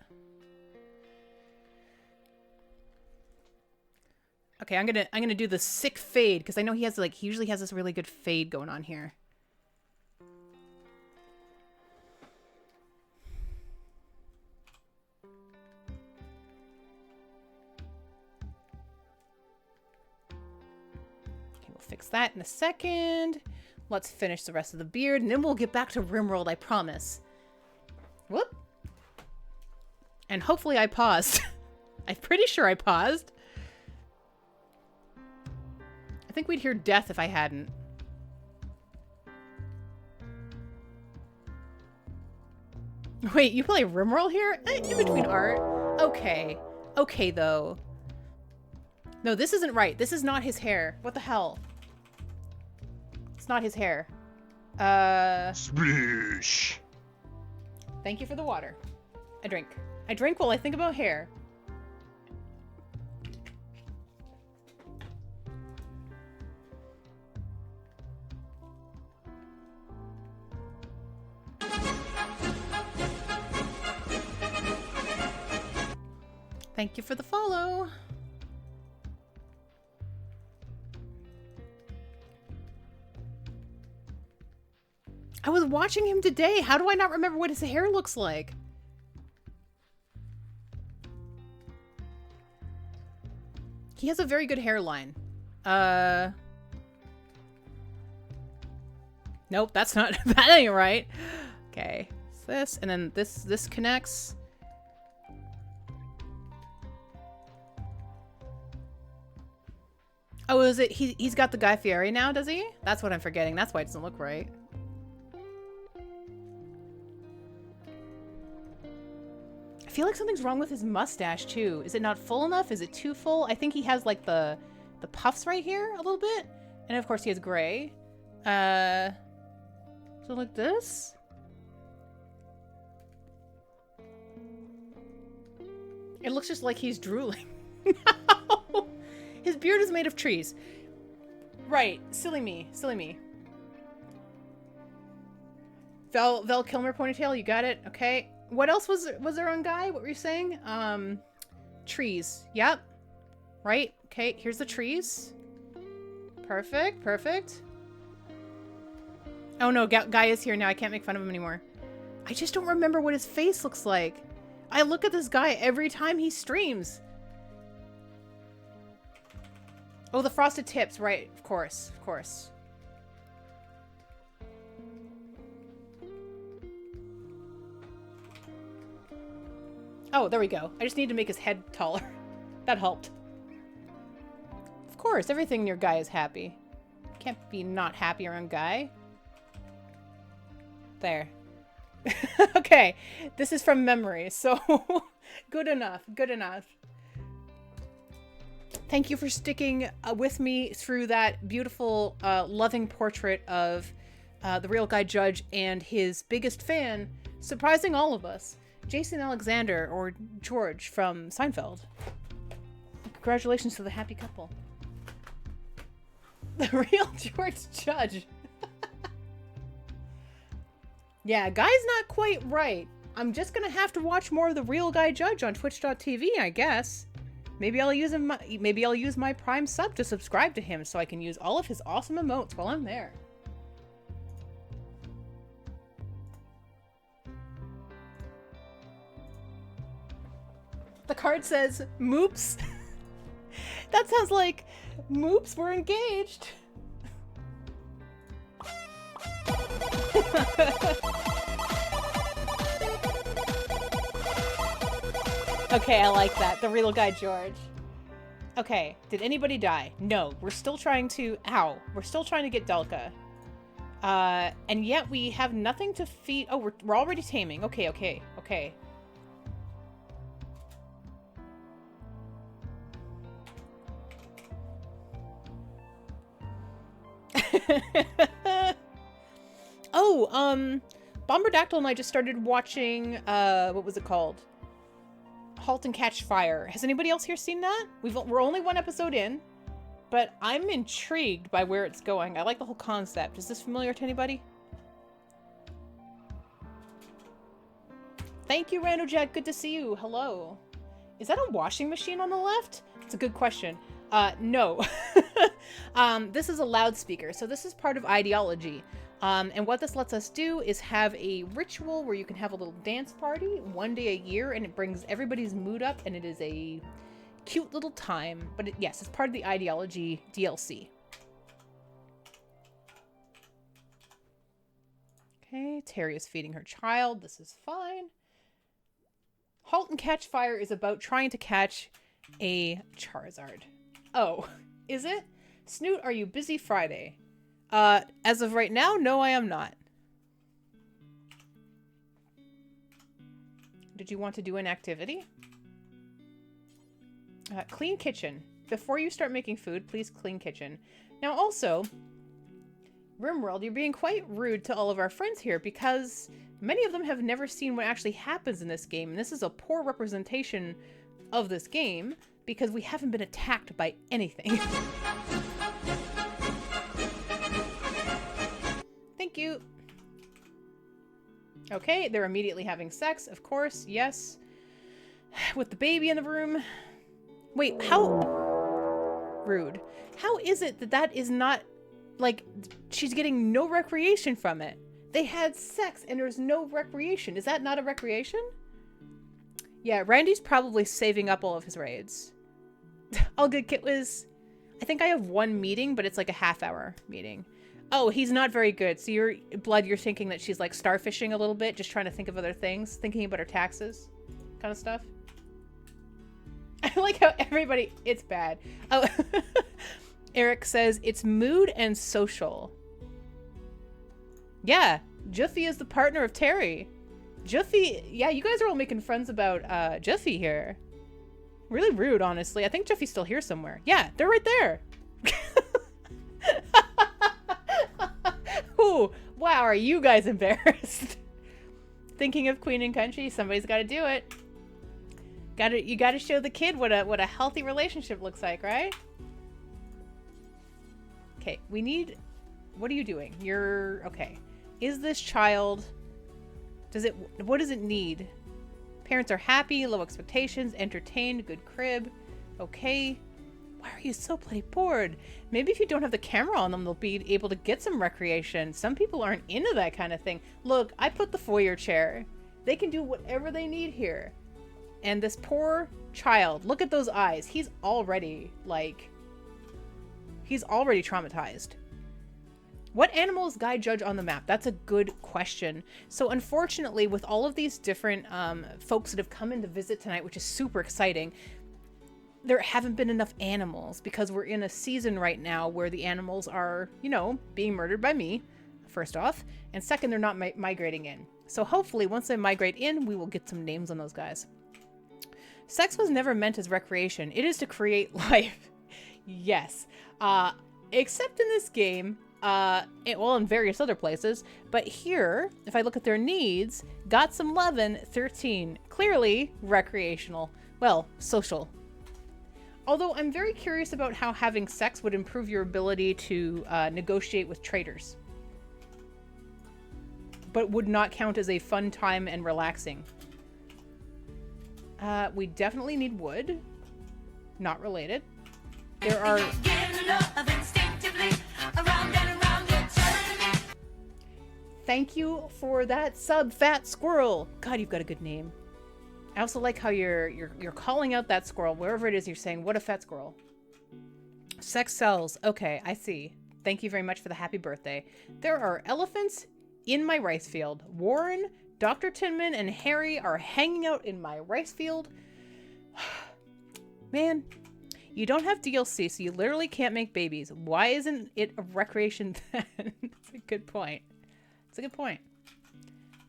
Okay, I'm gonna do the sick fade because I know he usually has this really good fade going on here. Okay, we'll fix that in a second. Let's finish the rest of the beard and then we'll get back to Rimworld, I promise. Whoop. And hopefully I paused. I'm pretty sure I paused. I think we'd hear death if I hadn't. Wait, you play Rimworld here? In between art? Okay. Okay, though. No, this isn't right. This is not his hair. What the hell? It's not his hair. Sploosh. Thank you for the water. I drink. I drink while I think about hair. Thank you for the follow. I was watching him today. How do I not remember what his hair looks like? He has a very good hairline. Nope, that's not, that ain't right. Okay, it's this, and then this connects. Oh, is it, he's got the Guy Fieri now, does he? That's what I'm forgetting. That's why it doesn't look right. I feel like something's wrong with his mustache, too. Is it not full enough? Is it too full? I think he has, like, the puffs right here a little bit. And, of course, he has gray. So like this? It looks just like he's drooling. No! His beard is made of trees. Right. Silly me. Silly me. Val Kilmer ponytail, you got it? Okay. What else was there on Guy? What were you saying? Trees. Yep. Right. Okay, here's the trees. Perfect. Perfect. Oh no, Guy is here now. I can't make fun of him anymore. I just don't remember what his face looks like. I look at this guy every time he streams. Oh, the frosted tips. Right. Of course. Of course. Oh, there we go. I just need to make his head taller. That helped. Of course, everything near Guy is happy. Can't be not happy around Guy. There. Okay, this is from memory, so good enough, good enough. Thank you for sticking with me through that beautiful, loving portrait of the Real Guy Judge and his biggest fan, surprising all of us, Jason Alexander, or George from Seinfeld. Congratulations to the happy couple. The Real George Judge. Yeah, Guy's not quite right. I'm just gonna have to watch more of the Real Guy Judge on Twitch.tv, I guess. Maybe I'll use him. Maybe I'll use my Prime sub to subscribe to him, so I can use all of his awesome emotes while I'm there. The card says, "Moops." That sounds like, "Moops, we're engaged." Okay, I like that. The Real Guy George. Okay, did anybody die? No, we're still trying to... Ow. We're still trying to get Delka. And yet we have nothing to feed... Oh, we're already taming. Okay, okay, okay. Oh, Bomberdactyl and I just started watching, what was it called? Halt and Catch Fire. Has anybody else here seen that? We're only one episode in, but I'm intrigued by where it's going. I like the whole concept. Is this familiar to anybody? Thank you, Rando Jack. Good to see you. Hello. Is that a washing machine on the left? It's a good question. No. This is a loudspeaker, so this is part of ideology. And what this lets us do is have a ritual where you can have a little dance party one day a year, and it brings everybody's mood up, and it is a cute little time. But yes, it's part of the ideology DLC. Okay, Terry is feeding her child. This is fine. Halt and Catch Fire is about trying to catch a Charizard. Oh, is it? Snoot, are you busy Friday? As of right now, no, I am not. Did you want to do an activity? Clean kitchen. Before you start making food, please clean kitchen. Now also, Rimworld, you're being quite rude to all of our friends here because many of them have never seen what actually happens in this game. And this is a poor representation of this game because we haven't been attacked by anything. Thank you. Okay, they're immediately having sex, of course, yes. with the baby in the room. Wait, how rude. How is it that that is not, like, she's getting no recreation from it? They had sex and there's no recreation. Is that not a recreation? Yeah, Randy's probably saving up all of his raids. All good, Kit Wiz. I think I have one meeting, but it's like a half-hour meeting. Oh, he's not very good. So you're thinking that she's like starfishing a little bit, just trying to think of other things, thinking about her taxes, kind of stuff. I like how everybody, it's bad. Oh, Eric says it's mood and social. Yeah, Juffy is the partner of Terry. Juffy, yeah, you guys are all making friends about Juffy here. Really rude, honestly. I think Juffy's still here somewhere. Yeah, they're right there. Ooh, wow, are you guys embarrassed? Thinking of Queen and Country, somebody's got to do it. You got to show the kid what a healthy relationship looks like, right? Okay, we need. What are you doing? You're okay. Is this child? What does it need? Parents are happy, low expectations, entertained, good crib. Okay. Why are you so bloody bored? Maybe if you don't have the camera on them, they'll be able to get some recreation. Some people aren't into that kind of thing. Look, I put the foyer chair. They can do whatever they need here. And this poor child, look at those eyes. He's already traumatized. What animal is Guy Judge on the map? That's a good question. So unfortunately, with all of these different folks that have come in to visit tonight, which is super exciting, there haven't been enough animals because we're in a season right now where the animals are, you know, being murdered by me, first off. And second, they're not migrating in. So hopefully once they migrate in, we will get some names on those guys. Sex was never meant as recreation. It is to create life. Yes. Except in this game, well, in various other places. But here, if I look at their needs, got some lovin', 13. Clearly recreational. Well, social. Although I'm very curious about how having sex would improve your ability to negotiate with traders. But would not count as a fun time and relaxing. We definitely need wood. Not related. There are... Thank you for that sub, Fat Squirrel. God, you've got a good name. I also like how you're calling out that squirrel wherever it is. You're saying, "What a fat squirrel." Sex sells. Okay, I see. Thank you very much for the happy birthday. There are elephants in my rice field. Warren, Dr. Tinman, and Harry are hanging out in my rice field. Man, you don't have DLC, so you literally can't make babies. Why isn't it a recreation then? That's a good point. It's a good point.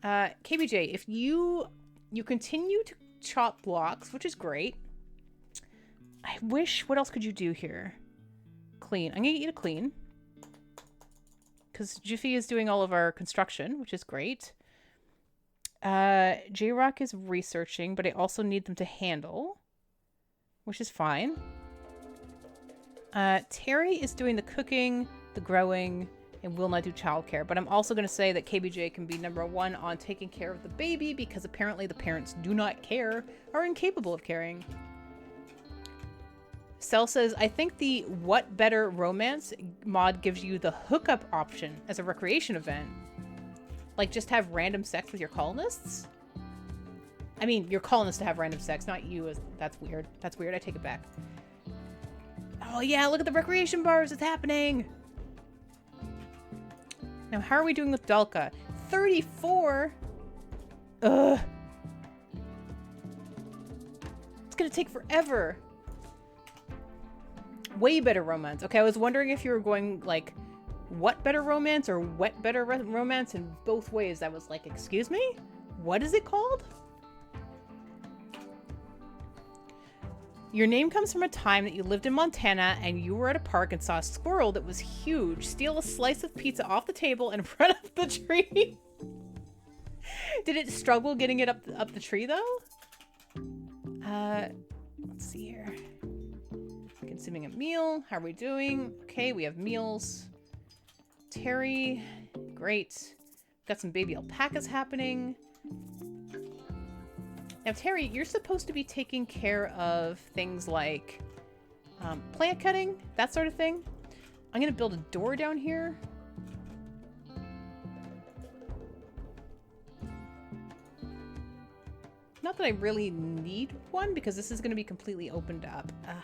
KBJ, if you continue to chop blocks, which is great. I wish, what else could you do here? Clean. I'm gonna eat a clean. Because Jiffy is doing all of our construction, which is great. J-Rock is researching, but I also need them to handle, which is fine. Terry is doing the cooking, the growing, and will not do childcare. But I'm also going to say that KBJ can be #1 on taking care of the baby because apparently the parents do not care, are incapable of caring. Cell says, I think the What Better Romance mod gives you the hookup option as a recreation event. Like just have random sex with your colonists? I mean, your colonists to have random sex, not you. That's weird. That's weird. I take it back. Oh yeah, look at the recreation bars. It's happening. Now, how are we doing with Dalka? 34? Ugh. It's gonna take forever. Way better romance. Okay, I was wondering if you were going, like, what better romance or wet better romance in both ways. I was like, excuse me? What is it called? Your name comes from a time that you lived in Montana and you were at a park and saw a squirrel that was huge steal a slice of pizza off the table and run up the tree. Did it struggle getting it up the tree though? Let's see here. Consuming a meal. How are we doing? Okay, we have meals. Terry, great. Got some baby alpacas happening. Now, Terry, you're supposed to be taking care of things like plant cutting, that sort of thing. I'm going to build a door down here. Not that I really need one, because this is going to be completely opened up. Ugh.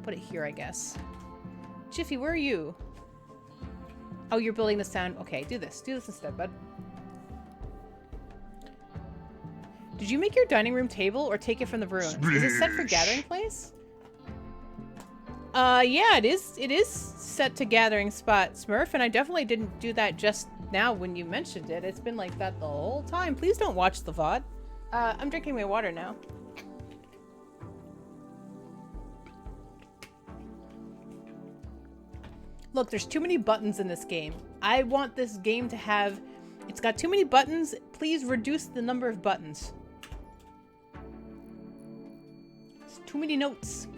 Put it here, I guess. Jiffy, where are you? Oh, you're building the sound. Okay, do this. Do this instead, bud. Did you make your dining room table or take it from the ruins? Is it set for gathering place? Yeah, it is. It is set to gathering spot, Smurf, and I definitely didn't do that just now when you mentioned it. It's been like that the whole time. Please don't watch the VOD. I'm drinking my water now. Look, there's too many buttons in this game. I want this game to have... It's got too many buttons. Please reduce the number of buttons. It's too many notes.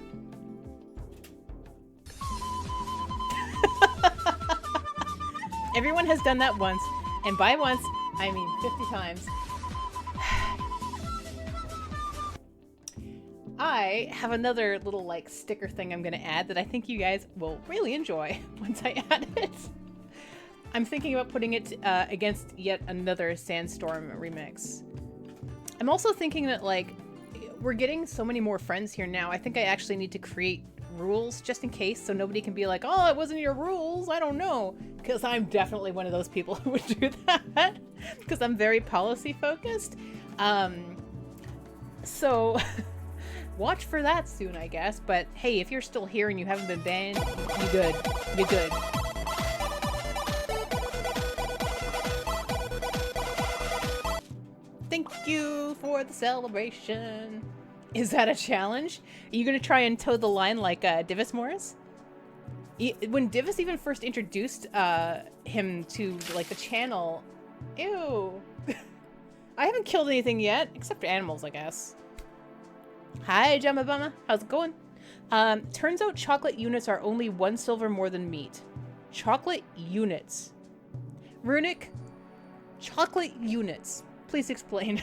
Everyone has done that once. And by once, I mean 50 times. I have another little like sticker thing I'm gonna add that I think you guys will really enjoy once I add it. I'm thinking about putting it against yet another Sandstorm remix. I'm also thinking that like we're getting so many more friends here now. I think I actually need to create rules just in case, so nobody can be like, oh, it wasn't your rules, I don't know, because I'm definitely one of those people who would do that because I'm very policy focused. So watch for that soon, I guess. But hey, if you're still here and you haven't been banned, you good. You good. Thank you for the celebration. Is that a challenge? Are you gonna try and toe the line like Divis Morris? When Divis even first introduced him to like the channel, ew. I haven't killed anything yet, except for animals, I guess. Hi, Jamabama. How's it going? Turns out chocolate units are only 1 silver more than meat. Chocolate units. Runic, chocolate units. Please explain.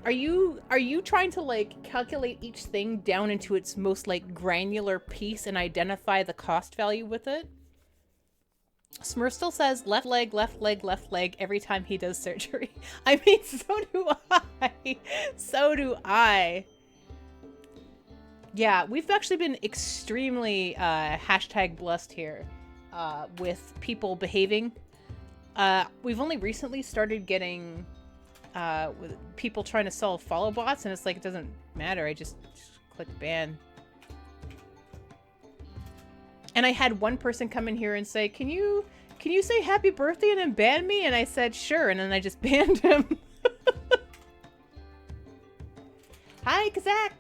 Are you trying to like calculate each thing down into its most like granular piece and identify the cost value with it? Smurf still says left leg, left leg, left leg every time he does surgery. I mean, so do I. So do I. Yeah, we've actually been extremely hashtag blessed here with people behaving. We've only recently started getting with people trying to sell follow bots, and it's like, it doesn't matter. I just click ban. And I had one person come in here and say, can you say happy birthday and then ban me? And I said, sure. And then I just banned him. Hi, Kazak.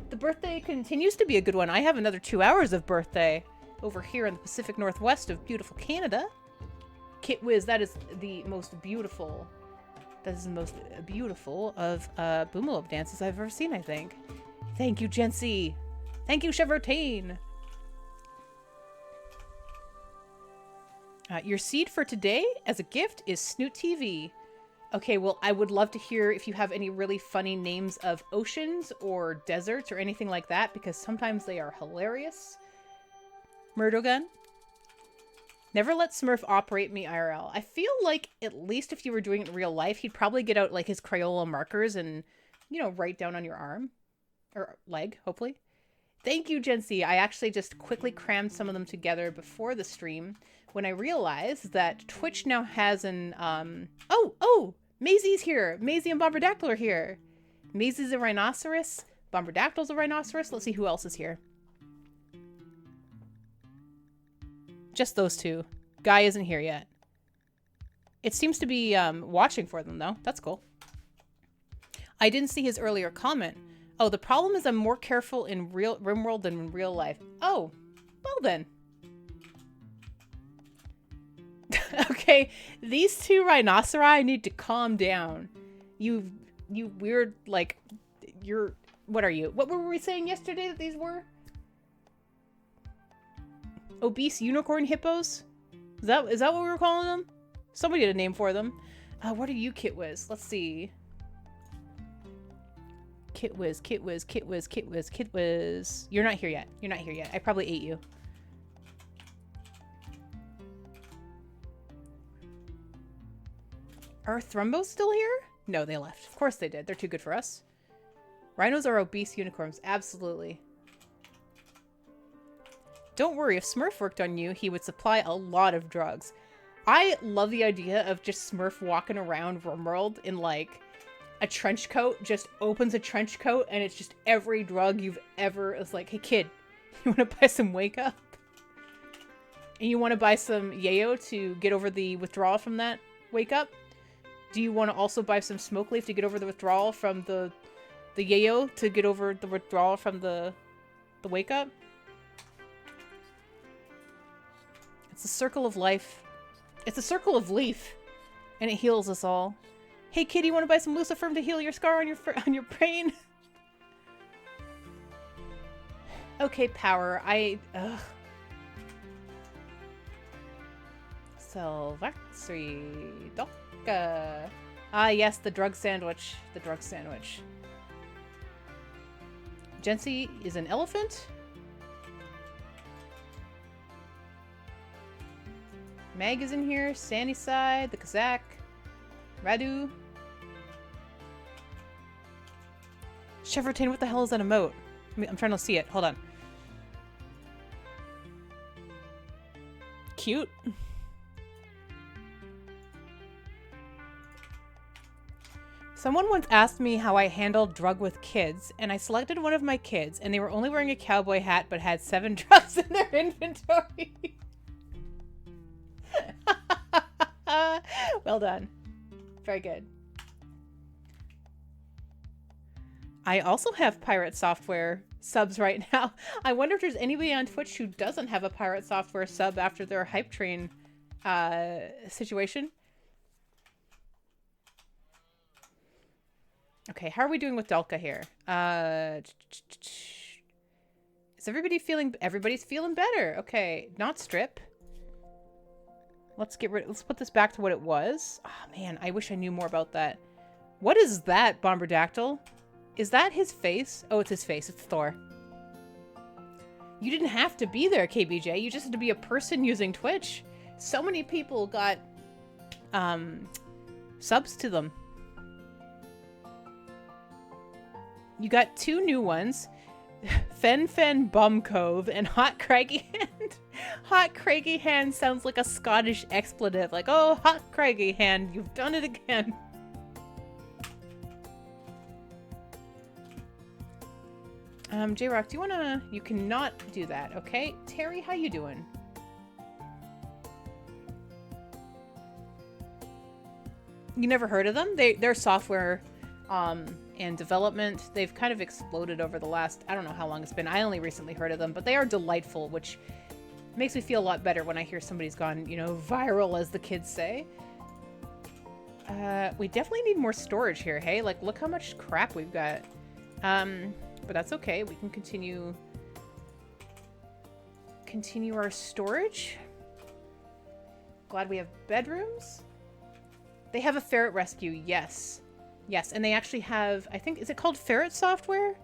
The birthday continues to be a good one. I have another 2 hours of birthday over here in the Pacific Northwest of beautiful Canada. Kit Wiz, that is the most beautiful. That is the most beautiful of Boomalop dances I've ever seen, I think. Thank you, Jency. Thank you, Chevrotane. Your seed for today as a gift is Snoot TV. Okay, well, I would love to hear if you have any really funny names of oceans or deserts or anything like that, because sometimes they are hilarious. Murdogun. Never let Smurf operate me IRL. I feel like at least if you were doing it in real life, he'd probably get out like his Crayola markers and, you know, write down on your arm. Or leg, hopefully. Thank you, Jency. I actually just quickly crammed some of them together before the stream when I realized that Twitch now has an, oh! Maisie's here! Maisie and Bombardactyl are here! Maisie's a rhinoceros. Bombardactyl's a rhinoceros. Let's see who else is here. Just those two. Guy isn't here yet. It seems to be watching for them, though. That's cool. I didn't see his earlier comment. Oh, the problem is I'm more careful in RimWorld than in real life. Oh, well then. Okay, these two rhinoceri need to calm down. You weird, like, you're... What are you? What were we saying yesterday that these were? Obese unicorn hippos? Is that what we were calling them? Somebody had a name for them. What are you, Kit Wiz? Let's see. Kit Wiz, Kit Wiz, Kit Wiz, Kit Wiz, Kit Wiz. You're not here yet. You're not here yet. I probably ate you. Are Thrumbos still here? No, they left. Of course they did. They're too good for us. Rhinos are obese unicorns. Absolutely. Don't worry. If Smurf worked on you, he would supply a lot of drugs. I love the idea of just Smurf walking around RimWorld in, like, a trench coat. Just opens a trench coat, and it's just every drug you've ever... It's like, hey, kid, you want to buy some Wake Up? And you want to buy some Yayo to get over the withdrawal from that Wake Up? Do you want to also buy some Smoke Leaf to get over the withdrawal from the Yayo to get over the withdrawal from the Wake Up? It's a circle of life. It's a circle of leaf, and it heals us all. Hey kid, you want to buy some Luciferm to heal your scar on your brain? Okay, Power. Ugh. Silvexri Doka. Ah, yes, the drug sandwich. The drug sandwich. Jency is an elephant? Mag is in here. Sandy Side, the Kazakh, Radu. Chevertain, what the hell is that emote? I'm trying to see it. Hold on. Cute. Someone once asked me how I handled drug with kids, and I selected one of my kids, and they were only wearing a cowboy hat but had 7 drugs in their inventory. Well done. Very good. I also have Pirate Software subs right now. I wonder if there's anybody on Twitch who doesn't have a Pirate Software sub after their Hype Train situation. Okay, how are we doing with Delka here? Is everybody feeling... Everybody's feeling better. Okay, not strip. Let's put this back to what it was. Oh man, I wish I knew more about that. What is that, Bomberdactyl? Is that his face? Oh, it's his face. It's Thor. You didn't have to be there, KBJ. You just had to be a person using Twitch. So many people got subs to them. You got 2 new ones. Fen Fen Bum Cove and Hot Craggy Hand. Hot Craggy Hand sounds like a Scottish expletive. Like, oh, Hot Craggy Hand, you've done it again. J-Rock, do you wanna... You cannot do that, okay? Terry, how you doing? You never heard of them? They're software, and development. They've kind of exploded over the last... I don't know how long it's been. I only recently heard of them, but they are delightful, which makes me feel a lot better when I hear somebody's gone, you know, viral, as the kids say. We definitely need more storage here, hey? Like, look how much crap we've got. But that's okay. We can continue our storage. Glad we have bedrooms. They have a ferret rescue, yes. Yes, and they actually have, I think, is it called Ferret Software?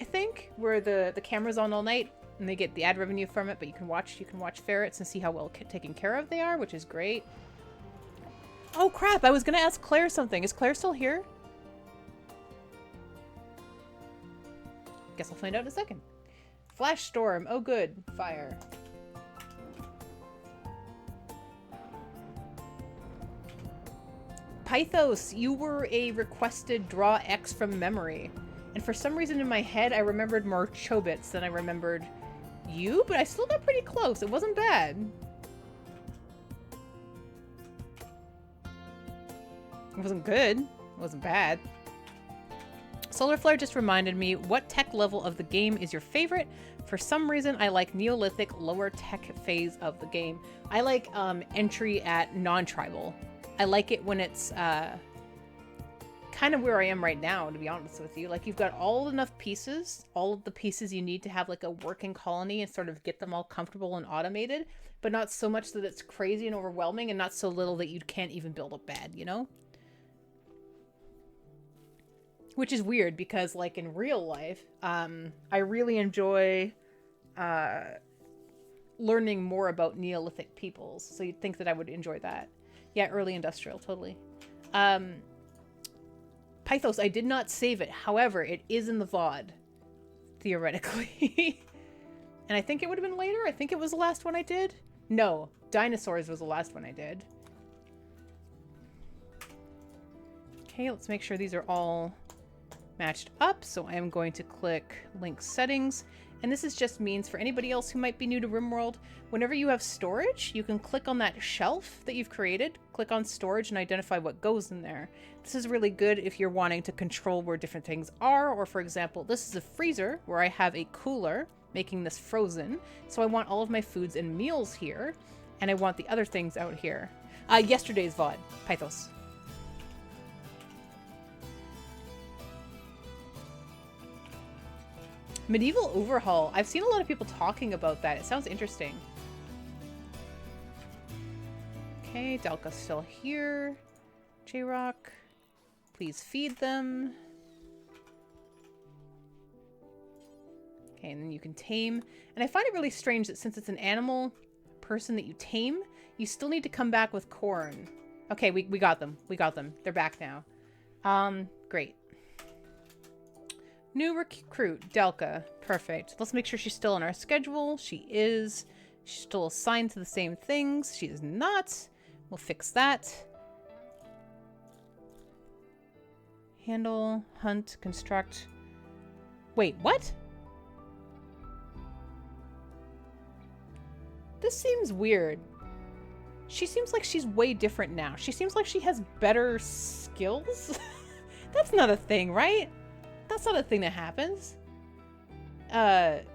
I think, where the camera's on all night and they get the ad revenue from it, but you can watch ferrets and see how well taken care of they are, which is great. Oh crap, I was gonna ask Claire something. Is Claire still here? Guess I'll find out in a second. Flash storm. Oh good. Fire. Pythos, you were a requested draw X from memory. And for some reason in my head, I remembered more Chobits than I remembered you, but I still got pretty close. It wasn't bad. It wasn't good. It wasn't bad. Solar Flare just reminded me, what tech level of the game is your favorite? For some reason, I like Neolithic, lower tech phase of the game. I like entry at non-tribal. I like it when it's kind of where I am right now, to be honest with you. Like, you've got all enough pieces, all of the pieces you need to have like a working colony and sort of get them all comfortable and automated, but not so much that it's crazy and overwhelming, and not so little that you can't even build a bed, you know? which is weird because, like, in real life, I really enjoy learning more about Neolithic peoples. So you'd think that I would enjoy that. Yeah, early industrial, totally. Pythos, I did not save it. However, it is in the VOD, theoretically. And I think it would have been later. I think it was the last one I did. No, dinosaurs was the last one I did. Okay, let's make sure these are all matched up. So I am going to click link settings. And this is just means for anybody else who might be new to RimWorld, whenever you have storage, you can click on that shelf that you've created, click on storage and identify what goes in there. This is really good if you're wanting to control where different things are, or for example, this is a freezer where I have a cooler making this frozen. So I want all of my foods and meals here, and I want the other things out here. Yesterday's VOD, Pythos. Medieval Overhaul. I've seen a lot of people talking about that. It sounds interesting. Okay, Delka's still here. J-Rock. Please feed them. Okay, and then you can tame. And I find it really strange that since it's an animal person that you tame, you still need to come back with corn. Okay, we got them. We got them. They're back now. Great. New recruit, Delka. Perfect. Let's make sure she's still on our schedule. She is. She's still assigned to the same things. She is not. We'll fix that. Handle, hunt, construct. Wait, what? This seems weird. She seems like she's way different now. She seems like she has better skills. That's not a thing, right? That's not a thing that happens. I'm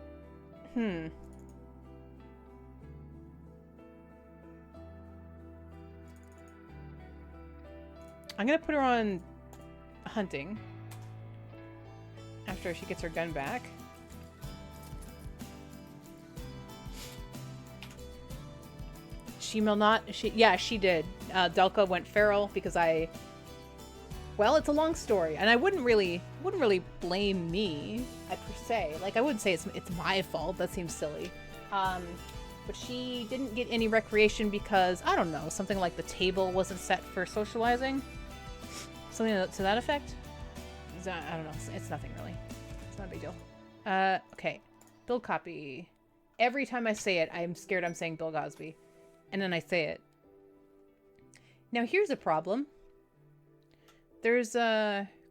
gonna put her on hunting after she gets her gun back. She will not. Yeah, she did. Delka went feral because well, it's a long story, and I wouldn't really blame me per se. Like, I wouldn't say it's my fault. That seems silly. But she didn't get any recreation because, I don't know, something like the table wasn't set for socializing. Something to that effect. I don't know. It's nothing really. It's not a big deal. Okay. Build copy. Every time I say it, I'm scared I'm saying Bill Cosby. And then I say it. Now here's a problem. There's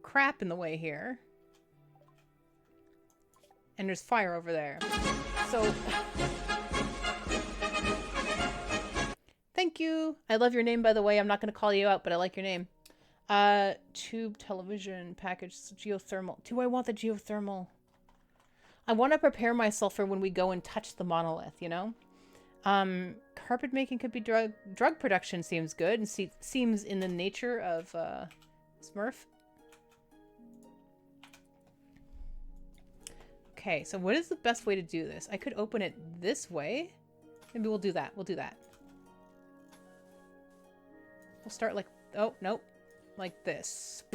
crap in the way here. And there's fire over there. So... Thank you. I love your name, by the way. I'm not going to call you out, but I like your name. Tube television package geothermal. Do I want the geothermal? I want to prepare myself for when we go and touch the monolith, you know? Carpet making could be drug production seems good and seems in the nature of Smurf. Okay, so what is the best way to do this? I could open it this way. Maybe we'll do that. We'll do that. We'll start like... Oh, nope. Like this.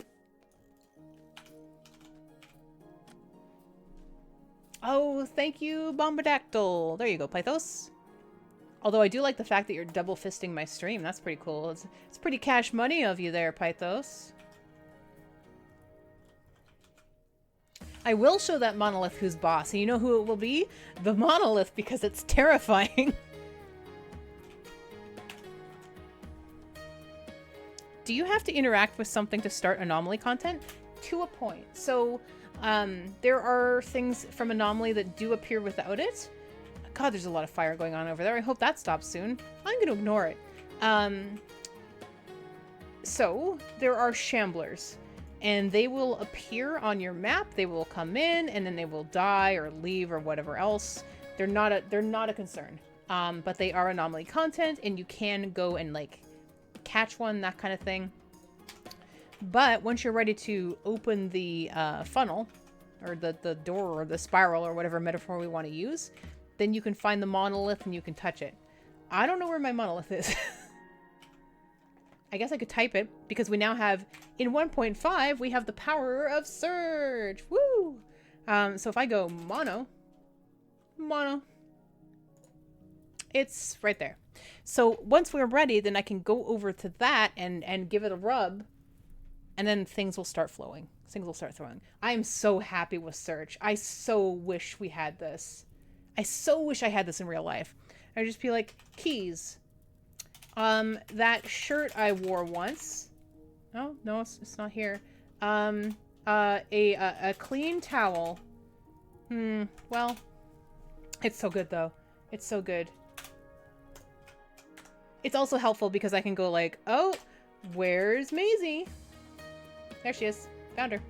Oh, thank you, Bombadactyl. There you go, Pythos. Although I do like the fact that you're double fisting my stream. That's pretty cool. It's pretty cash money of you there, Pythos. I will show that monolith who's boss. And you know who it will be? The monolith, because it's terrifying. Do you have to interact with something to start Anomaly content? To a point. So, there are things from Anomaly that do appear without it. God, there's a lot of fire going on over there. I hope that stops soon. I'm going to ignore it. So, there are Shamblers. And they will appear on your map. They will come in, and then they will die or leave or whatever else. They're not a concern. But they are Anomaly content, and you can go and, like, catch one, that kind of thing. But once you're ready to open the funnel, or the door, or the spiral, or whatever metaphor we want to use, then you can find the monolith and you can touch it. I don't know where my monolith is. I guess I could type it because we now have, in 1.5, we have the power of search. Woo! So if I go mono, it's right there. So once we're ready, then I can go over to that and give it a rub, and then things will start flowing. Things will start throwing. I am so happy with search. I so wish we had this. I so wish I had this in real life. I'd just be like, keys. That shirt I wore once. Oh, no, it's not here. A clean towel. Well, it's so good though. It's so good. It's also helpful because I can go like, oh, where's Maisie? There she is. Found her.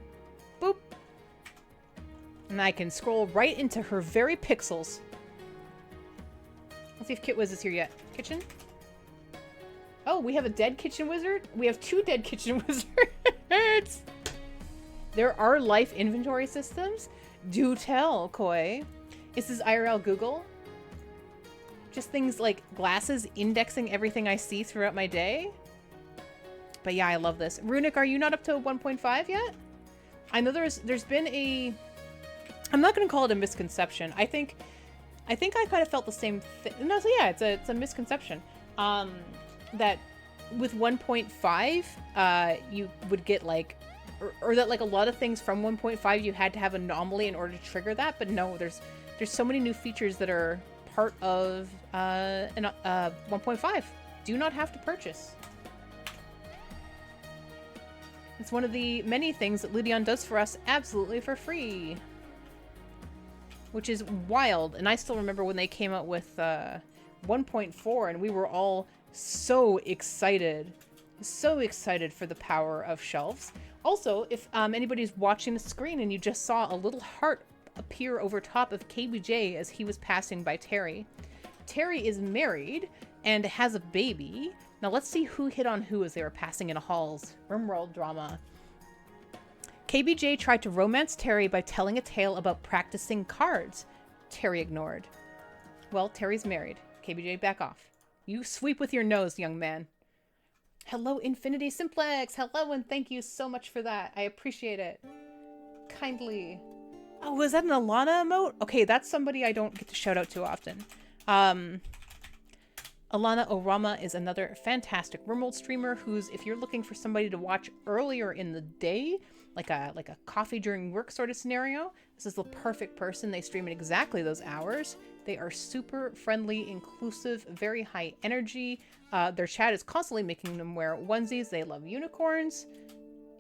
Boop. And I can scroll right into her very pixels. Let's see if Kit Wiz is here yet. Kitchen? Oh, we have a dead kitchen wizard? We have 2 dead kitchen wizards! There are life inventory systems? Do tell, Koi. Is this IRL Google? Just things like glasses indexing everything I see throughout my day? But yeah, I love this. Runic, are you not up to 1.5 yet? I know there's been a... I'm not going to call it a misconception. I think I kind of felt the same thing. No, so yeah, it's a misconception. That with 1.5, you would get like... Or that like a lot of things from 1.5 you had to have anomaly in order to trigger that. But no, there's so many new features that are part of 1.5. Do not have to purchase. It's one of the many things that Ludion does for us absolutely for free. Which is wild. And I still remember when they came out with 1.4 and we were all so excited. So excited for the power of shelves. Also, if anybody's watching the screen and you just saw a little heart appear over top of KBJ as he was passing by Terry. Terry is married and has a baby. Now let's see who hit on who as they were passing in a halls. Rimworld drama. KBJ tried to romance Terry by telling a tale about practicing cards. Terry ignored. Well, Terry's married. KBJ, back off. You sweep with your nose, young man. Hello, Infinity Simplex. Hello, and thank you so much for that. I appreciate it. Kindly. Oh, was that an Alana emote? Okay, that's somebody I don't get to shout out too often. Alana Orama is another fantastic Rimworld streamer who's, if you're looking for somebody to watch earlier in the day, like a coffee during work sort of scenario, this is the perfect person. They stream at exactly those hours. They are super friendly, inclusive, very high energy. Their chat is constantly making them wear onesies. They love unicorns.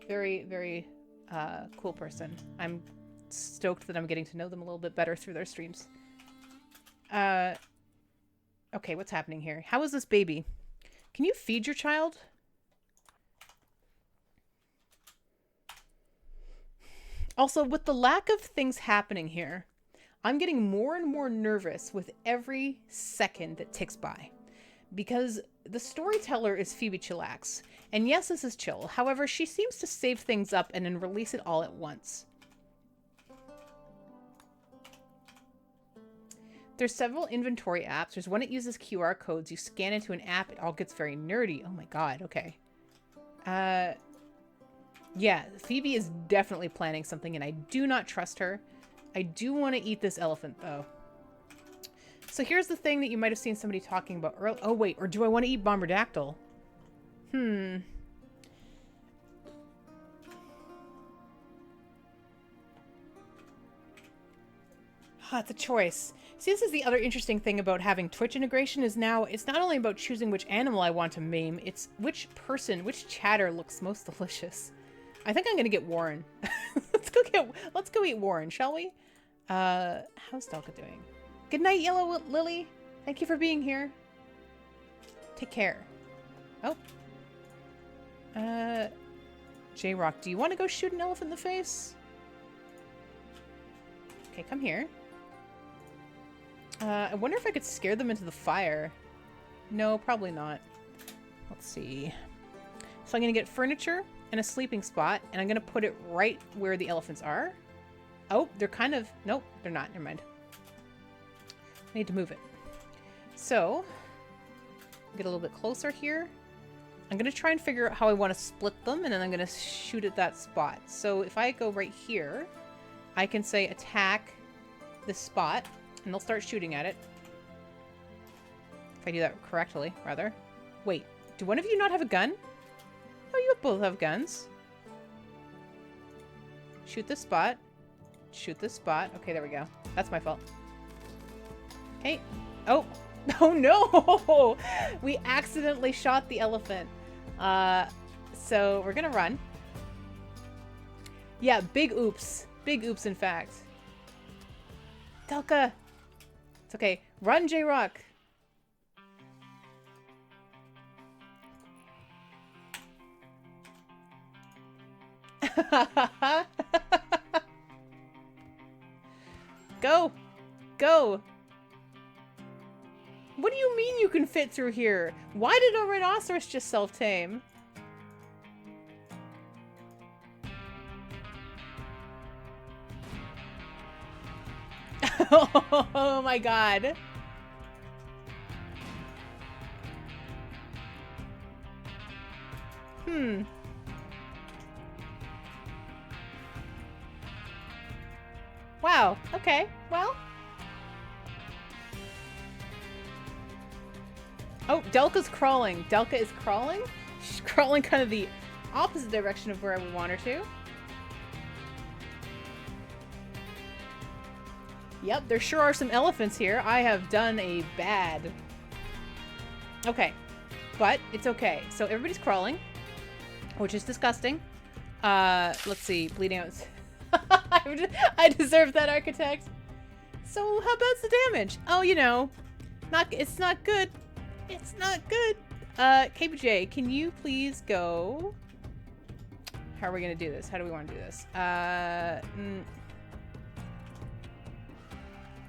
Very, very cool person. I'm stoked that I'm getting to know them a little bit better through their streams. Okay, what's happening here? How is this baby? Can you feed your child? Also, with the lack of things happening here, I'm getting more and more nervous with every second that ticks by. Because the storyteller is Phoebe Chillax. And yes, this is chill. However, she seems to save things up and then release it all at once. There's several inventory apps. There's one that uses QR codes. You scan into an app, it all gets very nerdy. Oh my god, okay. Yeah, Phoebe is definitely planning something and I do not trust her. I do want to eat this elephant though. So here's the thing that you might have seen somebody talking about earlier. Oh wait, or do I want to eat Bomberdactyl? It's a choice. See, this is the other interesting thing about having Twitch integration is now it's not only about choosing which animal I want to maim, it's which chatter looks most delicious. I think I'm gonna get Warren. Let's go eat Warren, shall we? How's Delka doing? Good night, Yellow Lily. Thank you for being here. Take care. Oh. J-Rock, do you want to go shoot an elephant in the face? Okay, come here. I wonder if I could scare them into the fire. No, probably not. Let's see. So I'm going to get furniture and a sleeping spot, and I'm going to put it right where the elephants are. Oh, they're kind of... Nope, they're not. Never mind. I need to move it. So, get a little bit closer here. I'm going to try and figure out how I want to split them, and then I'm going to shoot at that spot. So if I go right here, I can say attack this spot, and they'll start shooting at it. If I do that correctly, rather. Wait, do one of you not have a gun? Oh, you both have guns. Shoot this spot. Shoot this spot. Okay, there we go. That's my fault. Okay. Oh. Oh no! We accidentally shot the elephant. So we're gonna run. Yeah, big oops. Big oops, in fact. Delka! It's okay. Run, J-Rock! Go! Go! What do you mean you can fit through here? Why did a rhinoceros just self-tame? Oh my god. Wow. Okay. Well. Oh, Delka's crawling. Delka is crawling? She's crawling kind of the opposite direction of where I would want her to. Yep, there sure are some elephants here. I have done a bad. Okay. But it's okay. So everybody's crawling, which is disgusting. Let's see. Bleeding out. I deserve that, Architect. So how about the damage? Oh, you know, it's not good. It's not good. KBJ, can you please go? How are we gonna do this? How do we want to do this?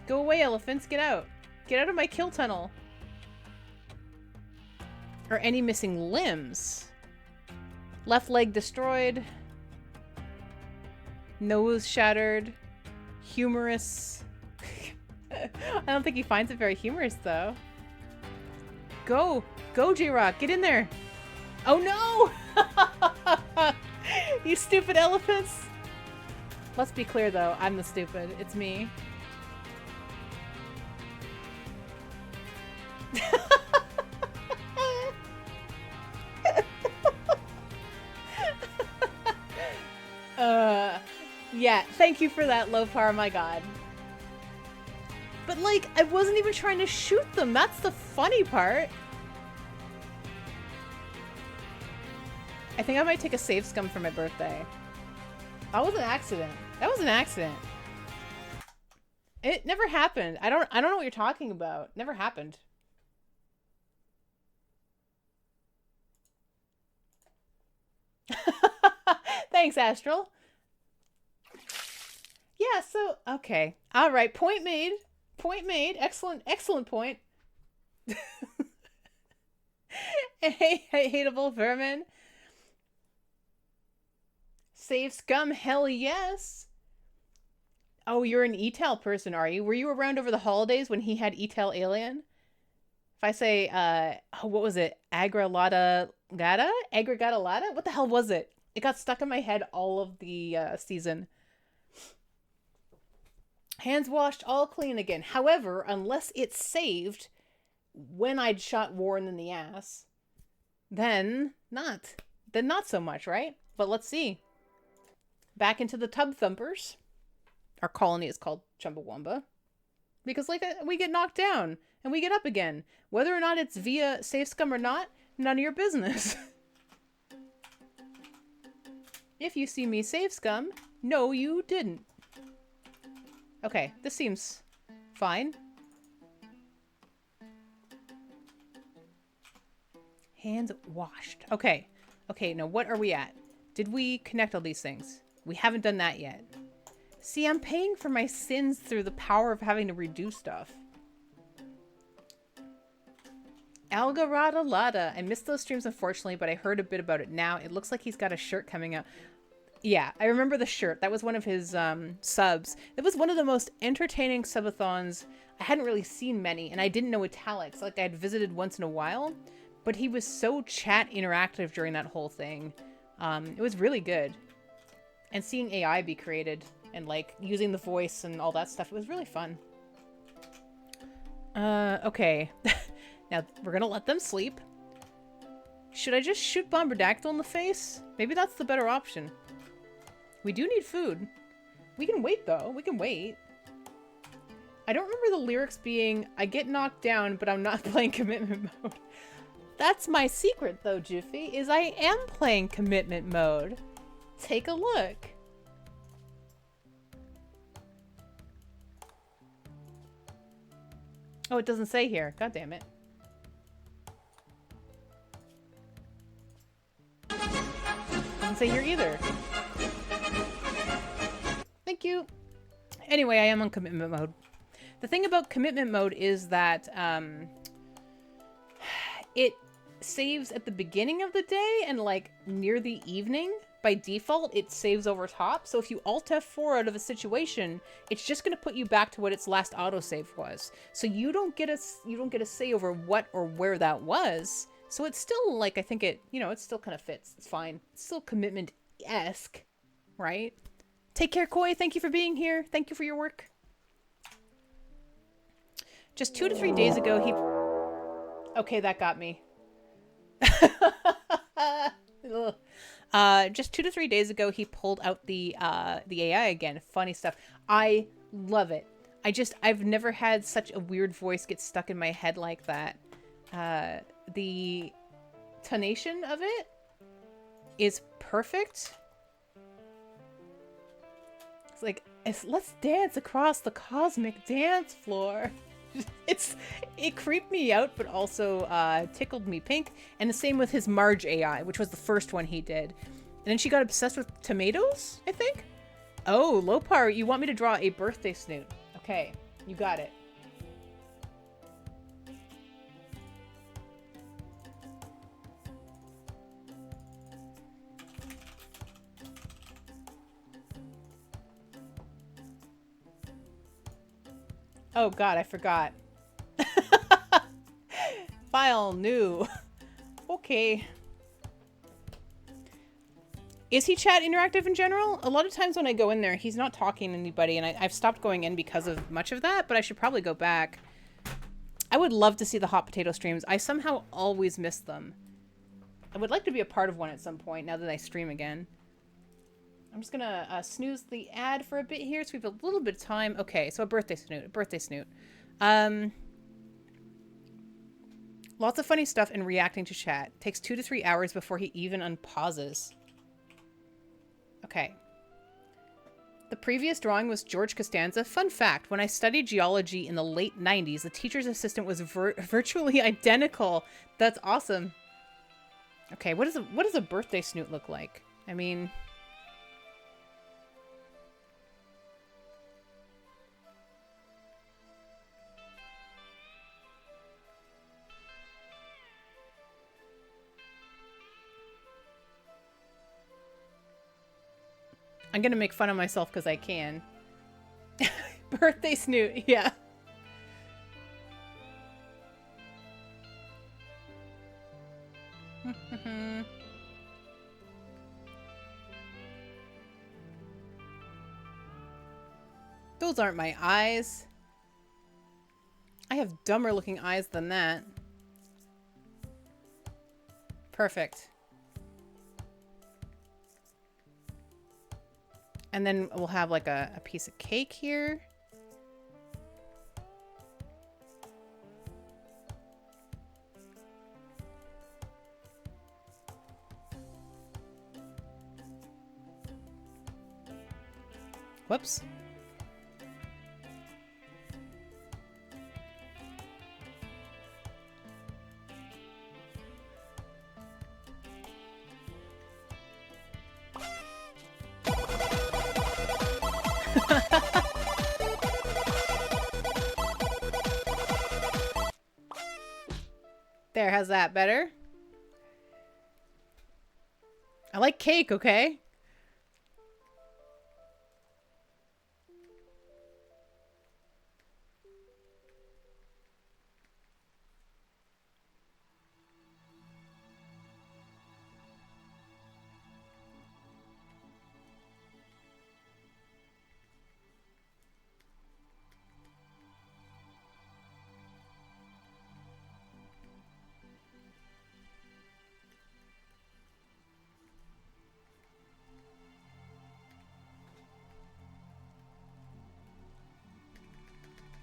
Go away, elephants. Get out. Get out of my kill tunnel. Or any missing limbs. Left leg destroyed. Nose shattered. Humorous. I don't think he finds it very humorous, though. Go! Go, J-Rock! Get in there! Oh no! You stupid elephants! Let's be clear, though. I'm the stupid. It's me. Yeah, thank you for that, Lopar, my god. But, like, I wasn't even trying to shoot them. That's the funny part. I think I might take a save scum for my birthday. That was an accident. That was an accident. It never happened. I don't know what you're talking about. Never happened. Thanks, Astral. Yeah, so, okay. All right, point made. Point made. Excellent, excellent point. Hey, hateable vermin. Save scum, hell yes. Oh, you're an ETAL person, are you? Were you around over the holidays when he had ETAL Alien? If I say, what was it? Aggragata Lata? Aggragata Lata? What the hell was it? It got stuck in my head all of the season. Hands washed, all clean again. However, unless it's saved when I'd shot Warren in the ass, then not. Then not so much, right? But let's see. Back into the tub thumpers. Our colony is called Chumbawamba. Because, like, we get knocked down and we get up again. Whether or not it's via save scum or not, none of your business. If you see me save scum, no, you didn't. Okay, this seems fine. Hands washed. Okay. Okay, now what are we at? Did we connect all these things? We haven't done that yet. See, I'm paying for my sins through the power of having to redo stuff. Algarada Lada. I missed those streams, unfortunately, but I heard a bit about it now. It looks like he's got a shirt coming out. Yeah, I remember the shirt. That was one of his subs. It was one of the most entertaining subathons. I hadn't really seen many, and I didn't know Italics. Like, I'd visited once in a while. but he was so chat interactive during that whole thing. It was really good. And seeing AI be created and like using the voice and all that stuff, it was really fun. Okay. Now we're gonna let them sleep. Should I just shoot Bombardactyl in the face? Maybe that's the better option. We do need food. We can wait though. We can wait. I don't remember the lyrics being, I get knocked down, but I'm not playing commitment mode. That's my secret though, Jiffy, is I am playing commitment mode. Take a look. Oh, it doesn't say here. God damn it. Doesn't say here either. Thank you. Anyway, I am on commitment mode. The thing about commitment mode is that it saves at the beginning of the day and like near the evening. By default, it saves over top. So if you Alt F4 out of a situation, it's just going to put you back to what its last autosave was. So you don't get a say over what or where that was. So it's still like, I think it, you know, it still kind of fits. It's fine. It's still commitment-esque, right? Take care, Koi. Thank you for being here. Thank you for your work. Just 2 to 3 days ago, he... Okay, that got me. Just 2 to 3 days ago, he pulled out the AI again. Funny stuff. I love it. I've never had such a weird voice get stuck in my head like that. The tonation of it is perfect. It's like, let's dance across the cosmic dance floor. It creeped me out, but also tickled me pink. And the same with his Marge AI, which was the first one he did. And then she got obsessed with tomatoes, I think? Oh, Lopar, you want me to draw a birthday snoot. Okay, you got it. Oh god, I forgot. File new. Okay. Is he chat interactive in general? A lot of times when I go in there, he's not talking to anybody, and I've stopped going in because of much of that, but I should probably go back. I would love to see the hot potato streams. I somehow always miss them. I would like to be a part of one at some point now that I stream again. I'm just gonna snooze the ad for a bit here so we have a little bit of time. Okay, so a birthday snoot. Lots of funny stuff and reacting to chat. Takes 2 to 3 hours before he even unpauses. Okay. The previous drawing was George Costanza. Fun fact, when I studied geology in the late 90s, the teacher's assistant was virtually identical. That's awesome. Okay, what does a birthday snoot look like? I mean... I'm gonna make fun of myself because I can. Birthday snoot, yeah. Those aren't my eyes. I have dumber looking eyes than that. Perfect. And then we'll have like a piece of cake here. Whoops. There, how's that better? I like cake, okay?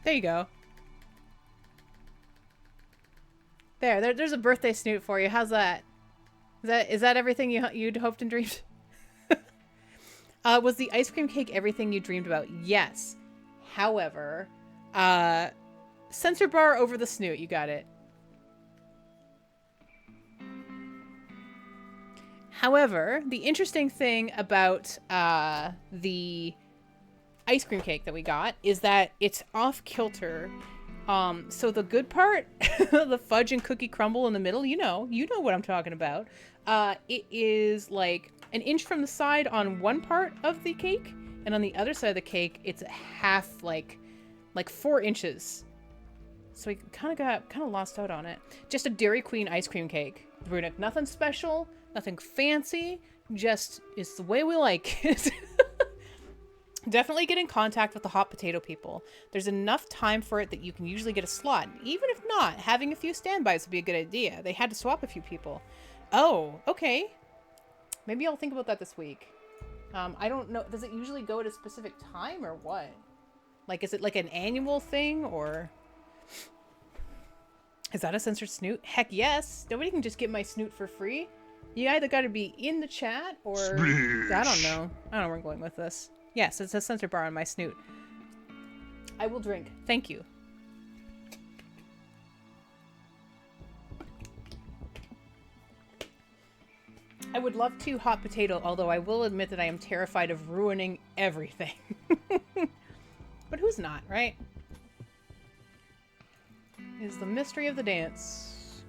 There you go. There's a birthday snoot for you. How's that? Is that everything you'd hoped and dreamed? Was the ice cream cake everything you dreamed about? Yes. However, sensor bar over the snoot. You got it. However, the interesting thing about the ice cream cake that we got is that it's off kilter. So the good part, the fudge and cookie crumble in the middle, you know what I'm talking about. It is like an inch from the side on one part of the cake, and on the other side of the cake, it's a half, like 4 inches. So we kind of lost out on it. Just a Dairy Queen ice cream cake, Runic. Nothing special, nothing fancy, just it's the way we like it. Definitely get in contact with the hot potato people. There's enough time for it that you can usually get a slot. Even if not, having a few standbys would be a good idea. They had to swap a few people. Oh, okay. Maybe I'll think about that this week. I don't know. Does it usually go at a specific time or what? Like, is it like an annual thing or... Is that a censored snoot? Heck yes. Nobody can just get my snoot for free. You either got to be in the chat or... Splish. I don't know. I don't know where I'm going with this. Yes, it's a sensor bar on my snoot. I will drink. Thank you. I would love to hot potato, although I will admit that I am terrified of ruining everything. But who's not, right? Is the mystery of the dance.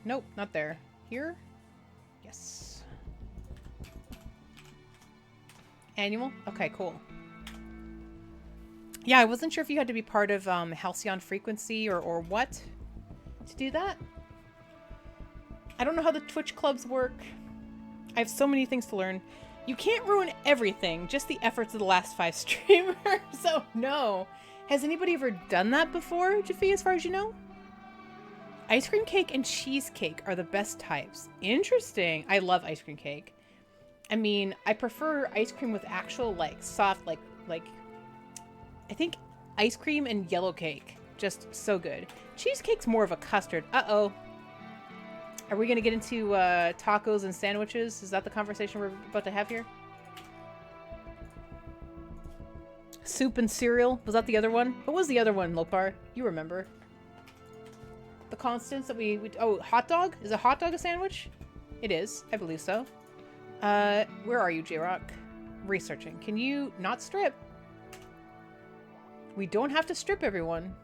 Nope, not there. Here? Yes. Annual? Okay, cool. Yeah, I wasn't sure if you had to be part of Halcyon Frequency or what to do that. I don't know how the Twitch clubs work. I have so many things to learn. You can't ruin everything, just the efforts of the last 5 streamers. So, no. Has anybody ever done that before, Jaffe, as far as you know? Ice cream cake and cheesecake are the best types. Interesting. I love ice cream cake. I mean, I prefer ice cream with actual, like, soft, like, I think ice cream and yellow cake. Just so good. Cheesecake's more of a custard. Uh-oh. Are we going to get into tacos and sandwiches? Is that the conversation we're about to have here? Soup and cereal? Was that the other one? What was the other one, Lopar? You remember. The constants that we... Oh, hot dog? Is a hot dog a sandwich? It is. I believe so. Where are you, J-Rock? Researching. Can you not strip? We don't have to strip, everyone.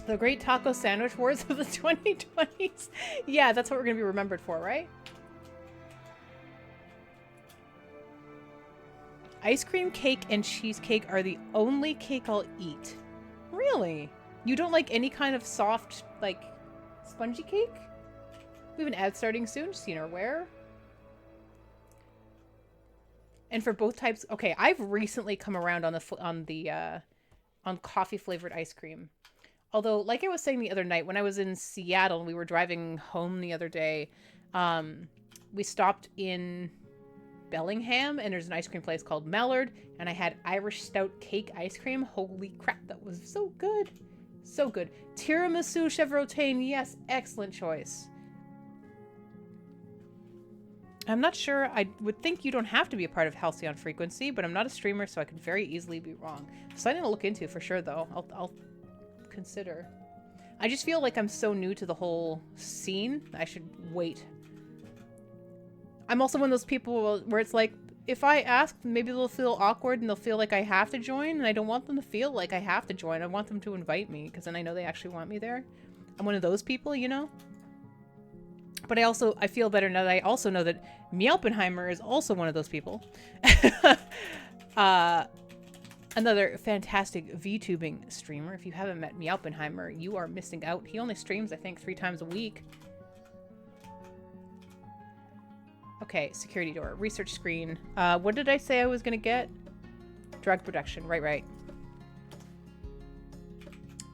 The Great Taco Sandwich Wars of the 2020s. Yeah, that's what we're going to be remembered for, right? Ice cream cake and cheesecake are the only cake I'll eat. Really? You don't like any kind of soft, like, spongy cake? We have an ad starting soon, just so you're aware. And for both types, okay, I've recently come around on coffee flavored ice cream. Although, like I was saying the other night, when I was in Seattle and we were driving home the other day, we stopped in Bellingham and there's an ice cream place called Mallard, and I had Irish Stout cake ice cream. Holy crap, that was so good. So good. Tiramisu Chevrotain, yes, excellent choice. I'm not sure. I would think you don't have to be a part of Halcyon Frequency, but I'm not a streamer, so I could very easily be wrong. Something to look into for sure, though. I'll consider. I just feel like I'm so new to the whole scene. I should wait. I'm also one of those people where it's like, if I ask, maybe they'll feel awkward and they'll feel like I have to join, and I don't want them to feel like I have to join. I want them to invite me, because then I know they actually want me there. I'm one of those people, you know? But I feel better now that I also know that Meowpenheimer is also one of those people. Another fantastic VTubing streamer. If you haven't met Meowpenheimer, you are missing out. He only streams, I think, 3 times a week. Okay, security door. Research screen. What did I say I was going to get? Drug production. Right.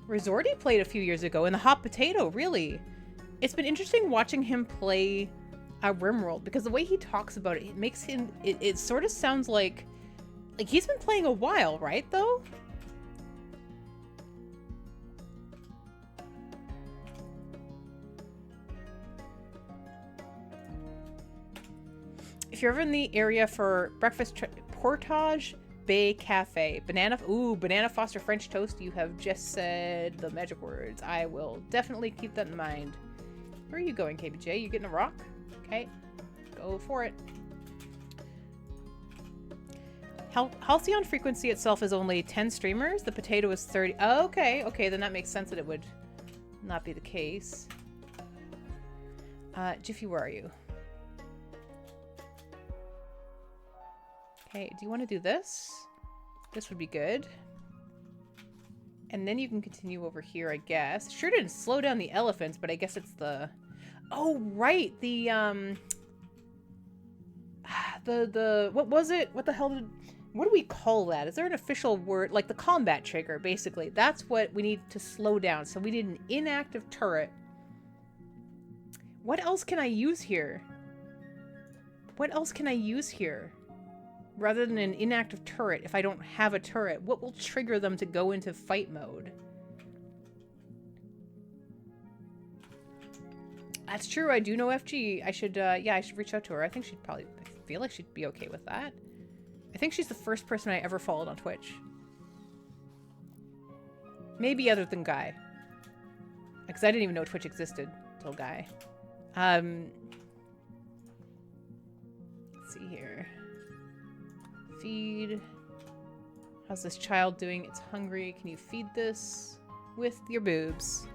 Resorty played a few years ago in the Hot Potato, really. It's been interesting watching him play Rimworld, because the way he talks about it, it makes him... It sort of sounds like Like, he's been playing a while, right, though? If you're ever in the area for breakfast, Portage Bay Cafe. Banana Foster French toast. You have just said the magic words. I will definitely keep that in mind. Where are you going, KBJ? You getting a rock? Okay, go for it. Halcyon frequency itself is only 10 streamers. The potato is 30. Oh, okay, then that makes sense that it would not be the case. Jiffy, where are you? Okay, do you want to do this? This would be good. And then you can continue over here, I guess. Sure didn't slow down the elephants, but I guess it's the... Oh, right! The, what was it? What the hell did... What do we call that? Is there an official word? Like the combat trigger, basically. That's what we need to slow down. So we need an inactive turret. What else can I use here? What else can I use here? Rather than an inactive turret, if I don't have a turret, what will trigger them to go into fight mode? That's true, I do know FG. I should, yeah, I should reach out to her. I think she'd probably, I feel like she'd be okay with that. I think she's the first person I ever followed on Twitch. Maybe other than Guy. Because I didn't even know Twitch existed until Guy. Let's see here. Feed. How's this child doing? It's hungry. Can you feed this with your boobs?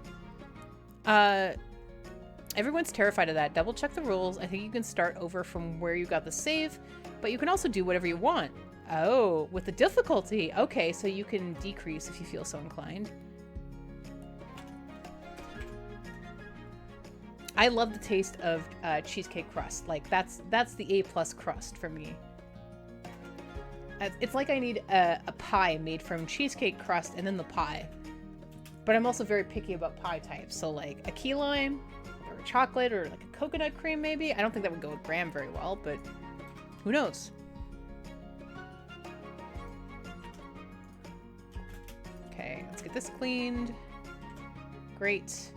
Everyone's terrified of that. Double check the rules. I think you can start over from where you got the save, but you can also do whatever you want. Oh, with the difficulty. Okay, so you can decrease if you feel so inclined. I love the taste of cheesecake crust. Like, that's the A+ crust for me. It's like I need a pie made from cheesecake crust and then the pie. But I'm also very picky about pie types. So like a key lime or chocolate or like a coconut cream maybe. I don't think that would go with Graham very well, but who knows? Okay, let's get this cleaned. Great.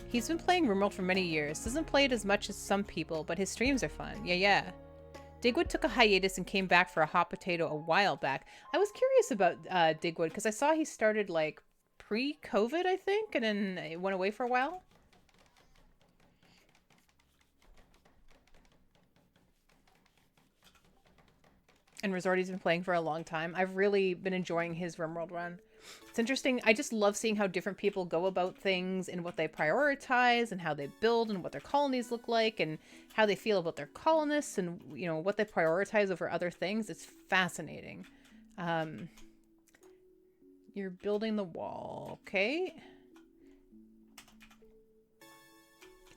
He's been playing RimWorld for many years. Doesn't play it as much as some people, but his streams are fun. Yeah. Digwood took a hiatus and came back for a hot potato a while back. I was curious about Digwood because I saw he started like pre-COVID, I think, and then it went away for a while. And Resorty's been playing for a long time. I've really been enjoying his RimWorld run. It's interesting. I just love seeing how different people go about things and what they prioritize and how they build and what their colonies look like and how they feel about their colonists and, you know, what they prioritize over other things. It's fascinating. You're building the wall. Okay.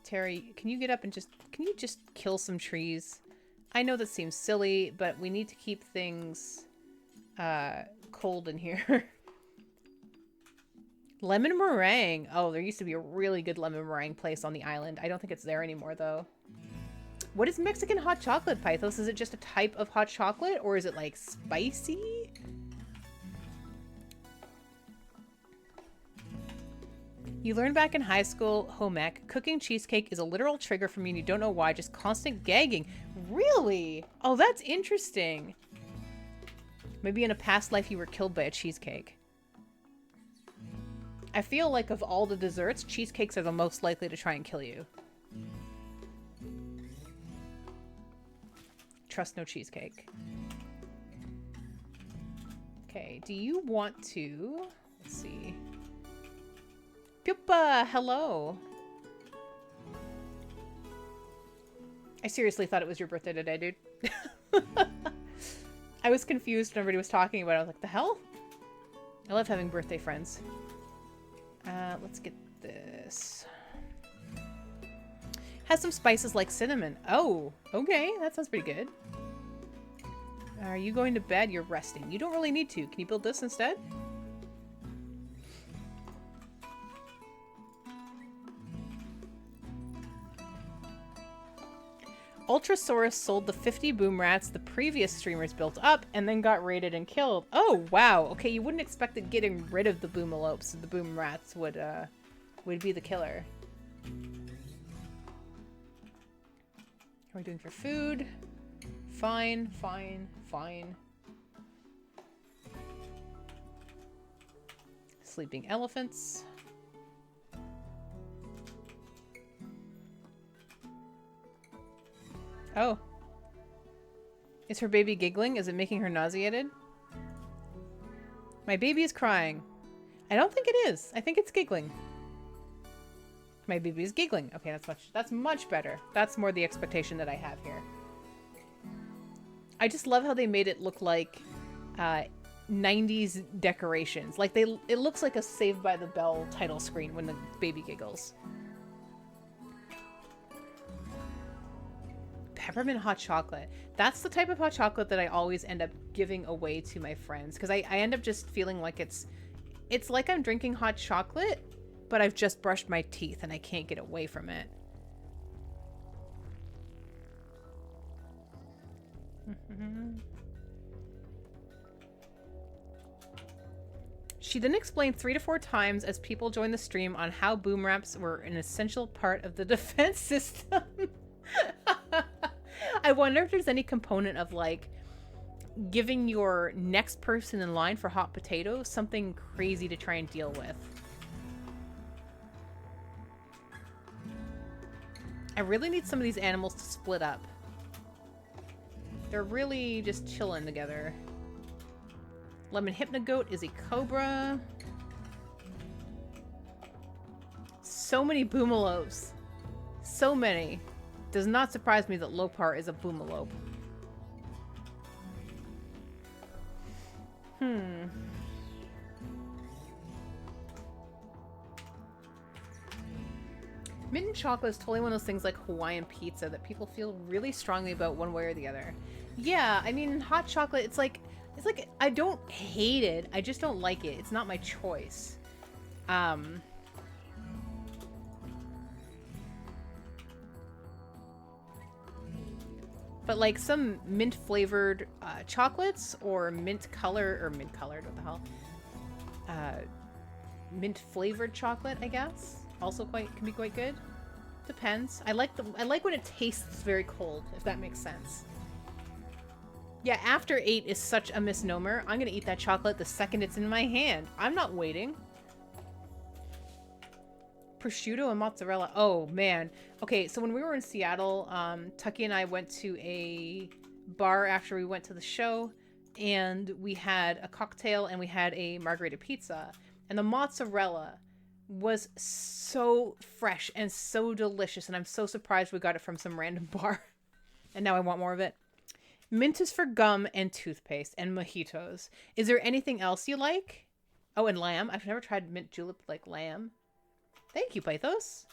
Terry, can you get up and can you just kill some trees? I know that seems silly, but we need to keep things cold in here. Lemon meringue. Oh, there used to be a really good lemon meringue place on the island. I don't think it's there anymore, though. What is Mexican hot chocolate, Pythos? Is it just a type of hot chocolate, or is it, like, spicy? You learned back in high school, home ec, cooking cheesecake is a literal trigger for me and you don't know why, just constant gagging. Really? Oh, that's interesting. Maybe in a past life you were killed by a cheesecake. I feel like of all the desserts, cheesecakes are the most likely to try and kill you. Trust no cheesecake. Okay, do you want to... Let's see. Pupa, hello. I seriously thought it was your birthday today, dude. I was confused when everybody was talking about it. I was like, the hell? I love having birthday friends. Let's get this. Has some spices like cinnamon. Oh, okay. That sounds pretty good. Are you going to bed? You're resting. You don't really need to. Can you build this instead? Ultrasaurus sold the 50 boom rats the previous streamers built up and then got raided and killed. Oh, wow. Okay, you wouldn't expect that getting rid of the boomalopes, the boom rats, would be the killer. How are we doing for food? Fine, fine, fine. Sleeping elephants. Oh. Is her baby giggling? Is it making her nauseated? My baby is crying. I don't think it is. I think it's giggling. My baby is giggling. Okay, that's much better. That's more the expectation that I have here. I just love how they made it look like 90s decorations. Like it looks like a Saved by the Bell title screen when the baby giggles. Peppermint hot chocolate. That's the type of hot chocolate that I always end up giving away to my friends because I end up just feeling like it's like I'm drinking hot chocolate, but I've just brushed my teeth and I can't get away from it. She then explained 3 to 4 times as people joined the stream on how boom wraps were an essential part of the defense system. I wonder if there's any component of like giving your next person in line for hot potatoes something crazy to try and deal with. I really need some of these animals to split up. They're really just chilling together. Lemon Hypnagoat is a cobra. So many boomalopes. So many. Does not surprise me that Lopar is a boomalope. Mint and chocolate is totally one of those things like Hawaiian pizza that people feel really strongly about one way or the other. Yeah, I mean, hot chocolate, it's like I don't hate it. I just don't like it. It's not my choice. But like some mint flavored chocolates or mint colored, what the hell? Mint flavored chocolate, I guess. Also can be quite good. Depends. I like when it tastes very cold, if that makes sense. Yeah, after 8 is such a misnomer. I'm gonna eat that chocolate the second it's in my hand. I'm not waiting. Prosciutto and mozzarella. Oh, man. Okay, so when we were in Seattle, Tucky and I went to a bar after we went to the show, and we had a cocktail and we had a margarita pizza. And the mozzarella was so fresh and so delicious, and I'm so surprised we got it from some random bar. And now I want more of it. Mint is for gum and toothpaste and mojitos. Is there anything else you like? Oh, and lamb. I've never tried mint julep like lamb. Thank you, Pythos.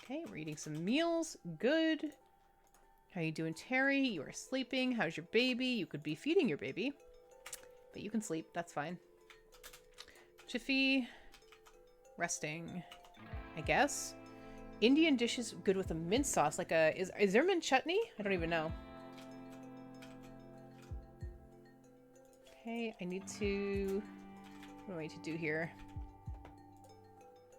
Okay, we're eating some meals. Good. How you doing, Terry? You are sleeping. How's your baby? You could be feeding your baby, but you can sleep. That's fine. Jiffy. Resting, I guess. Indian dishes good with a mint sauce. Like a... Is there mint chutney? I don't even know. Okay, I need to... What do I need to do here?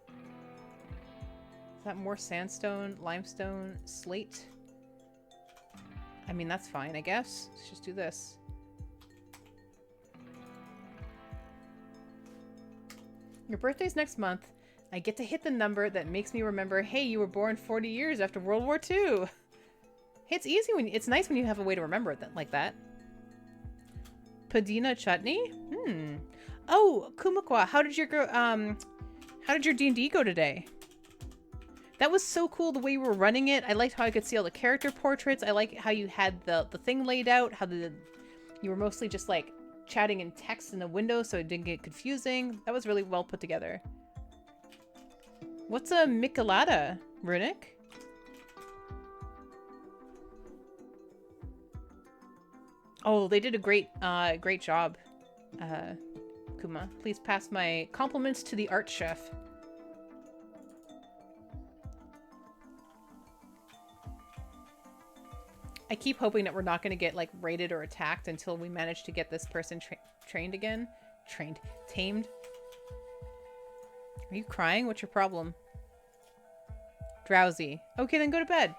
Is that more sandstone, limestone, slate? I mean, that's fine, I guess. Let's just do this. Your birthday's next month. I get to hit the number that makes me remember, hey, you were born 40 years after World War II. It's easy when it's nice when you have a way to remember it like that. Padina chutney? Oh, Kumakwa, how did your D&D go today? That was so cool the way you were running it. I liked how I could see all the character portraits. I like how you had the thing laid out, how you were mostly just like chatting in text in the window so it didn't get confusing. That was really well put together. What's a Michelada, Runic? Oh, they did a great job, Kuma. Please pass my compliments to the art chef. I keep hoping that we're not going to get like raided or attacked until we manage to get this person trained again. Tamed. Are you crying? What's your problem? Drowsy. Okay, then go to bed.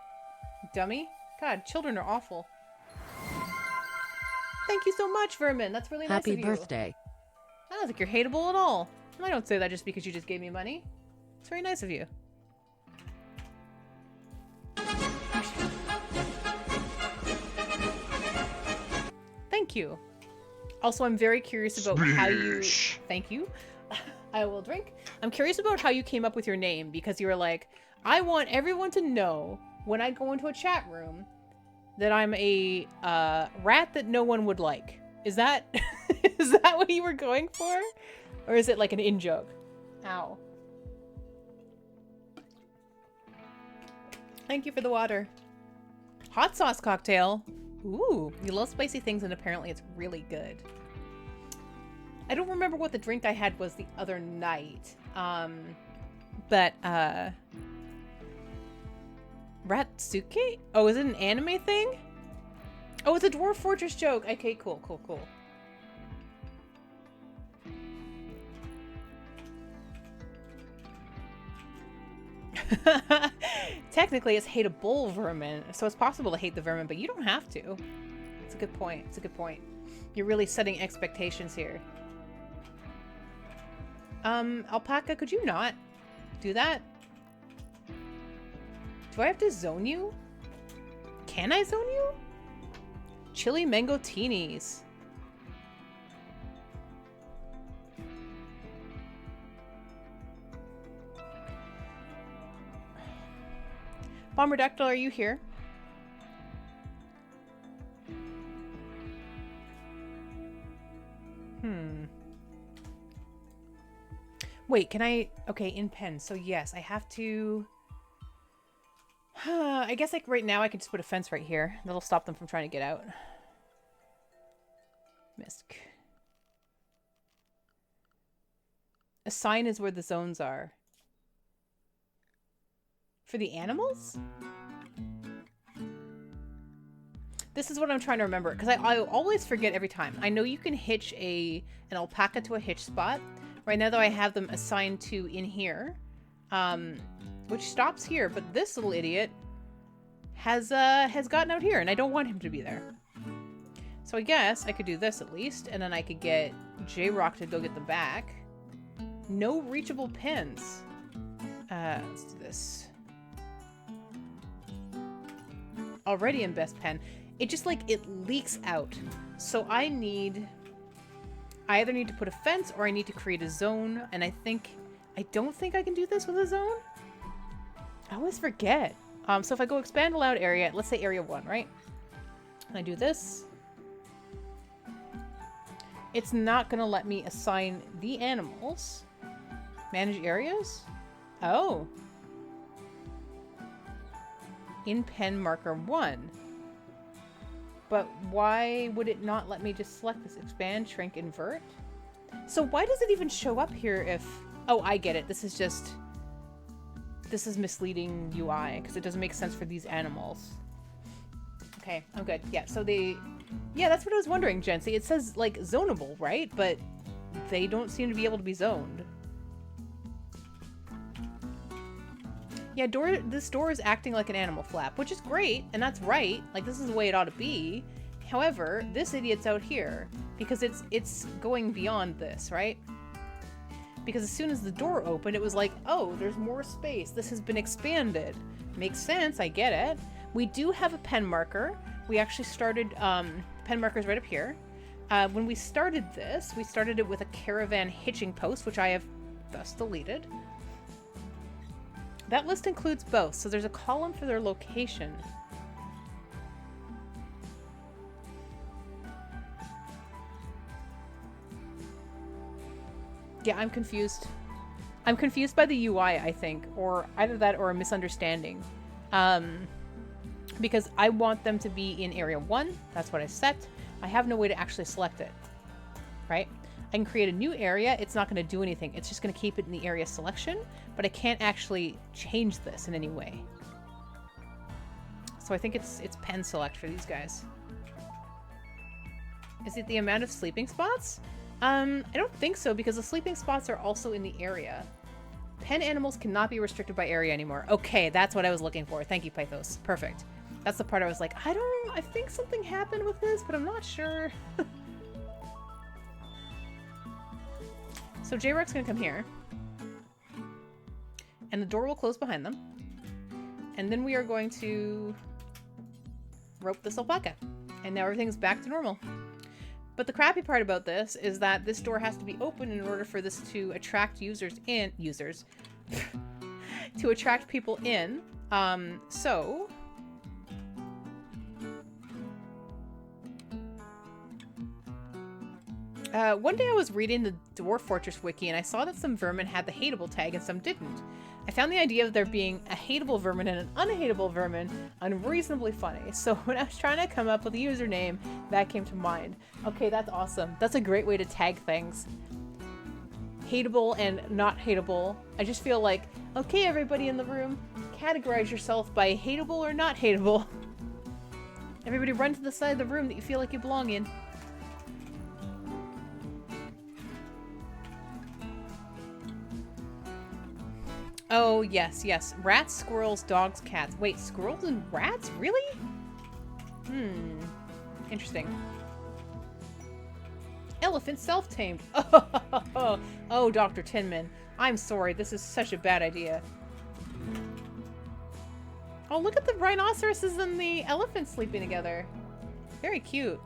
Dummy. God, children are awful. Thank you so much, Vermin. That's really nice of Happy you. birthday. I don't think you're hateable at all. I don't say that just because you just gave me money. It's very nice of you. Thank you. Also, I'm very curious about how you... Splish. Thank you. I will drink. I'm curious about how you came up with your name, because you were like, I want everyone to know when I go into a chat room that I'm a rat that no one would like. Is that is that what you were going for? Or is it like an in-joke? Ow. Thank you for the water. Hot sauce cocktail. Ooh, you love spicy things and apparently it's really good. I don't remember what the drink I had was the other night. But Ratsuke? Oh, is it an anime thing? Oh, it's a Dwarf Fortress joke. Okay, cool. Technically, it's hateable vermin, so it's possible to hate the vermin, but you don't have to. It's a good point. You're really setting expectations here. Alpaca, could you not do that? Do I have to zone you? Can I zone you? Chili mango teenies. Bomberdactyl, are you here? Wait, can I... Okay, in pen. So yes, I have to... I guess like right now I could just put a fence right here. That'll stop them from trying to get out. Misk. A sign is where the zones are. For the animals? This is what I'm trying to remember, because I always forget every time. I know you can hitch an alpaca to a hitch spot. Right now, though, I have them assigned to in here, which stops here. But this little idiot has gotten out here, and I don't want him to be there. So I guess I could do this at least, and then I could get J-Rock to go get them back. No reachable pins. Let's do this. Already in best pen. It just like it leaks out. So I either need to put a fence or I need to create a zone, and I don't think I can do this with a zone. I always forget. So if I go expand allowed area, let's say area 1, right? And I do this. It's not gonna let me assign the animals. Manage areas? Oh. In pen marker 1. But why would it not let me just select this? Expand, shrink, invert? So why does it even show up here if... Oh, I get it. This is misleading UI, because it doesn't make sense for these animals. Okay, I'm good. Yeah, so yeah, that's what I was wondering, Jency. It says, like, zonable, right? But they don't seem to be able to be zoned. Yeah, this door is acting like an animal flap, which is great, and that's right. Like, this is the way it ought to be. However, this idiot's out here because it's going beyond this, right? Because as soon as the door opened, it was like, oh, there's more space. This has been expanded. Makes sense. I get it. We do have a pen marker. We actually started pen markers right up here. When we started this, we started it with a caravan hitching post, which I have thus deleted. That list includes both, so there's a column for their location. Yeah, I'm confused. I'm confused by the UI, I think, or either that or a misunderstanding. Because I want them to be in area 1. That's what I set. I have no way to actually select it, right? I can create a new area. It's not going to do anything. It's just going to keep it in the area selection, but I can't actually change this in any way. So I think it's pen select for these guys. Is it the amount of sleeping spots? I don't think so, because the sleeping spots are also in the area. Pen animals cannot be restricted by area anymore. Okay, that's what I was looking for. Thank you, Pythos. Perfect. That's the part I was like, I think something happened with this, but I'm not sure. So J-Rex gonna come here. And the door will close behind them. And then we are going to rope this alpaca. And now everything's back to normal. But the crappy part about this is that this door has to be open in order for this to attract users, to attract people in. One day I was reading the Dwarf Fortress wiki and I saw that some vermin had the hateable tag and some didn't. I found the idea of there being a hateable vermin and an unhateable vermin unreasonably funny. So when I was trying to come up with a username, that came to mind. Okay, that's awesome. That's a great way to tag things. Hateable and not hateable. I just feel like, okay, everybody in the room, categorize yourself by hateable or not hateable. Everybody run to the side of the room that you feel like you belong in. Oh, yes, yes. Rats, squirrels, dogs, cats. Wait, squirrels and rats? Really? Interesting. Elephant self-tamed. Oh, Dr. Tinman. I'm sorry. This is such a bad idea. Oh, look at the rhinoceroses and the elephants sleeping together. Very cute.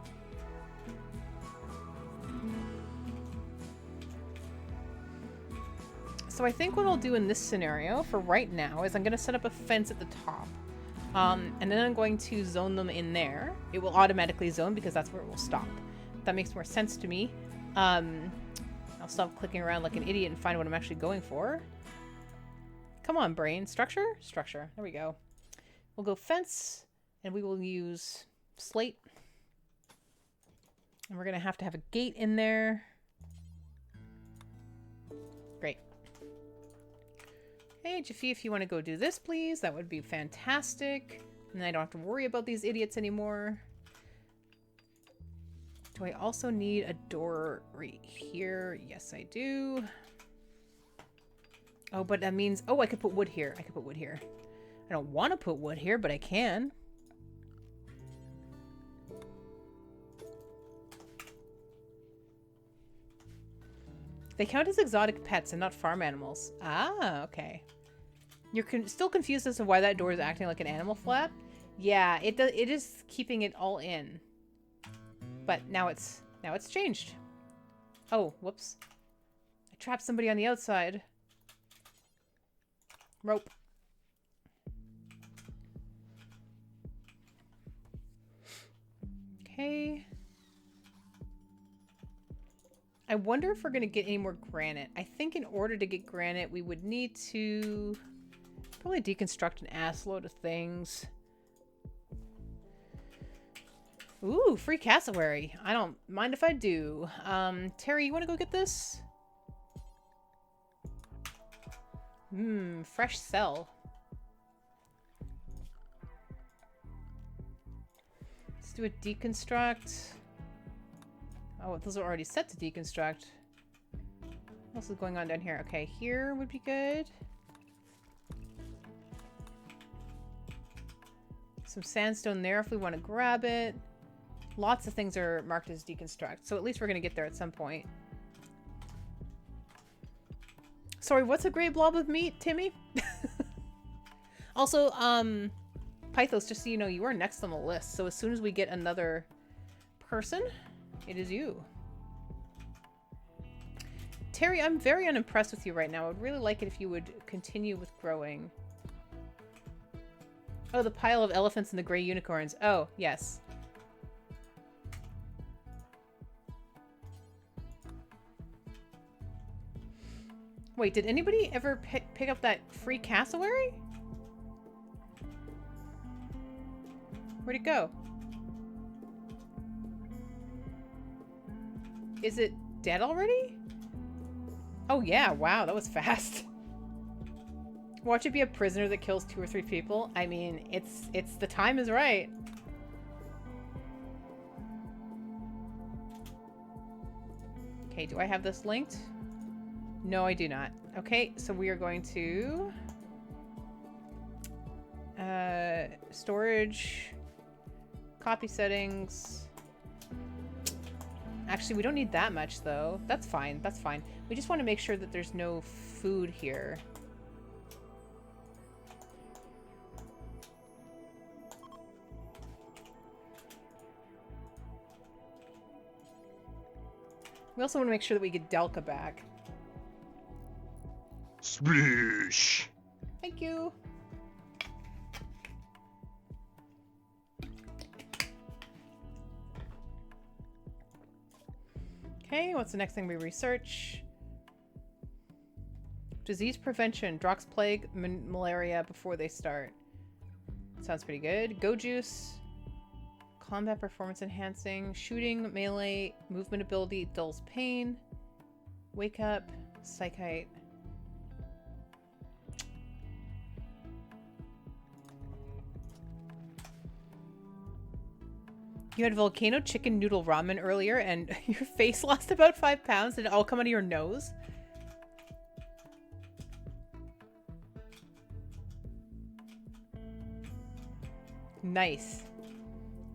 So I think what I'll do in this scenario for right now is I'm going to set up a fence at the top. And then I'm going to zone them in there. It will automatically zone because that's where it will stop. That makes more sense to me. I'll stop clicking around like an idiot and find what I'm actually going for. Come on, brain. Structure? Structure. There we go. We'll go fence, and we will use slate. And we're going to have a gate in there. Great. Hey, Jaffe, if you want to go do this, please, that would be fantastic. And then I don't have to worry about these idiots anymore. Do I also need a door right here? Yes, I do. Oh, but that means... Oh, I could put wood here. I could put wood here. I don't want to put wood here, but I can. They count as exotic pets and not farm animals. Ah, okay. You're still confused as to why that door is acting like an animal flap? Yeah, it is keeping it all in. But now it's changed. Oh, whoops. I trapped somebody on the outside. Rope. Okay. I wonder if we're going to get any more granite. I think in order to get granite, we would need to probably deconstruct an assload of things. Ooh, free cassowary. I don't mind if I do. Terry, you want to go get this? Fresh cell. Let's do a deconstruct. Oh, those are already set to deconstruct. What else is going on down here? Okay, here would be good. Some sandstone there if we want to grab it. Lots of things are marked as deconstruct, so at least we're going to get there at some point. Sorry, what's a great blob of meat, Timmy? Also, Pythos, just so you know, you are next on the list, so as soon as we get another person, it is you. Terry, I'm very unimpressed with you right now. I would really like it if you would continue with growing. Oh, the pile of elephants and the gray unicorns. Oh, yes. Wait, did anybody ever pick up that free cassowary? Where'd it go? Is it dead already? Oh yeah, wow, that was fast. Watch it be a prisoner that kills 2 or 3 people. I mean, it's the time is right. Okay, do I have this linked? No, I do not. Okay, so we are going to storage, copy settings. Actually, we don't need that much though. That's fine. That's fine. We just want to make sure that there's no food here. We also want to make sure that we get Delka back. Splish. Thank you. Okay, what's the next thing we research? Disease prevention, Drox plague, malaria before they start. Sounds pretty good. Go juice. Combat performance enhancing. Shooting, melee, movement ability, dulls pain. Wake up, psychite. You had volcano chicken noodle ramen earlier and your face lost about 5 pounds. Did it all come out of your nose? Nice.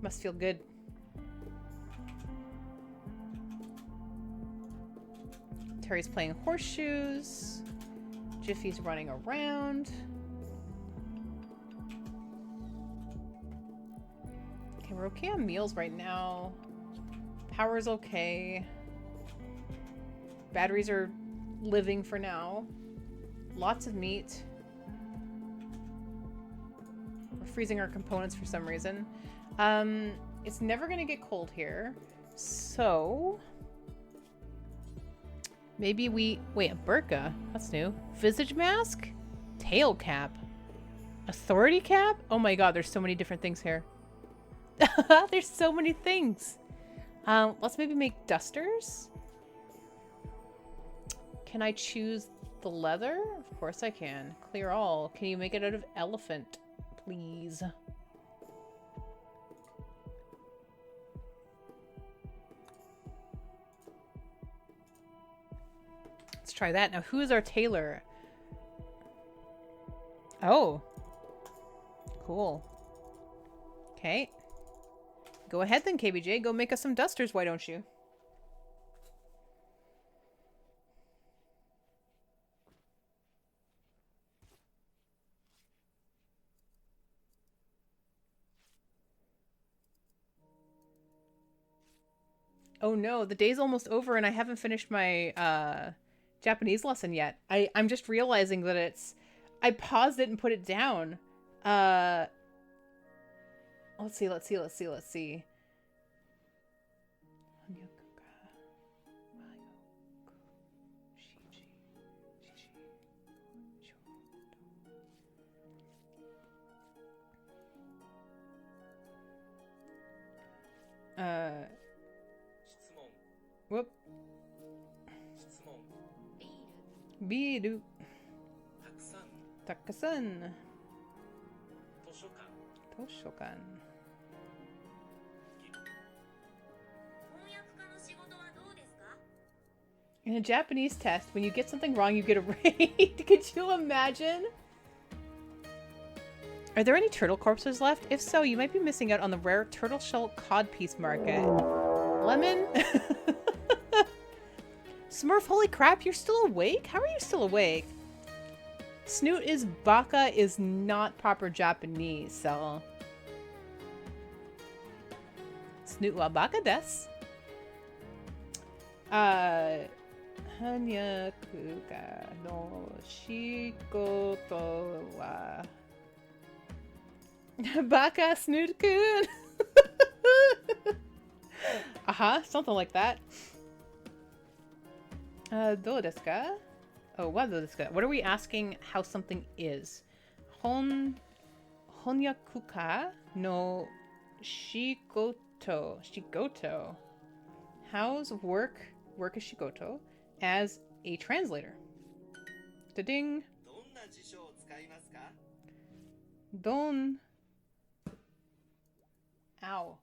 Must feel good. Terry's playing horseshoes. Jiffy's running around. Okay, we're okay on meals right now. Power's okay. Batteries are living for now. Lots of meat. We're freezing our components for some reason. It's never gonna get cold here. So maybe we wait, a burqa. That's new. Visage mask? Tail cap. Authority cap? Oh my god, there's so many different things here. There's so many things. Let's maybe make dusters. Can I choose the leather? Of course I can. Clear all. Can you make it out of elephant, please? Let's try that. Now, who is our tailor? Oh. Cool. Okay. Go ahead then, KBJ. Go make us some dusters, why don't you? Oh no, the day's almost over and I haven't finished my Japanese lesson yet. I'm just realizing that it's... I paused it and put it down. Let's see. Whoop. Biru. Takasan. Toshokan. In a Japanese test, when you get something wrong, you get a raid. Could you imagine? Are there any turtle corpses left? If so, you might be missing out on the rare turtle shell codpiece market. Lemon? Smurf, holy crap, you're still awake? How are you still awake? Snoot is baka is not proper Japanese, so... Snoot wa baka desu. Hanyakuga no shikoto wa... Baka Snoot-kun! Something like that. Do desu ka? Oh, what desu ka? What are we asking how something is? Honyakuka no shigoto. Shigoto. How's work as shigoto as a translator? Da-ding. Don. Ow.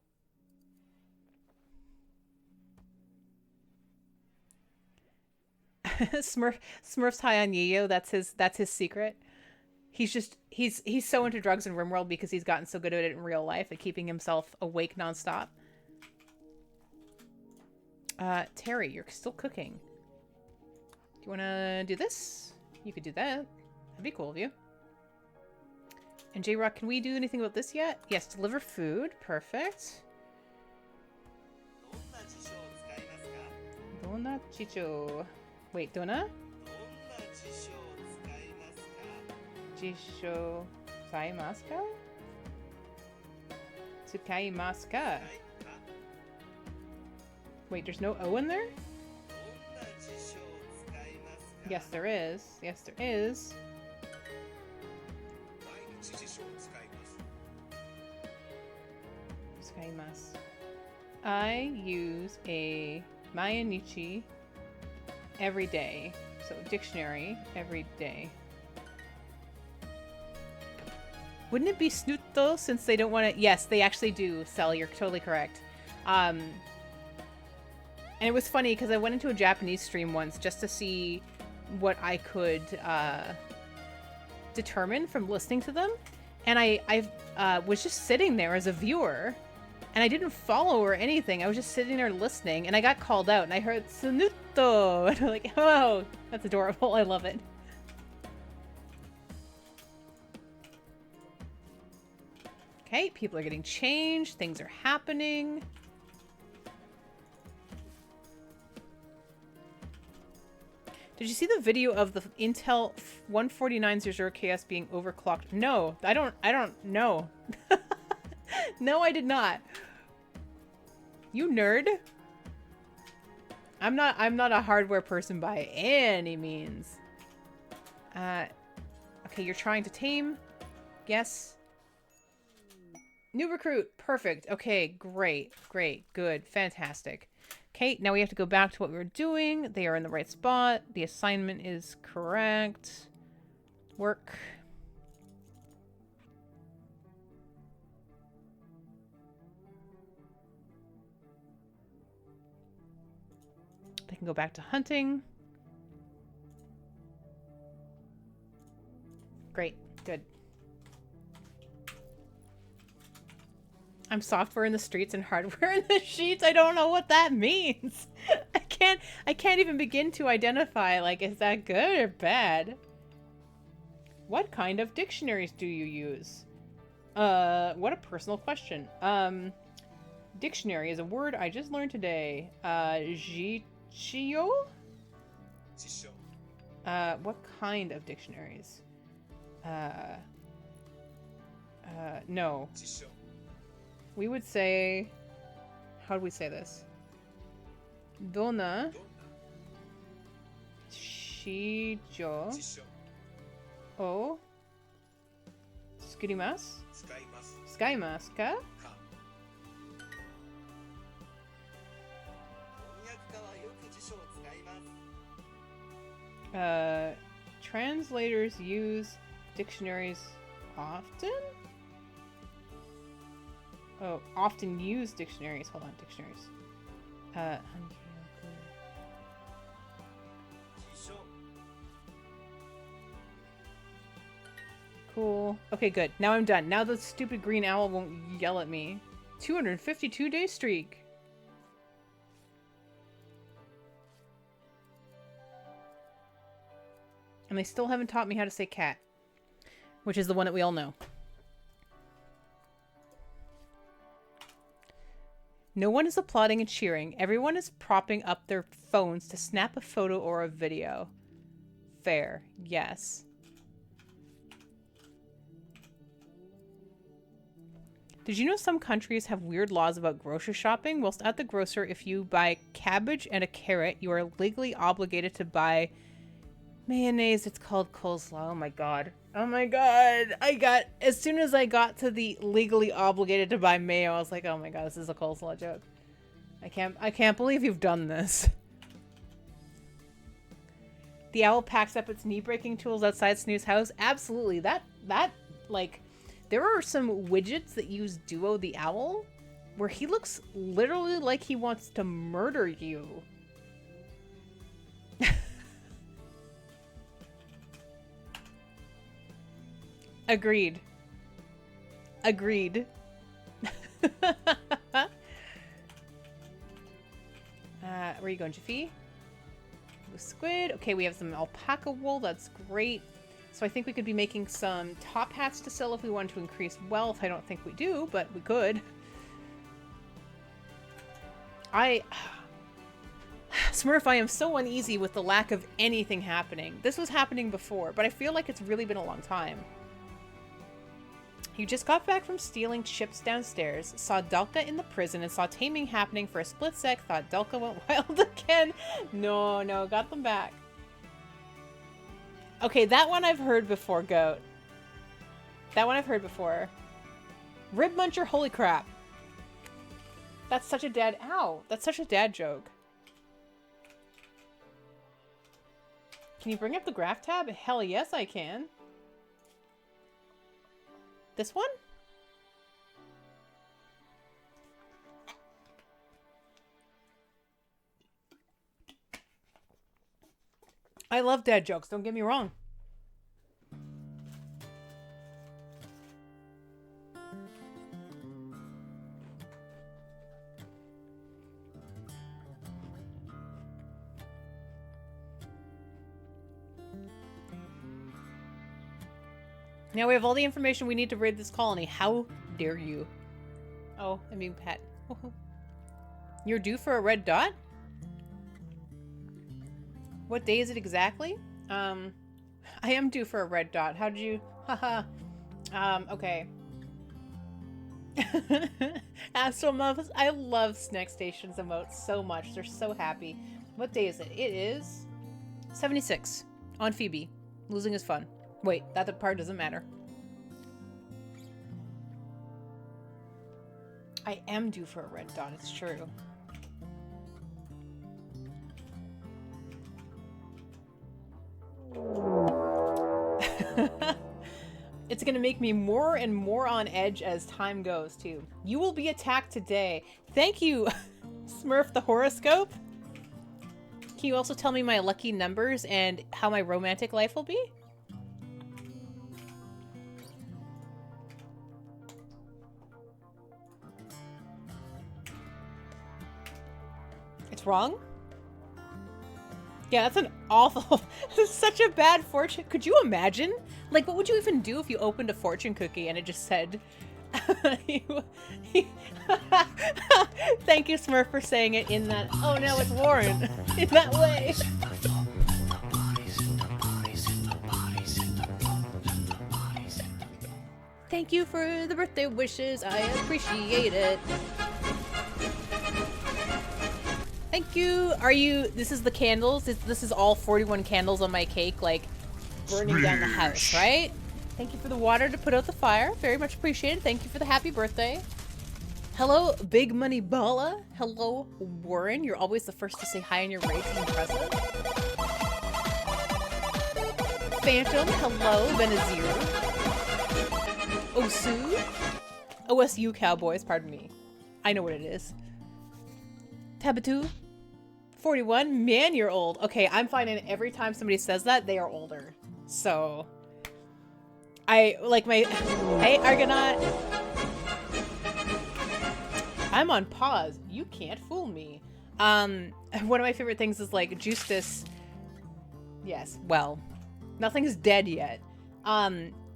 Smurf's high on Yayo. That's his secret. He's so into drugs in RimWorld because he's gotten so good at it in real life at keeping himself awake nonstop. Terry, you're still cooking. Do you want to do this? You could do that. That'd be cool of you. And J-Rock, can we do anything about this yet? Yes, deliver food. Perfect. Dona chicho. Wait, dona? Jisho tsukaimasu ka? Tsukaimasu ka? Wait, there's no O in there? Yes, there is. Yes, there is. Tsukaimasu. I use a Mainichi every day. So, dictionary every day. Wouldn't it be snoot though, since they don't want to? Yes, they actually do, Sel. You're totally correct. And it was funny because I went into a Japanese stream once just to see what I could determine from listening to them, and I was just sitting there as a viewer, and I didn't follow or anything. I was just sitting there listening, and I got called out, and I heard "Sunuto," and I'm like, "Oh, that's adorable! I love it." Okay, people are getting changed. Things are happening. Did you see the video of the Intel 14900KS being overclocked? No, I don't know. No, I did not. You nerd. I'm not a hardware person by any means. Okay, you're trying to tame. Yes. New recruit. Perfect. Okay, great. Great. Good. Fantastic. Okay, now we have to go back to what we were doing. They are in the right spot. The assignment is correct. Work. They can go back to hunting. Great. Good. I'm software in the streets and hardware in the sheets. I don't know what that means. I can't even begin to identify, like, is that good or bad? What kind of dictionaries do you use? What a personal question. Dictionary is a word I just learned today. Jichio? What kind of dictionaries? No. We would say, how do we say this? Dona shijo o tsukurimasu? Tsukaimasu ka? Translators use dictionaries often? Oh, often use dictionaries. Hold on, dictionaries. Cool. Okay, good. Now I'm done. Now the stupid green owl won't yell at me. 252-day streak. And they still haven't taught me how to say cat, which is the one that we all know. No one is applauding and cheering. Everyone is propping up their phones to snap a photo or a video. Fair. Yes. Did you know some countries have weird laws about grocery shopping? Whilst at the grocer, if you buy cabbage and a carrot, you are legally obligated to buy mayonnaise. It's called coleslaw. Oh my god. Oh my god. As soon as I got to the legally obligated to buy mayo, I was like, oh my god, this is a coleslaw joke. I can't believe you've done this. The owl packs up its knee-breaking tools outside Snoo's house. Absolutely. That, like, there are some widgets that use Duo the Owl where he looks literally like he wants to murder you. Agreed. Agreed. Where are you going, Jiffy? Squid. Okay, we have some alpaca wool. That's great. So I think we could be making some top hats to sell if we wanted to increase wealth. I don't think we do, but we could. Smurf, I am so uneasy with the lack of anything happening. This was happening before, but I feel like it's really been a long time. You just got back from stealing chips downstairs, saw Delka in the prison, and saw taming happening for a split sec, thought Delka went wild again. No, got them back. Okay, that one I've heard before, Goat. That one I've heard before. Rib Muncher, holy crap. That's such a dad... Ow! That's such a dad joke. Can you bring up the graph tab? Hell yes, I can. This one? I love dad jokes, don't get me wrong. Now we have all the information we need to raid this colony. How dare you? Oh, I'm being pet. You're due for a red dot? What day is it exactly? I am due for a red dot. How did you... Haha. Okay. Astromuffs. I love Snack Station's emotes so much. They're so happy. What day is it? It is 76 on Phoebe. Losing is fun. Wait, that part doesn't matter. I am due for a red dot, it's true. It's gonna make me more and more on edge as time goes, too. You will be attacked today. Thank you, Smurf the horoscope. Can you also tell me my lucky numbers and how my romantic life will be? It's wrong? Yeah, that's an awful... This is such a bad fortune. Could you imagine? Like, what would you even do if you opened a fortune cookie and it just said... Thank you, Smurf, for saying it in that... Oh no, it's Warren. In that way. Thank you for the birthday wishes. I appreciate it. Thank you. Are you... This is the candles? This is all 41 candles on my cake, like, burning down the house, right? Thank you for the water to put out the fire. Very much appreciated. Thank you for the happy birthday. Hello, Big Money Balla. Hello, Warren. You're always the first to say hi in your race. Impressive. Phantom. Hello, Benazir. Osu. OSU Cowboys. Pardon me. I know what it is. Tabatu. 41. Man, you're old. Okay, I'm finding every time somebody says that, they are older. So... I like my... Hey, Argonaut. I'm on pause. You can't fool me. One of my favorite things is like Justus. Yes, well, nothing's dead yet.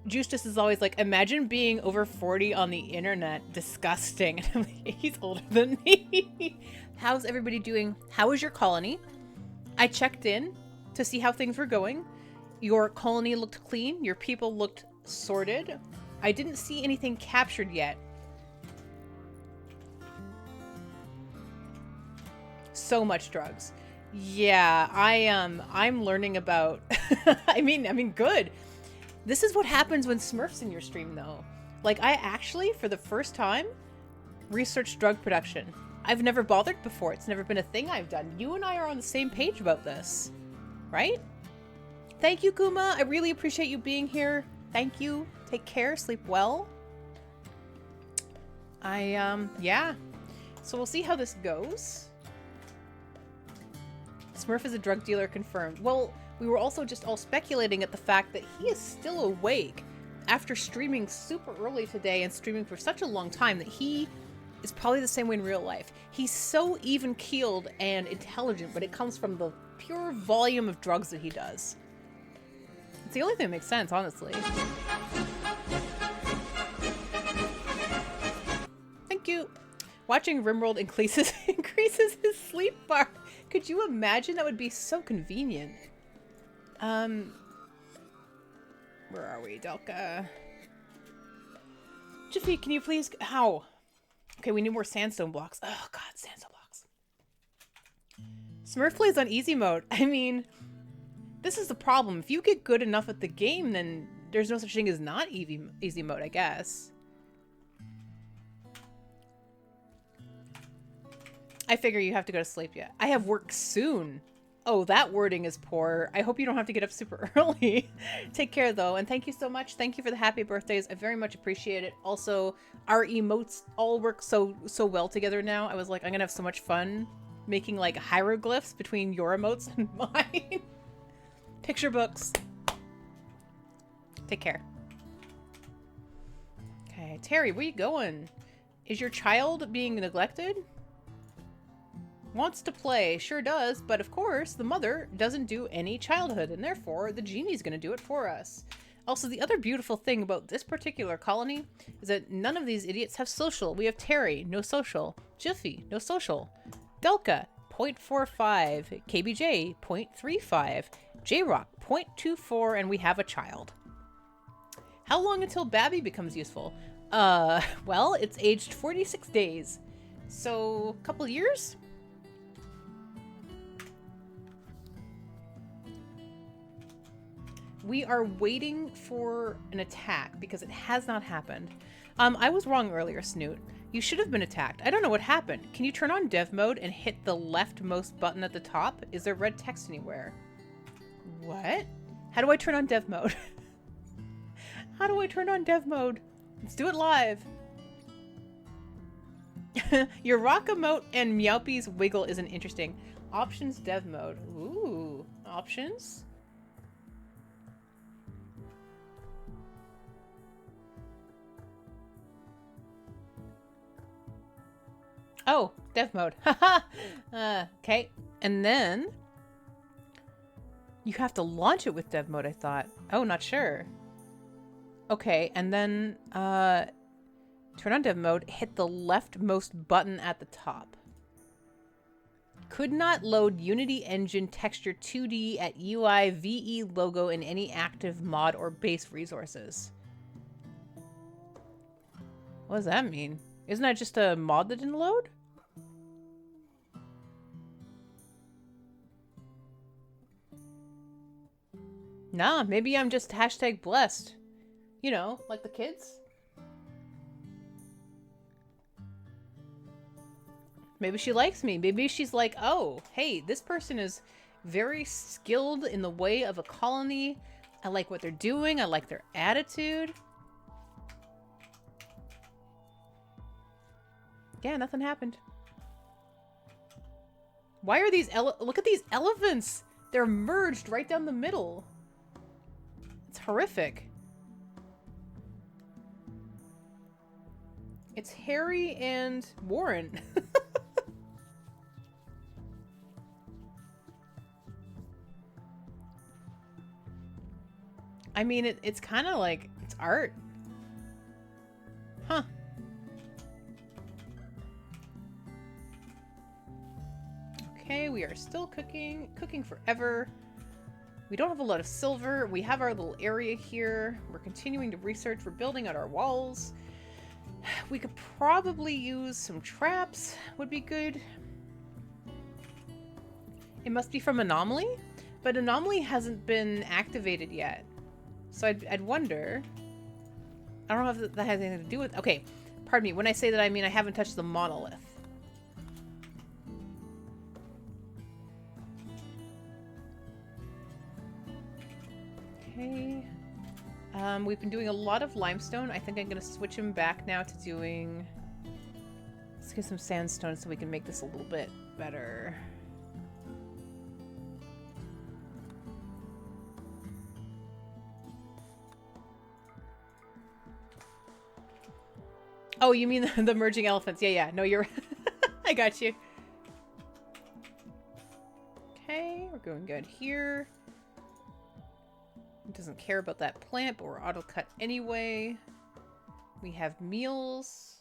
Justus is always like, imagine being over 40 on the internet. Disgusting. And I'm like, he's older than me. How's everybody doing? How is your colony? I checked in to see how things were going. Your colony looked clean. Your people looked sorted. I didn't see anything captured yet. So much drugs. Yeah, I'm learning about I mean good. This is what happens when Smurf's in your stream though. Like I actually for the first time researched drug production. I've never bothered before. It's never been a thing I've done. You and I are on the same page about this. Right? Thank you, Kuma. I really appreciate you being here. Thank you. Take care. Sleep well. Yeah. So we'll see how this goes. Smurf is a drug dealer confirmed. Well, we were also just all speculating at the fact that he is still awake after streaming super early today and streaming for such a long time that he is probably the same way in real life. He's so even-keeled and intelligent, but it comes from the pure volume of drugs that he does. It's the only thing that makes sense, honestly. Thank you. Watching Rimworld increases his sleep bar. Could you imagine? That would be so convenient. Where are we, Delka? Jiffy, can you please... How? Okay, we need more sandstone blocks. Oh, God, sandstone blocks. Smurf plays on easy mode. I mean, this is the problem. If you get good enough at the game, then there's no such thing as not easy mode, I guess. I figure you have to go to sleep yet. I have work soon. Oh, that wording is poor. I hope you don't have to get up super early. Take care, though, and thank you so much. Thank you for the happy birthdays. I very much appreciate it. Also, our emotes all work so well together now. I was like, I'm gonna have so much fun making, like, hieroglyphs between your emotes and mine. Picture books. Take care. Okay, Terry, where you going? Is your child being neglected? Wants to play, sure does, but of course the mother doesn't do any childhood, and therefore the genie's gonna do it for us. Also, the other beautiful thing about this particular colony is that none of these idiots have social. We have Terry, no social. Jiffy, no social. Delka, 0.45. KBJ, 0.35. J-Rock, 0.24, and we have a child. How long until Babby becomes useful? Well, it's aged 46 days. So, a couple years? We are waiting for an attack because it has not happened. I was wrong earlier, Snoot. You should have been attacked. I don't know what happened. Can you turn on dev mode and hit the leftmost button at the top? Is there red text anywhere? What? How do I turn on dev mode? How do I turn on dev mode? Let's do it live. Your rock emote and Meowpie's wiggle isn't interesting. Options dev mode. Ooh, options? Oh, dev mode. Haha. Okay. And then you have to launch it with dev mode, I thought. Oh, not sure. Okay, and then turn on dev mode, hit the leftmost button at the top. Could not load Unity Engine Texture 2D at UI VE logo in any active mod or base resources. What does that mean? Isn't that just a mod that didn't load? Nah, maybe I'm just hashtag blessed. You know, like the kids. Maybe she likes me. Maybe she's like, oh, hey, this person is very skilled in the way of a colony. I like what they're doing. I like their attitude. Yeah, nothing happened. Why are these look at these elephants! They're merged right down the middle. It's horrific. It's Harry and Warren. I mean, it's kind of like, it's art. Huh. Okay, we are still cooking forever. We don't have a lot of silver. We have our little area here. We're continuing to research. We're building out our walls. We could probably use some traps. Would be good. It must be from Anomaly, but Anomaly hasn't been activated yet. So I'd wonder. I don't know if that has anything to do with... Okay, pardon me. When I say that, I mean I haven't touched the monolith. We've been doing a lot of limestone. I think I'm going to switch him back now to doing... Let's get some sandstone so we can make this a little bit better. Oh, you mean the merging elephants. Yeah. No, you're... I got you. Okay, we're going good here. It doesn't care about that plant, but we're auto-cut anyway. We have meals.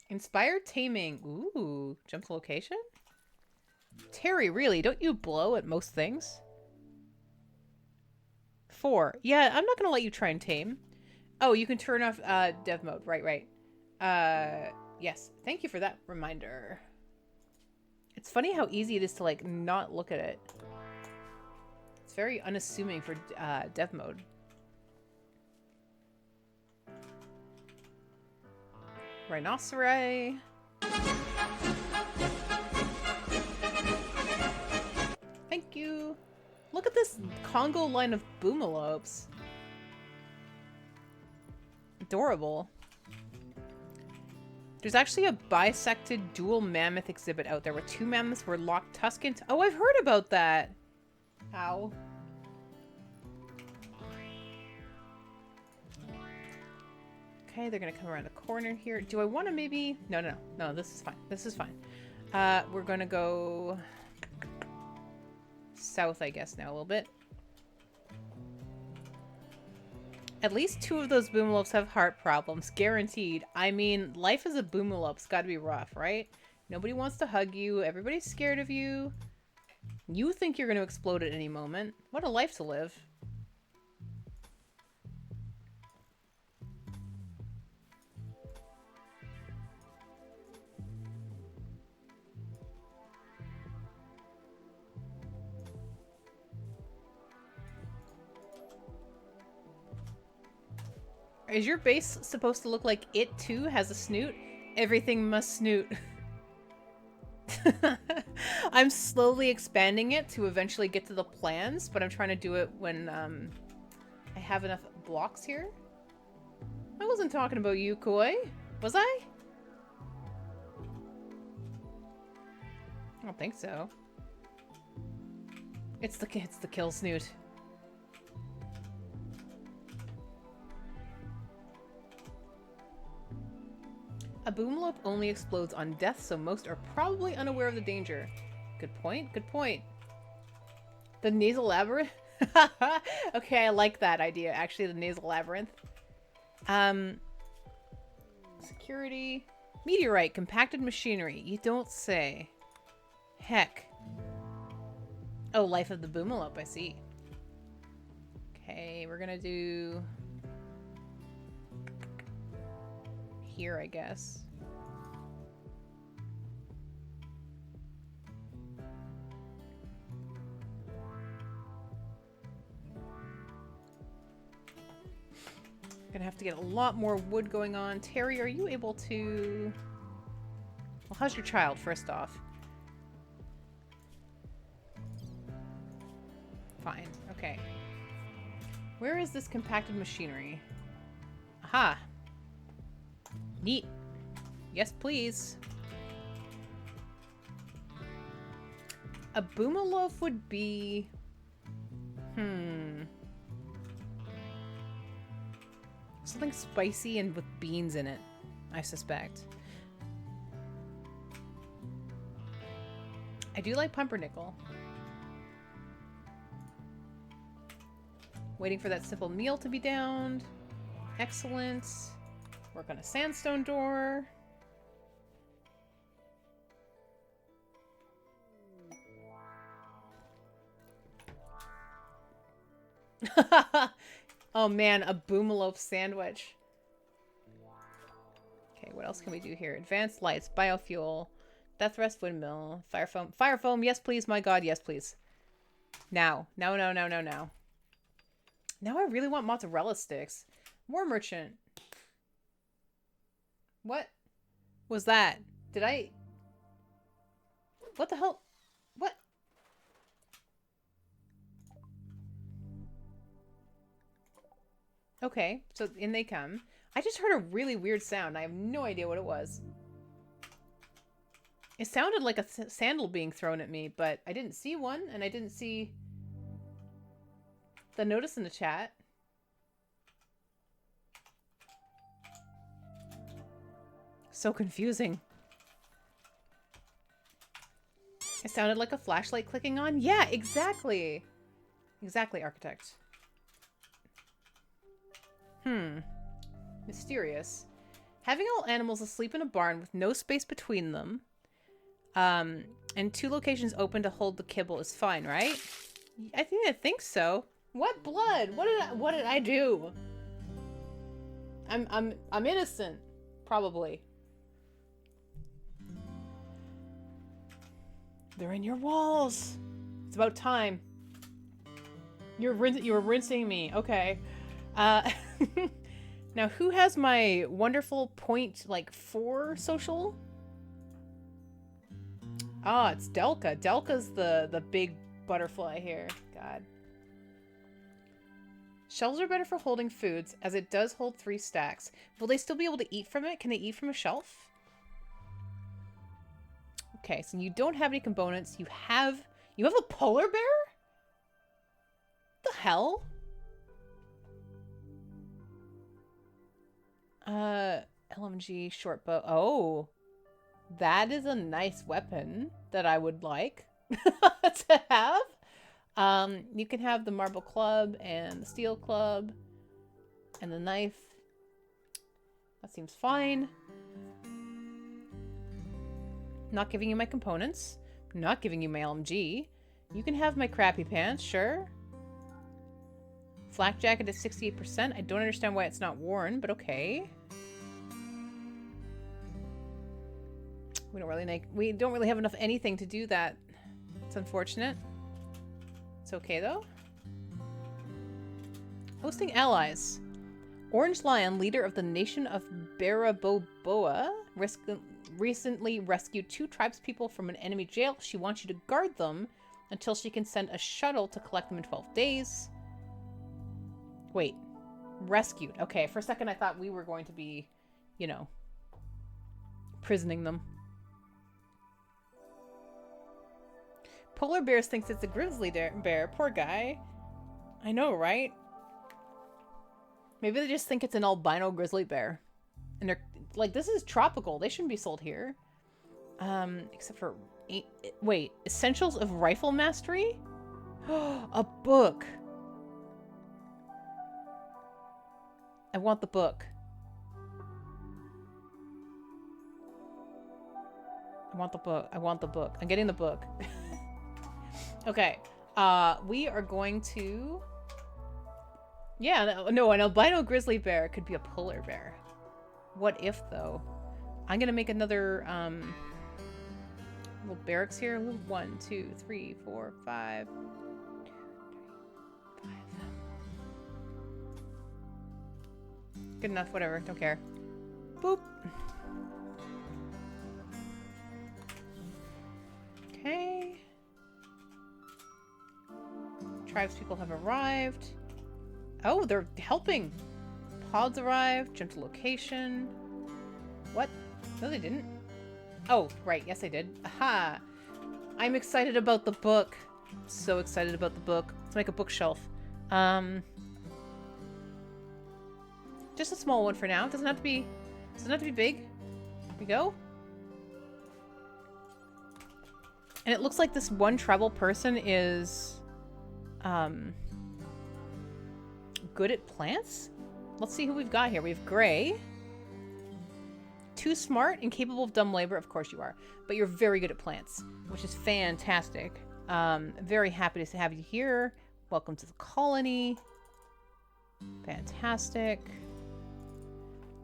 Inspired taming. Ooh, jump to location? Terry, really? Don't you blow at most things? 4. Yeah, I'm not going to let you try and tame. Oh, you can turn off dev mode. Right. Yes. Thank you for that reminder. It's funny how easy it is to, like, not look at it. It's very unassuming for dev mode. Rhinoceri. Thank you. Look at this Congo line of boomalopes. Adorable. There's actually a bisected dual mammoth exhibit out there where 2 mammoths were locked Tuscan. Oh, I've heard about that. Ow. Okay, they're gonna come around the corner here. Do I want to maybe... No, this is fine. This is fine. We're gonna go south, I guess, now a little bit. At least 2 of those boomalopes have heart problems, guaranteed. I mean, life as a boomalope's gotta be rough, right? Nobody wants to hug you, everybody's scared of you. You think you're gonna explode at any moment. What a life to live. Is your base supposed to look like it too has a snoot? Everything must snoot. I'm slowly expanding it to eventually get to the plans, but I'm trying to do it when I have enough blocks here. I wasn't talking about you, Koi. Was I? I don't think so. It's the kill snoot. A boomalope only explodes on death, so most are probably unaware of the danger. Good point, good point. The nasal labyrinth? Okay, I like that idea, actually, the nasal labyrinth. Security. Meteorite, compacted machinery. You don't say. Heck. Oh, life of the boomalope, I see. Okay, we're gonna do... here, I guess. Gonna have to get a lot more wood going on. Terry, are you able to... Well, how's your child, first off? Fine, okay. Where is this compacted machinery? Aha! Neat. Yes, please. A boomaloaf would be... something spicy and with beans in it, I suspect. I do like pumpernickel. Waiting for that simple meal to be downed. Excellent. Work on a sandstone door. Oh man, a boomalope sandwich. Okay, what else can we do here? Advanced lights, biofuel, death rest windmill, fire foam. Fire foam, yes please, my god, yes please. Now. No. Now I really want mozzarella sticks. War merchant. What was that? Did I... What the hell? What? Okay, so in they come. I just heard a really weird sound. I have no idea what it was. It sounded like a sandal being thrown at me, but I didn't see one, and I didn't see the notice in the chat. So confusing. It sounded like a flashlight clicking on. Yeah, exactly. Exactly, architect. Mysterious. Having all animals asleep in a barn with no space between them, and 2 locations open to hold the kibble is fine, right? I think so. What blood? What did I do? I'm innocent, probably. They're in your walls. It's about time. You were rinsing me. Okay. Now, who has my wonderful point, like, 4 social? Ah, it's Delka. Delka's the big butterfly here. God. Shelves are better for holding foods, as it does hold 3 stacks. Will they still be able to eat from it? Can they eat from a shelf? Okay, so you don't have any components. You have a polar bear? The hell? LMG short bow. Oh, that is a nice weapon that I would like to have. You can have the marble club and the steel club and the knife. That seems fine. Not giving you my components. Not giving you my LMG. You can have my crappy pants, sure. Flak jacket is 68%. I don't understand why it's not worn, but okay. We don't really have enough anything to do that. It's unfortunate. It's okay though. Hosting allies. Orange Lion, leader of the nation of Baraboboa, recently rescued 2 tribespeople from an enemy jail. She wants you to guard them until she can send a shuttle to collect them in 12 days. Wait. Rescued. Okay, for a second I thought we were going to be, you know, prisoning them. Polar Bears thinks it's a grizzly bear. Poor guy. I know, right? Maybe they just think it's an albino grizzly bear. And they're like, this is tropical. They shouldn't be sold here. Except for... Wait. Essentials of Rifle Mastery? A book. I want the book. I want the book. I want the book. I'm getting the book. Okay. We are going to... Yeah, no, an albino grizzly bear could be a polar bear. What if, though? I'm gonna make another, little barracks here. 1, 2, 3, 4, 5. 5. Good enough, whatever. Don't care. Boop. Okay. Tribespeople have arrived. Oh, they're helping. Pods arrived. Jump to location. What? No, they didn't. Oh, right. Yes, I did. Aha. I'm excited about the book. So excited about the book. Let's make a bookshelf. Just a small one for now. It doesn't have to be big. Here we go. And it looks like this one tribal person is good at plants? Let's see who we've got here. We have Gray. Too smart and capable of dumb labor. Of course you are. But you're very good at plants, which is fantastic. Very happy to have you here. Welcome to the colony. Fantastic.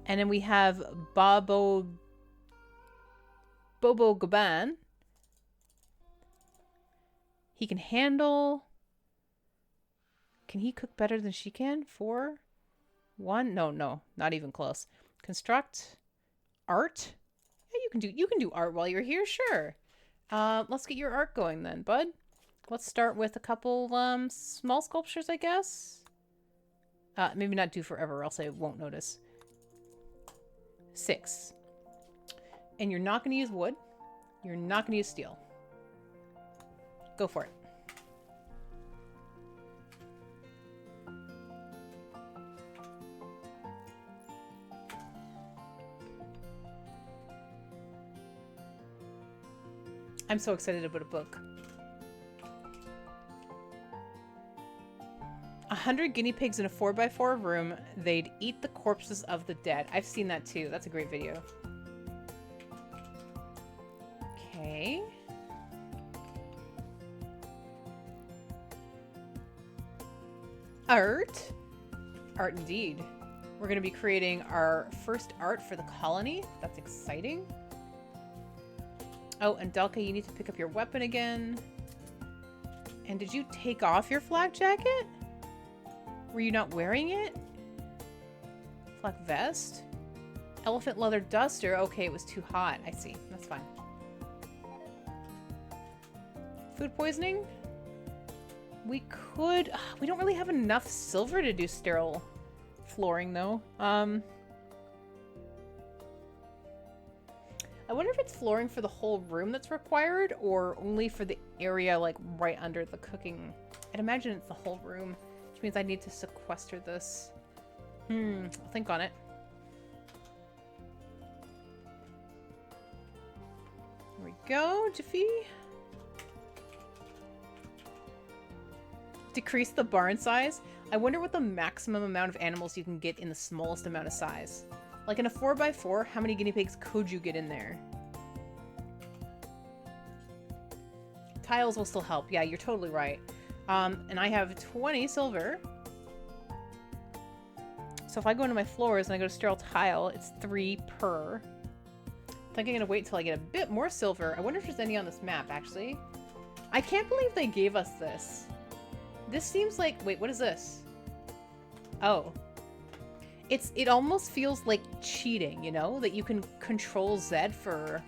And then we have Bobo Gaban. He can handle... Can he cook better than she can? 4? 1? No, not even close. Construct. Art. Yeah, you can do art while you're here, sure. Let's get your art going then, bud. Let's start with a couple small sculptures, I guess. Maybe not do forever, else I won't notice. 6. And you're not going to use wood. You're not going to use steel. Go for it. I'm so excited about a book. 100 guinea pigs in a 4x4 room. They'd eat the corpses of the dead. I've seen that too. That's a great video. Okay. Art. Art indeed. We're going to be creating our first art for the colony. That's exciting. Oh, and Delka, you need to pick up your weapon again. And did you take off your flak jacket? Were you not wearing it? Flak vest? Elephant leather duster. Okay, it was too hot. I see. That's fine. Food poisoning? We could... we don't really have enough silver to do sterile flooring, though. I wonder if it's flooring for the whole room that's required, or only for the area, like, right under the cooking. I'd imagine it's the whole room, which means I need to sequester this. I'll think on it. Here we go, Jiffy. Decrease the barn size. I wonder what the maximum amount of animals you can get in the smallest amount of size. Like in a 4x4, how many guinea pigs could you get in there? Tiles will still help. Yeah, you're totally right. And I have 20 silver. So if I go into my floors and I go to sterile tile, it's 3 per. I think I'm gonna wait until I get a bit more silver. I wonder if there's any on this map, actually. I can't believe they gave us this. This seems like... Wait, what is this? Oh. It almost feels like cheating, you know? That you can control Z for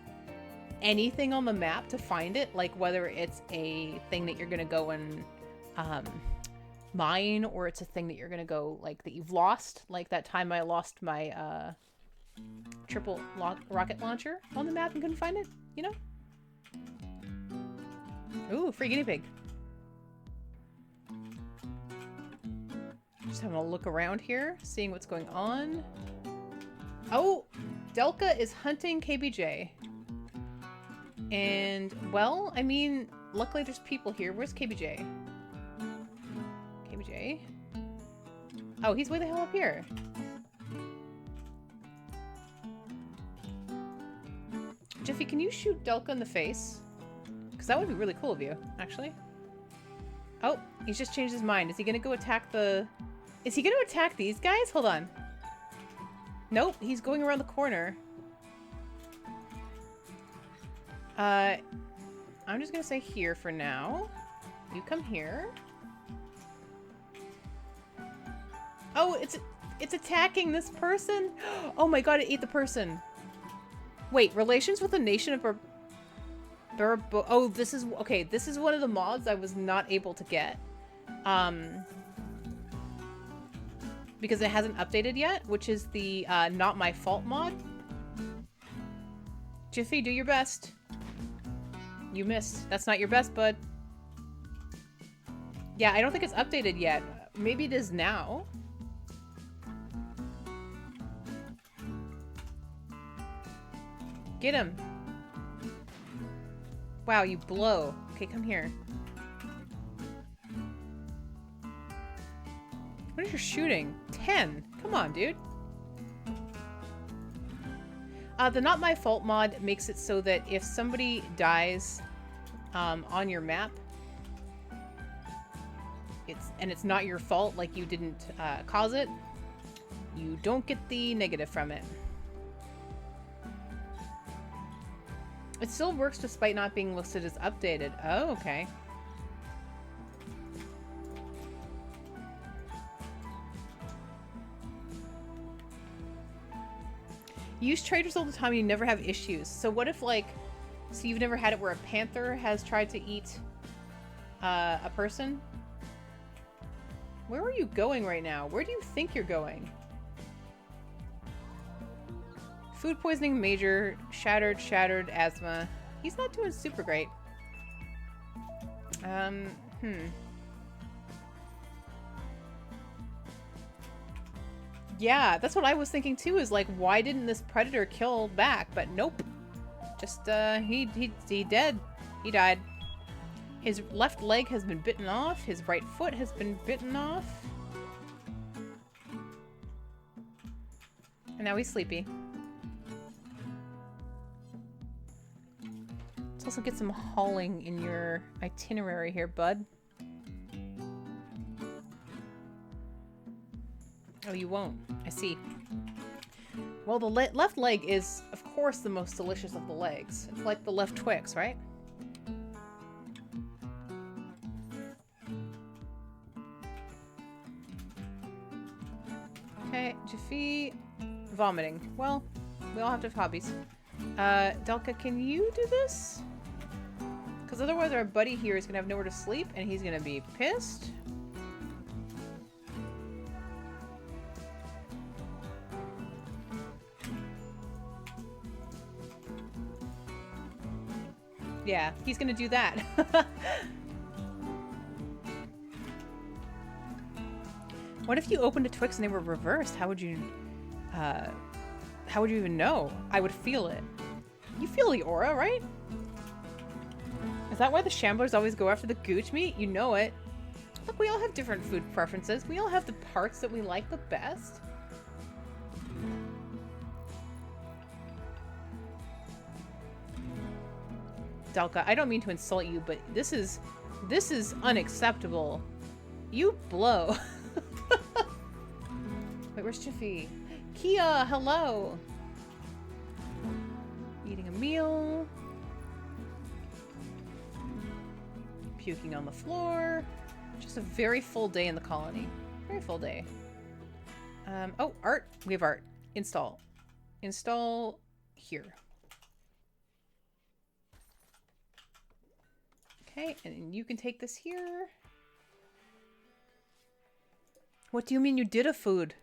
anything on the map to find it. Like whether it's a thing that you're gonna go and mine, or it's a thing that you're gonna go, like, that you've lost. Like that time I lost my triple rocket launcher on the map and couldn't find it, you know? Ooh, free guinea pig. Just having a look around here, seeing what's going on. Oh, Delka is hunting KBJ. And, well, I mean, luckily there's people here. Where's KBJ? KBJ? Oh, he's way the hell up here. Jiffy, can you shoot Delka in the face? Because that would be really cool of you, actually. Oh, he's just changed his mind. Is he going to go attack the... Is he going to attack these guys? Hold on. Nope, he's going around the corner. I'm just going to say here for now. You come here. Oh, it's attacking this person? Oh my god, it ate the person. Wait, relations with the nation of oh, this is... Okay, this is one of the mods I was not able to get. Because it hasn't updated yet, which is the Not My Fault mod. Jiffy, do your best. You missed. That's not your best, bud. Yeah, I don't think it's updated yet. Maybe it is now. Get him. Wow, you blow. Okay, come here. What is your shooting? 10. Come on, dude. The Not My Fault mod makes it so that if somebody dies on your map, it's not your fault, like you didn't cause it, you don't get the negative from it. It still works despite not being listed as updated. Oh, okay. You use traders all the time and you never have issues. So what if, like, so you've never had it where a panther has tried to eat a person? Where are you going right now? Where do you think you're going? Food poisoning major, shattered, asthma. He's not doing super great. Yeah, that's what I was thinking too, is like, why didn't this predator kill back? But nope. Just, he dead. He died. His left leg has been bitten off. His right foot has been bitten off. And now he's sleepy. Let's also get some hauling in your itinerary here, bud. Oh, you won't. I see. Well, the left leg is, of course, the most delicious of the legs. It's like the left Twix, right? Okay, Jaffe, vomiting. Well, we all have to have hobbies. Delka, can you do this? Because otherwise our buddy here is going to have nowhere to sleep, and he's going to be pissed. Yeah, he's going to do that. What if you opened a Twix and they were reversed? How would you even know? I would feel it. You feel the aura, right? Is that why the Shamblers always go after the gooch meat? You know it. Look, we all have different food preferences. We all have the parts that we like the best. Delka, I don't mean to insult you, but this is unacceptable. You blow. Wait, where's Jaffe? Kia, hello. Eating a meal. Puking on the floor. Just a very full day in the colony. Very full day. Oh, art. We have art. Install. Install here. Okay, and you can take this here. What do you mean you did a food?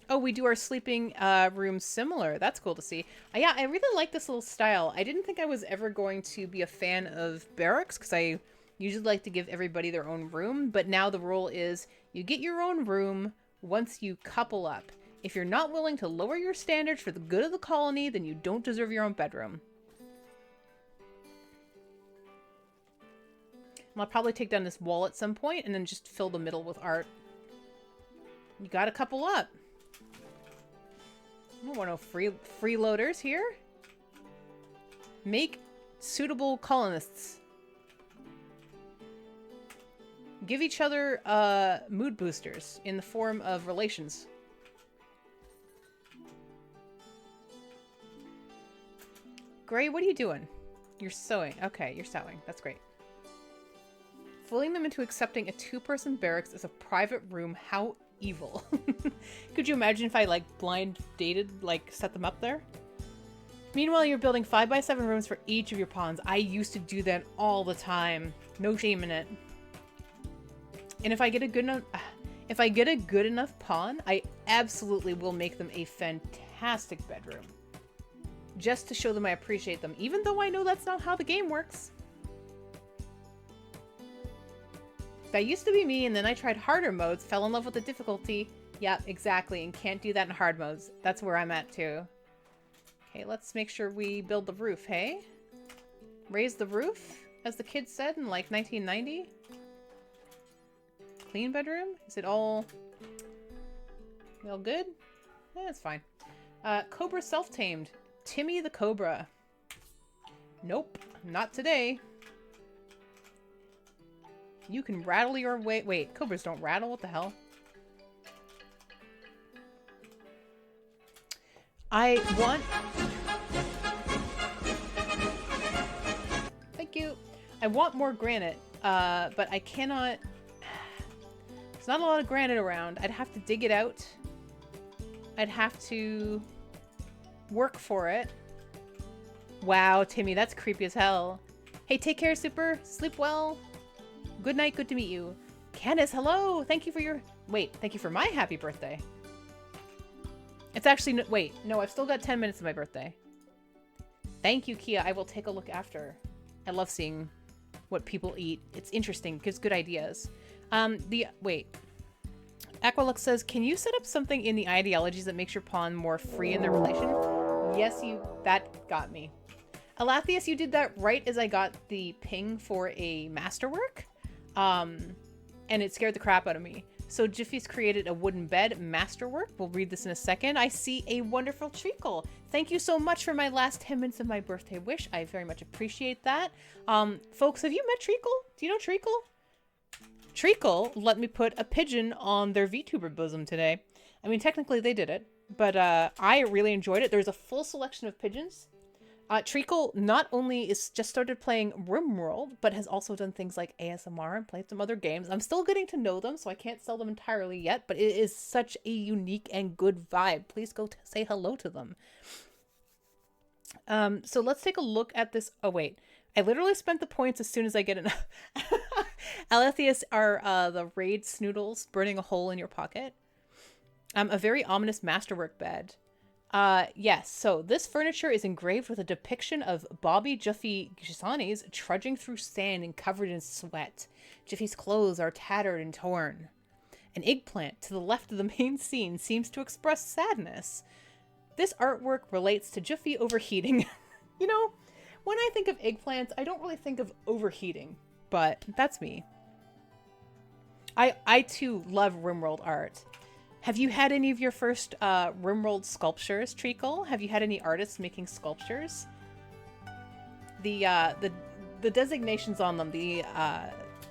Oh, we do our sleeping room similar. That's cool to see. Yeah, I really like this little style. I didn't think I was ever going to be a fan of barracks because I usually like to give everybody their own room. But now the rule is you get your own room once you couple up. If you're not willing to lower your standards for the good of the colony, then you don't deserve your own bedroom. I'll probably take down this wall at some point and then just fill the middle with art. You gotta couple up. I don't want no freeloaders here. Make suitable colonists. Give each other mood boosters in the form of relations. Gray, what are you doing? You're sewing. Okay, you're sewing. That's great. Fooling them into accepting a two-person barracks as a private room. How evil. Could you imagine if I, like, blind dated, like, set them up there? Meanwhile, you're building 5x7 rooms for each of your pawns. I used to do that all the time. No shame in it. And if I get a good enough pawn, I absolutely will make them a fantastic bedroom. Just to show them I appreciate them, even though I know that's not how the game works. That used to be me, and then I tried harder modes, fell in love with the difficulty. Yeah, exactly, and can't do that in hard modes. That's where I'm at, too. Okay, let's make sure we build the roof, hey? Raise the roof, as the kids said in, like, 1990? Clean bedroom? Is it all good? Yeah, it's fine. Cobra self-tamed. Timmy the Cobra. Nope, not today. You can rattle your way. Wait, cobras don't rattle. What the hell? Thank you. I want more granite, but I cannot. There's not a lot of granite around. I'd have to dig it out. I'd have to work for it. Wow, Timmy, that's creepy as hell. Hey, take care, Super. Sleep well. Good night, good to meet you. Candace, hello. Thank you for your... Wait, thank you for my happy birthday. It's actually... Wait, no, I've still got 10 minutes of my birthday. Thank you, Kia. I will take a look after. I love seeing what people eat. It's interesting. Gives good ideas. Wait. Aqualux says, can you set up something in the ideologies that makes your pawn more free in their relation? Yes, that got me. Alathius, you did that right as I got the ping for a masterwork. And it scared the crap out of me. So Jiffy's created a wooden bed masterwork. We'll read this in a second. I see a wonderful treacle. Thank you so much for my last 10 minutes of my birthday wish. I very much appreciate that. Folks, have you met Treacle? Do you know Treacle? Treacle let me put a pigeon on their VTuber bosom today. I mean, technically they did it, but I really enjoyed it. There's a full selection of pigeons. Treacle not only is just started playing RimWorld, but has also done things like ASMR and played some other games. I'm still getting to know them, so I can't sell them entirely yet, but it is such a unique and good vibe. Please go say hello to them. So let's take a look at this. Oh, wait. I literally spent the points as soon as I get enough. Alethius are the raid snoodles burning a hole in your pocket. A very ominous masterwork bed. Yes, so this furniture is engraved with a depiction of Bobby Jiffy Gisanis trudging through sand and covered in sweat. Jiffy's clothes are tattered and torn. An eggplant to the left of the main scene seems to express sadness. This artwork relates to Jiffy overheating. You know, when I think of eggplants, I don't really think of overheating, but that's me. I too love RimWorld art. Have you had any of your first RimWorld sculptures, Treacle? Have you had any artists making sculptures? The designations on them, the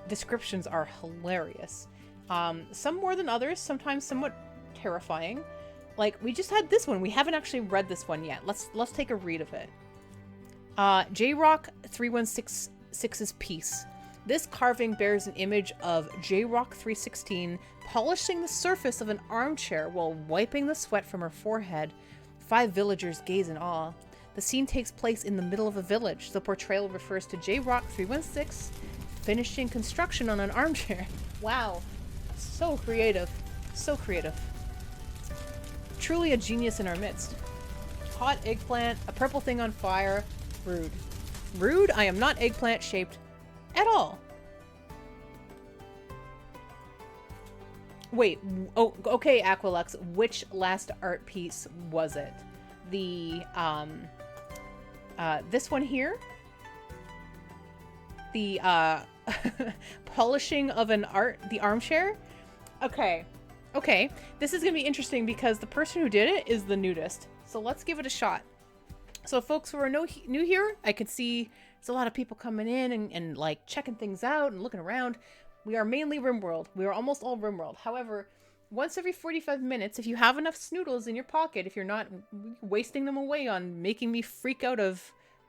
descriptions are hilarious. Some more than others, sometimes somewhat terrifying. Like, we just had this one. We haven't actually read this one yet. Let's take a read of it. JRock3166's piece. This carving bears an image of JRock316 polishing the surface of an armchair while wiping the sweat from her forehead. 5 villagers gaze in awe. The scene takes place in the middle of a village. The portrayal refers to JRock316 finishing construction on an armchair. Wow. So creative. So creative. Truly a genius in our midst. Hot eggplant, a purple thing on fire. Rude. Rude? I am not eggplant shaped at all. Wait, oh, okay, Aqualux, which last art piece was it? The, this one here? The, polishing of the armchair? Okay, okay. This is gonna be interesting because the person who did it is the nudist. So let's give it a shot. So folks who are new here, I can see there's a lot of people coming in and like checking things out and looking around. We are mainly RimWorld. We are almost all RimWorld. However, once every 45 minutes, if you have enough snoodles in your pocket, if you're not wasting them away on making me freak out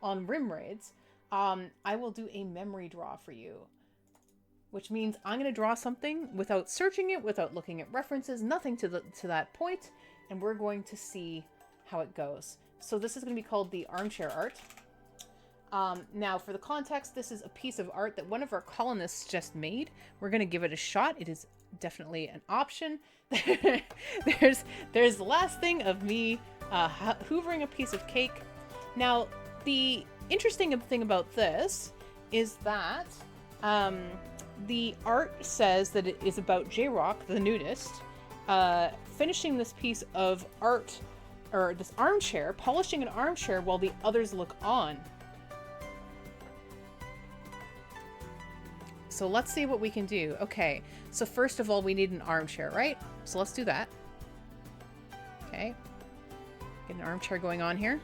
on Rim raids, I will do a memory draw for you. Which means I'm going to draw something without searching it, without looking at references, nothing to that point, and we're going to see how it goes. So this is going to be called the armchair art. Now, for the context, this is a piece of art that one of our colonists just made. We're going to give it a shot. It is definitely an option. There's the last thing of me hoovering a piece of cake. Now, the interesting thing about this is that the art says that it is about JRock, the nudist, finishing this piece of art, or this armchair, polishing an armchair while the others look on. So let's see what we can do. Okay, so first of all, we need an armchair, right? So let's do that. Okay. Get an armchair going on here.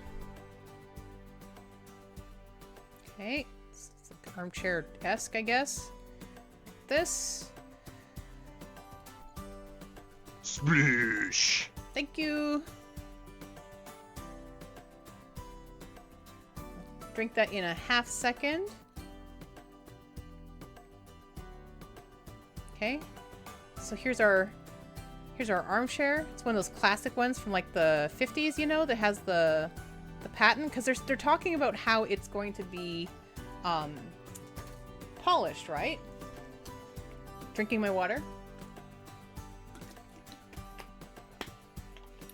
Okay. It's like armchair-esque, I guess. This. Splish. Thank you. Drink that in a half second. Okay, so here's our armchair. It's one of those classic ones from like the 50s, you know, that has the patent, because they're talking about how it's going to be polished, right? Drinking my water.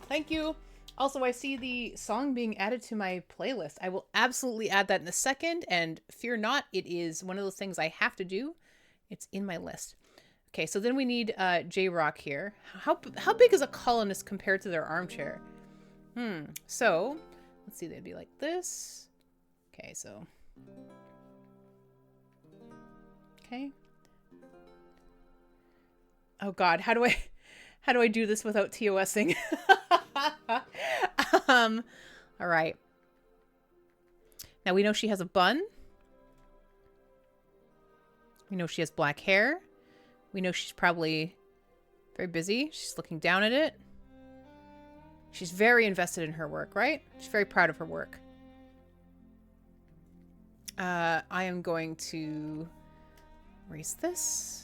Thank you. Also, I see the song being added to my playlist. I will absolutely add that in a second, and fear not, it is one of those things I have to do. It's in my list. Okay, so then we need J-Rock here. How big is a colonist compared to their armchair? So, let's see, they'd be like this. Okay, so... Okay. Oh god, how do I do this without TOSing? All right. Now we know she has a bun. We know she has black hair. We know she's probably very busy. She's looking down at it. She's very invested in her work, right? She's very proud of her work. I am going to erase this.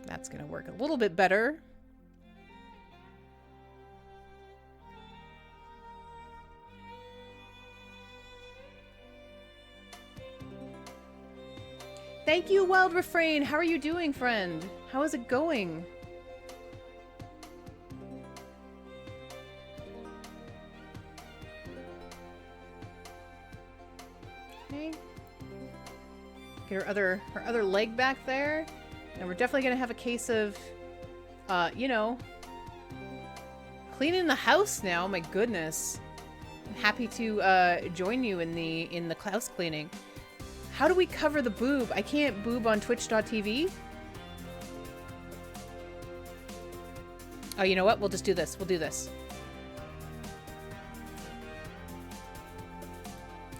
That's going to work a little bit better. Thank you, Wild Refrain. How are you doing, friend? How is it going? Okay. Get her other leg back there. And we're definitely going to have a case of, you know, cleaning the house now. My goodness. I'm happy to join you in the house cleaning. How do we cover the boob? I can't boob on twitch.tv. Oh, you know what? We'll just do this. We'll do this.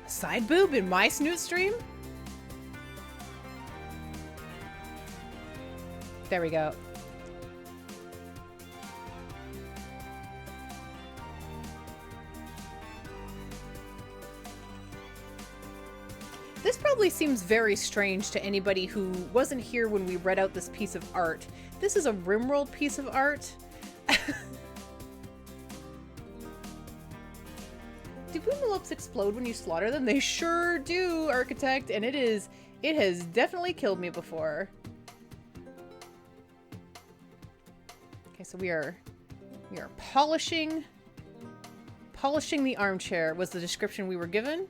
Side boob in my snoot stream? There we go. This probably seems very strange to anybody who wasn't here when we read out this piece of art. This is a Rimworld piece of art. Do boomalopes explode when you slaughter them? They sure do, Architect, and it has definitely killed me before. Okay, so we are polishing the armchair was the description we were given.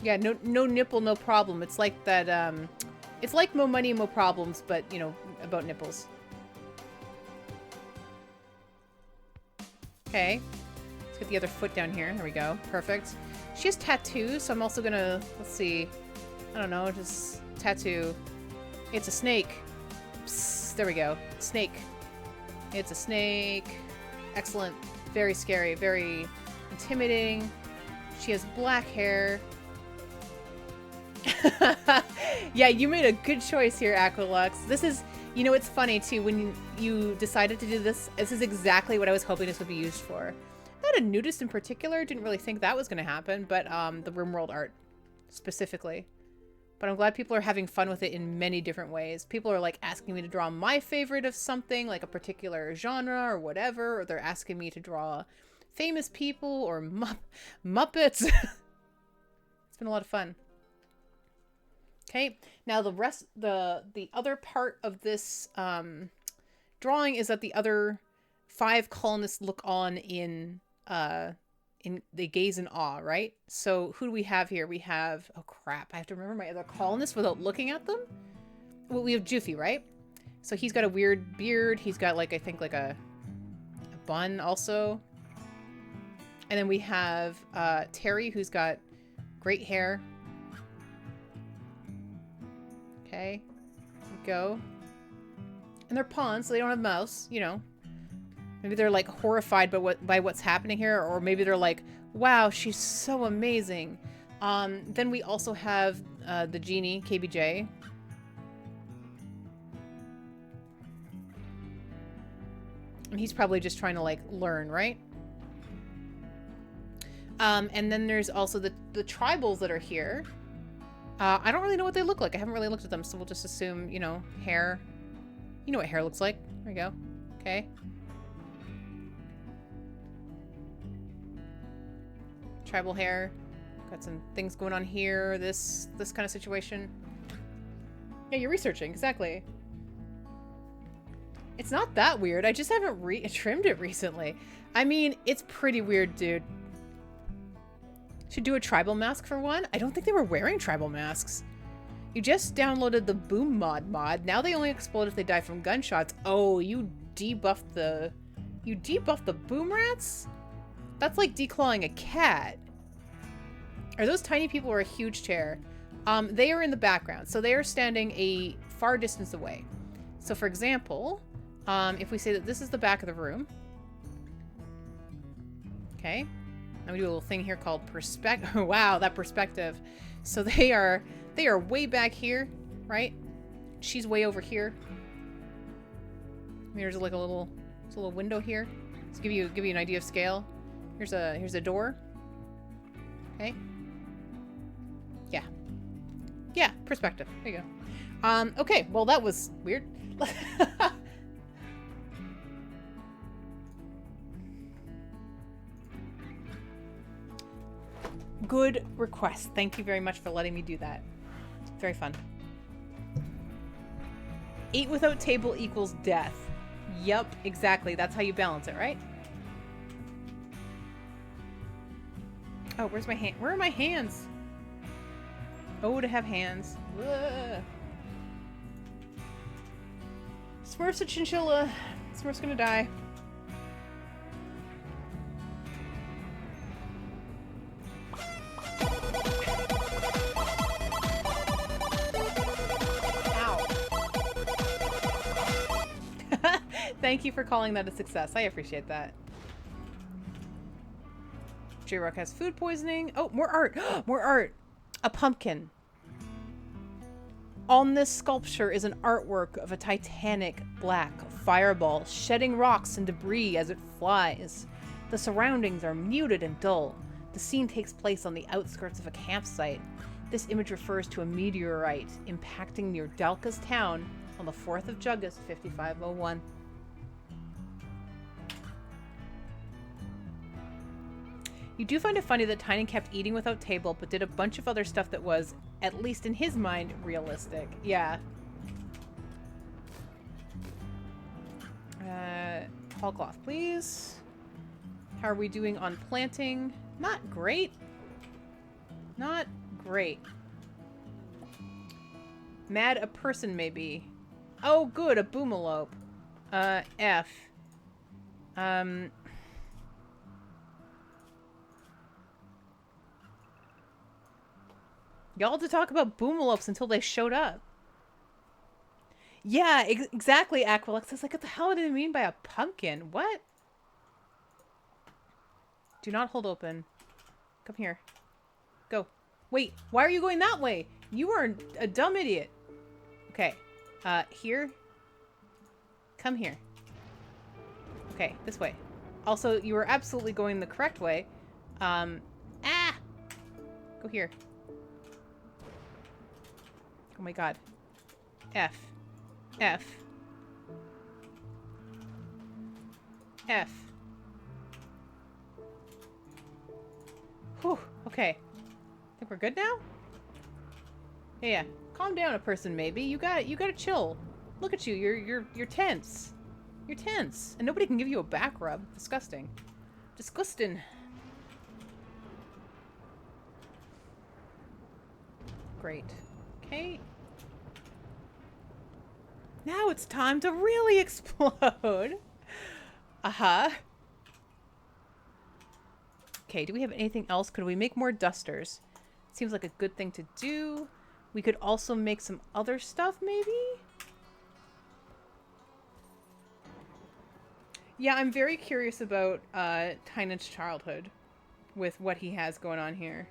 Yeah, no nipple, no problem. It's like that, it's like Mo Money, Mo Problems, but, you know, about nipples. Okay. Let's get the other foot down here. There we go. Perfect. She has tattoos, so I'm also gonna, let's see. I don't know, just tattoo. It's a snake. Psst, there we go. Snake. It's a snake. Excellent. Very scary. Very intimidating. She has black hair. Yeah, you made a good choice here, Aqualux. This is, you know, it's funny too, when you decided to do this, this is exactly what I was hoping this would be used for. Not a nudist in particular, didn't really think that was going to happen, but the Rimworld art specifically. But I'm glad people are having fun with it in many different ways. People are like asking me to draw my favorite of something, like a particular genre or whatever, or they're asking me to draw famous people or Muppets. It's been a lot of fun. Okay, now the other part of this drawing is that the other 5 colonists look on in they gaze in awe, right? So who do we have here? We have, oh crap, I have to remember my other colonists without looking at them. Well, we have Juffy, right? So he's got a weird beard. He's got like, I think like a bun also. And then we have Terry, who's got great hair. Okay, there we go. And they're pawns, so they don't have mouths, you know. Maybe they're like horrified by what's happening here, or maybe they're like, wow, she's so amazing. Then we also have the genie, KBJ. And he's probably just trying to like learn, right? And then there's also the tribals that are here. I don't really know what they look like. I haven't really looked at them, so we'll just assume, you know, hair. You know what hair looks like. There we go. Okay. Tribal hair. Got some things going on here. This kind of situation. Yeah, you're researching. Exactly. It's not that weird. I just haven't trimmed it recently. I mean, it's pretty weird, dude. Should do a tribal mask for one. I don't think they were wearing tribal masks. You just downloaded the boom mod. Now they only explode if they die from gunshots. Oh, you debuffed the boom rats? That's like declawing a cat. Are those tiny people or a huge chair? They are in the background, so they are standing a far distance away. So for example, if we say that this is the back of the room. Okay. I'm gonna do a little thing here called perspective. Wow, that perspective. So they are way back here, right? She's way over here. There's like a little window here. Let's give you an idea of scale. Here's a door. Okay. Yeah. Yeah, perspective. There you go. Okay, well that was weird. Good request. Thank you very much for letting me do that. Very fun. 8 without table equals death. Yup, exactly. That's how you balance it, right? Oh, where's my hand? Where are my hands? Oh, to have hands. Ugh. Smurf's a chinchilla. Smurf's gonna die. Ow. Thank you for calling that a success. I appreciate that. J-Rock has food poisoning. Oh, more art. More art. A pumpkin. On this sculpture is an artwork of a titanic black fireball shedding rocks and debris as it flies. The surroundings are muted and dull. The scene takes place on the outskirts of a campsite. This image refers to a meteorite impacting near Dalka's town on the 4th of August, 5501. You do find it funny that Tynan kept eating without table, but did a bunch of other stuff that was, at least in his mind, realistic. Yeah. Hall cloth, please. How are we doing on planting? Not great. Not great. Mad a person, maybe. Oh, good, a boomalope. F. Y'all to talk about boomalopes until they showed up. Yeah, exactly, Aquilux. I was like, what the hell did it mean by a pumpkin? What? Do not hold open. Come here. Go. Wait, why are you going that way? You are a dumb idiot. Okay. Here. Come here. Okay, this way. Also, you are absolutely going the correct way. Go here. Oh my god. F. F. F. Whew. Okay. Think we're good now? Yeah. Calm down, a person. Maybe you gotta chill. Look at you. You're tense. You're tense, and nobody can give you a back rub. Disgusting. Disgusting. Great. Okay. Now it's time to really explode. Uh-huh. Okay, do we have anything else? Could we make more dusters? Seems like a good thing to do. We could also make some other stuff, maybe? Yeah, I'm very curious about Tynan's childhood with what he has going on here.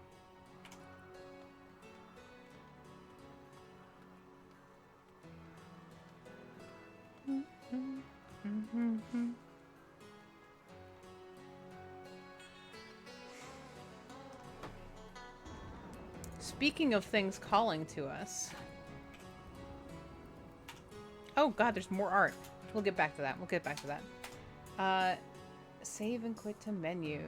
Speaking of things calling to us, Oh god, there's more art. We'll get back to that. We'll get back to that. Save and quit to menu.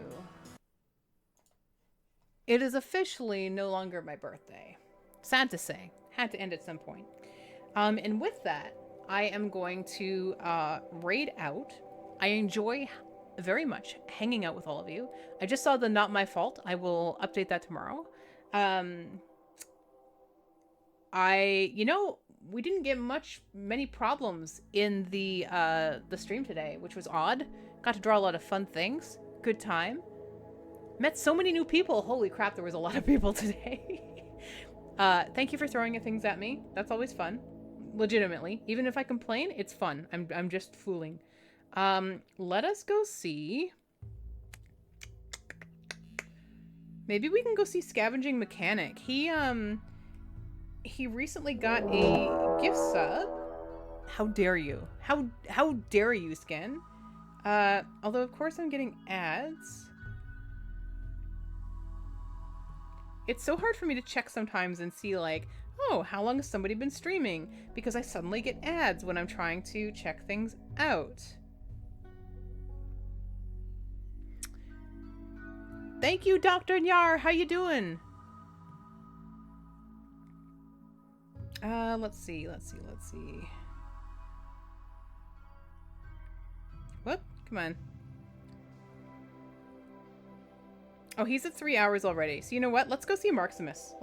It is officially no longer my birthday. Sad to say. Had to end at some point. And with that, I am going to raid out. I enjoy very much hanging out with all of you. I just saw the Not My Fault. I will update that tomorrow. You know, we didn't get many problems in the stream today, which was odd. Got to draw a lot of fun things. Good time. Met so many new people. Holy crap, there was a lot of people today. Thank you for throwing things at me. That's always fun. Legitimately. Even if I complain, it's fun. I'm just fooling. Let us go see. Maybe we can go see Scavenging Mechanic. He recently got a gift sub. How dare you? How dare you, Skin? Although of course I'm getting ads. It's so hard for me to check sometimes and see like, oh, how long has somebody been streaming? Because I suddenly get ads when I'm trying to check things out. Thank you, Dr. Nyar. How you doing? Let's see. Whoop, come on. Oh, he's at 3 hours already. So you know what? Let's go see Marximus.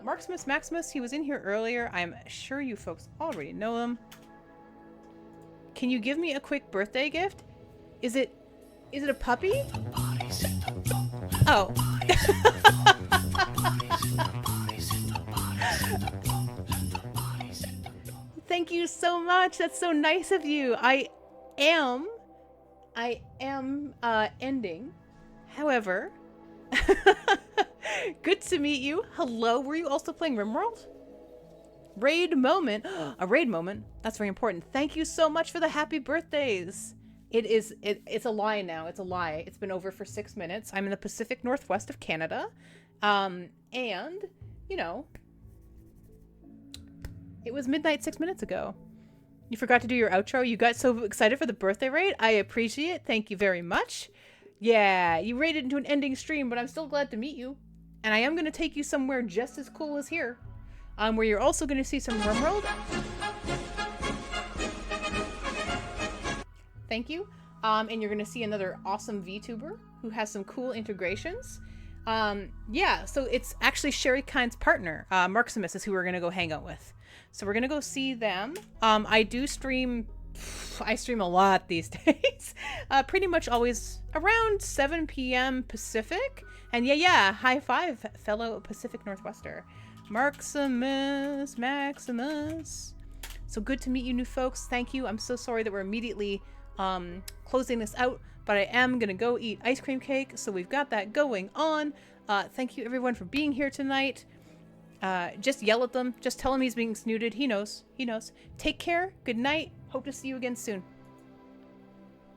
Marximus Maximus, he was in here earlier. I'm sure you folks already know him. Can you give me a quick birthday gift? Is it a puppy? Oh. Thank you so much. That's so nice of you. I am ending. However, good to meet you. Hello. Were you also playing RimWorld? Raid moment. A raid moment. That's very important. Thank you so much for the happy birthdays. It's a lie now. It's a lie. It's been over for 6 minutes. I'm in the Pacific Northwest of Canada. And, you know, it was midnight 6 minutes ago. You forgot to do your outro. You got so excited for the birthday raid. I appreciate it. Thank you very much. Yeah, you raided into an ending stream, but I'm still glad to meet you. And I am going to take you somewhere just as cool as here. Where you're also going to see some RimWorld. Thank you. And you're going to see another awesome VTuber who has some cool integrations. Yeah, so it's actually Sherry Kind's partner. Marximus is who we're going to go hang out with. So we're going to go see them. I do stream... I stream a lot these days. Pretty much always around 7 p.m. Pacific. And yeah, high five, fellow Pacific Northwester. Maximus. So good to meet you new folks. Thank you. I'm so sorry that we're immediately closing this out, but I am gonna go eat ice cream cake, so we've got that going on. Thank you everyone for being here tonight. Just yell at them. Just tell him he's being snooted. He knows. Take care. Good night. Hope to see you again soon.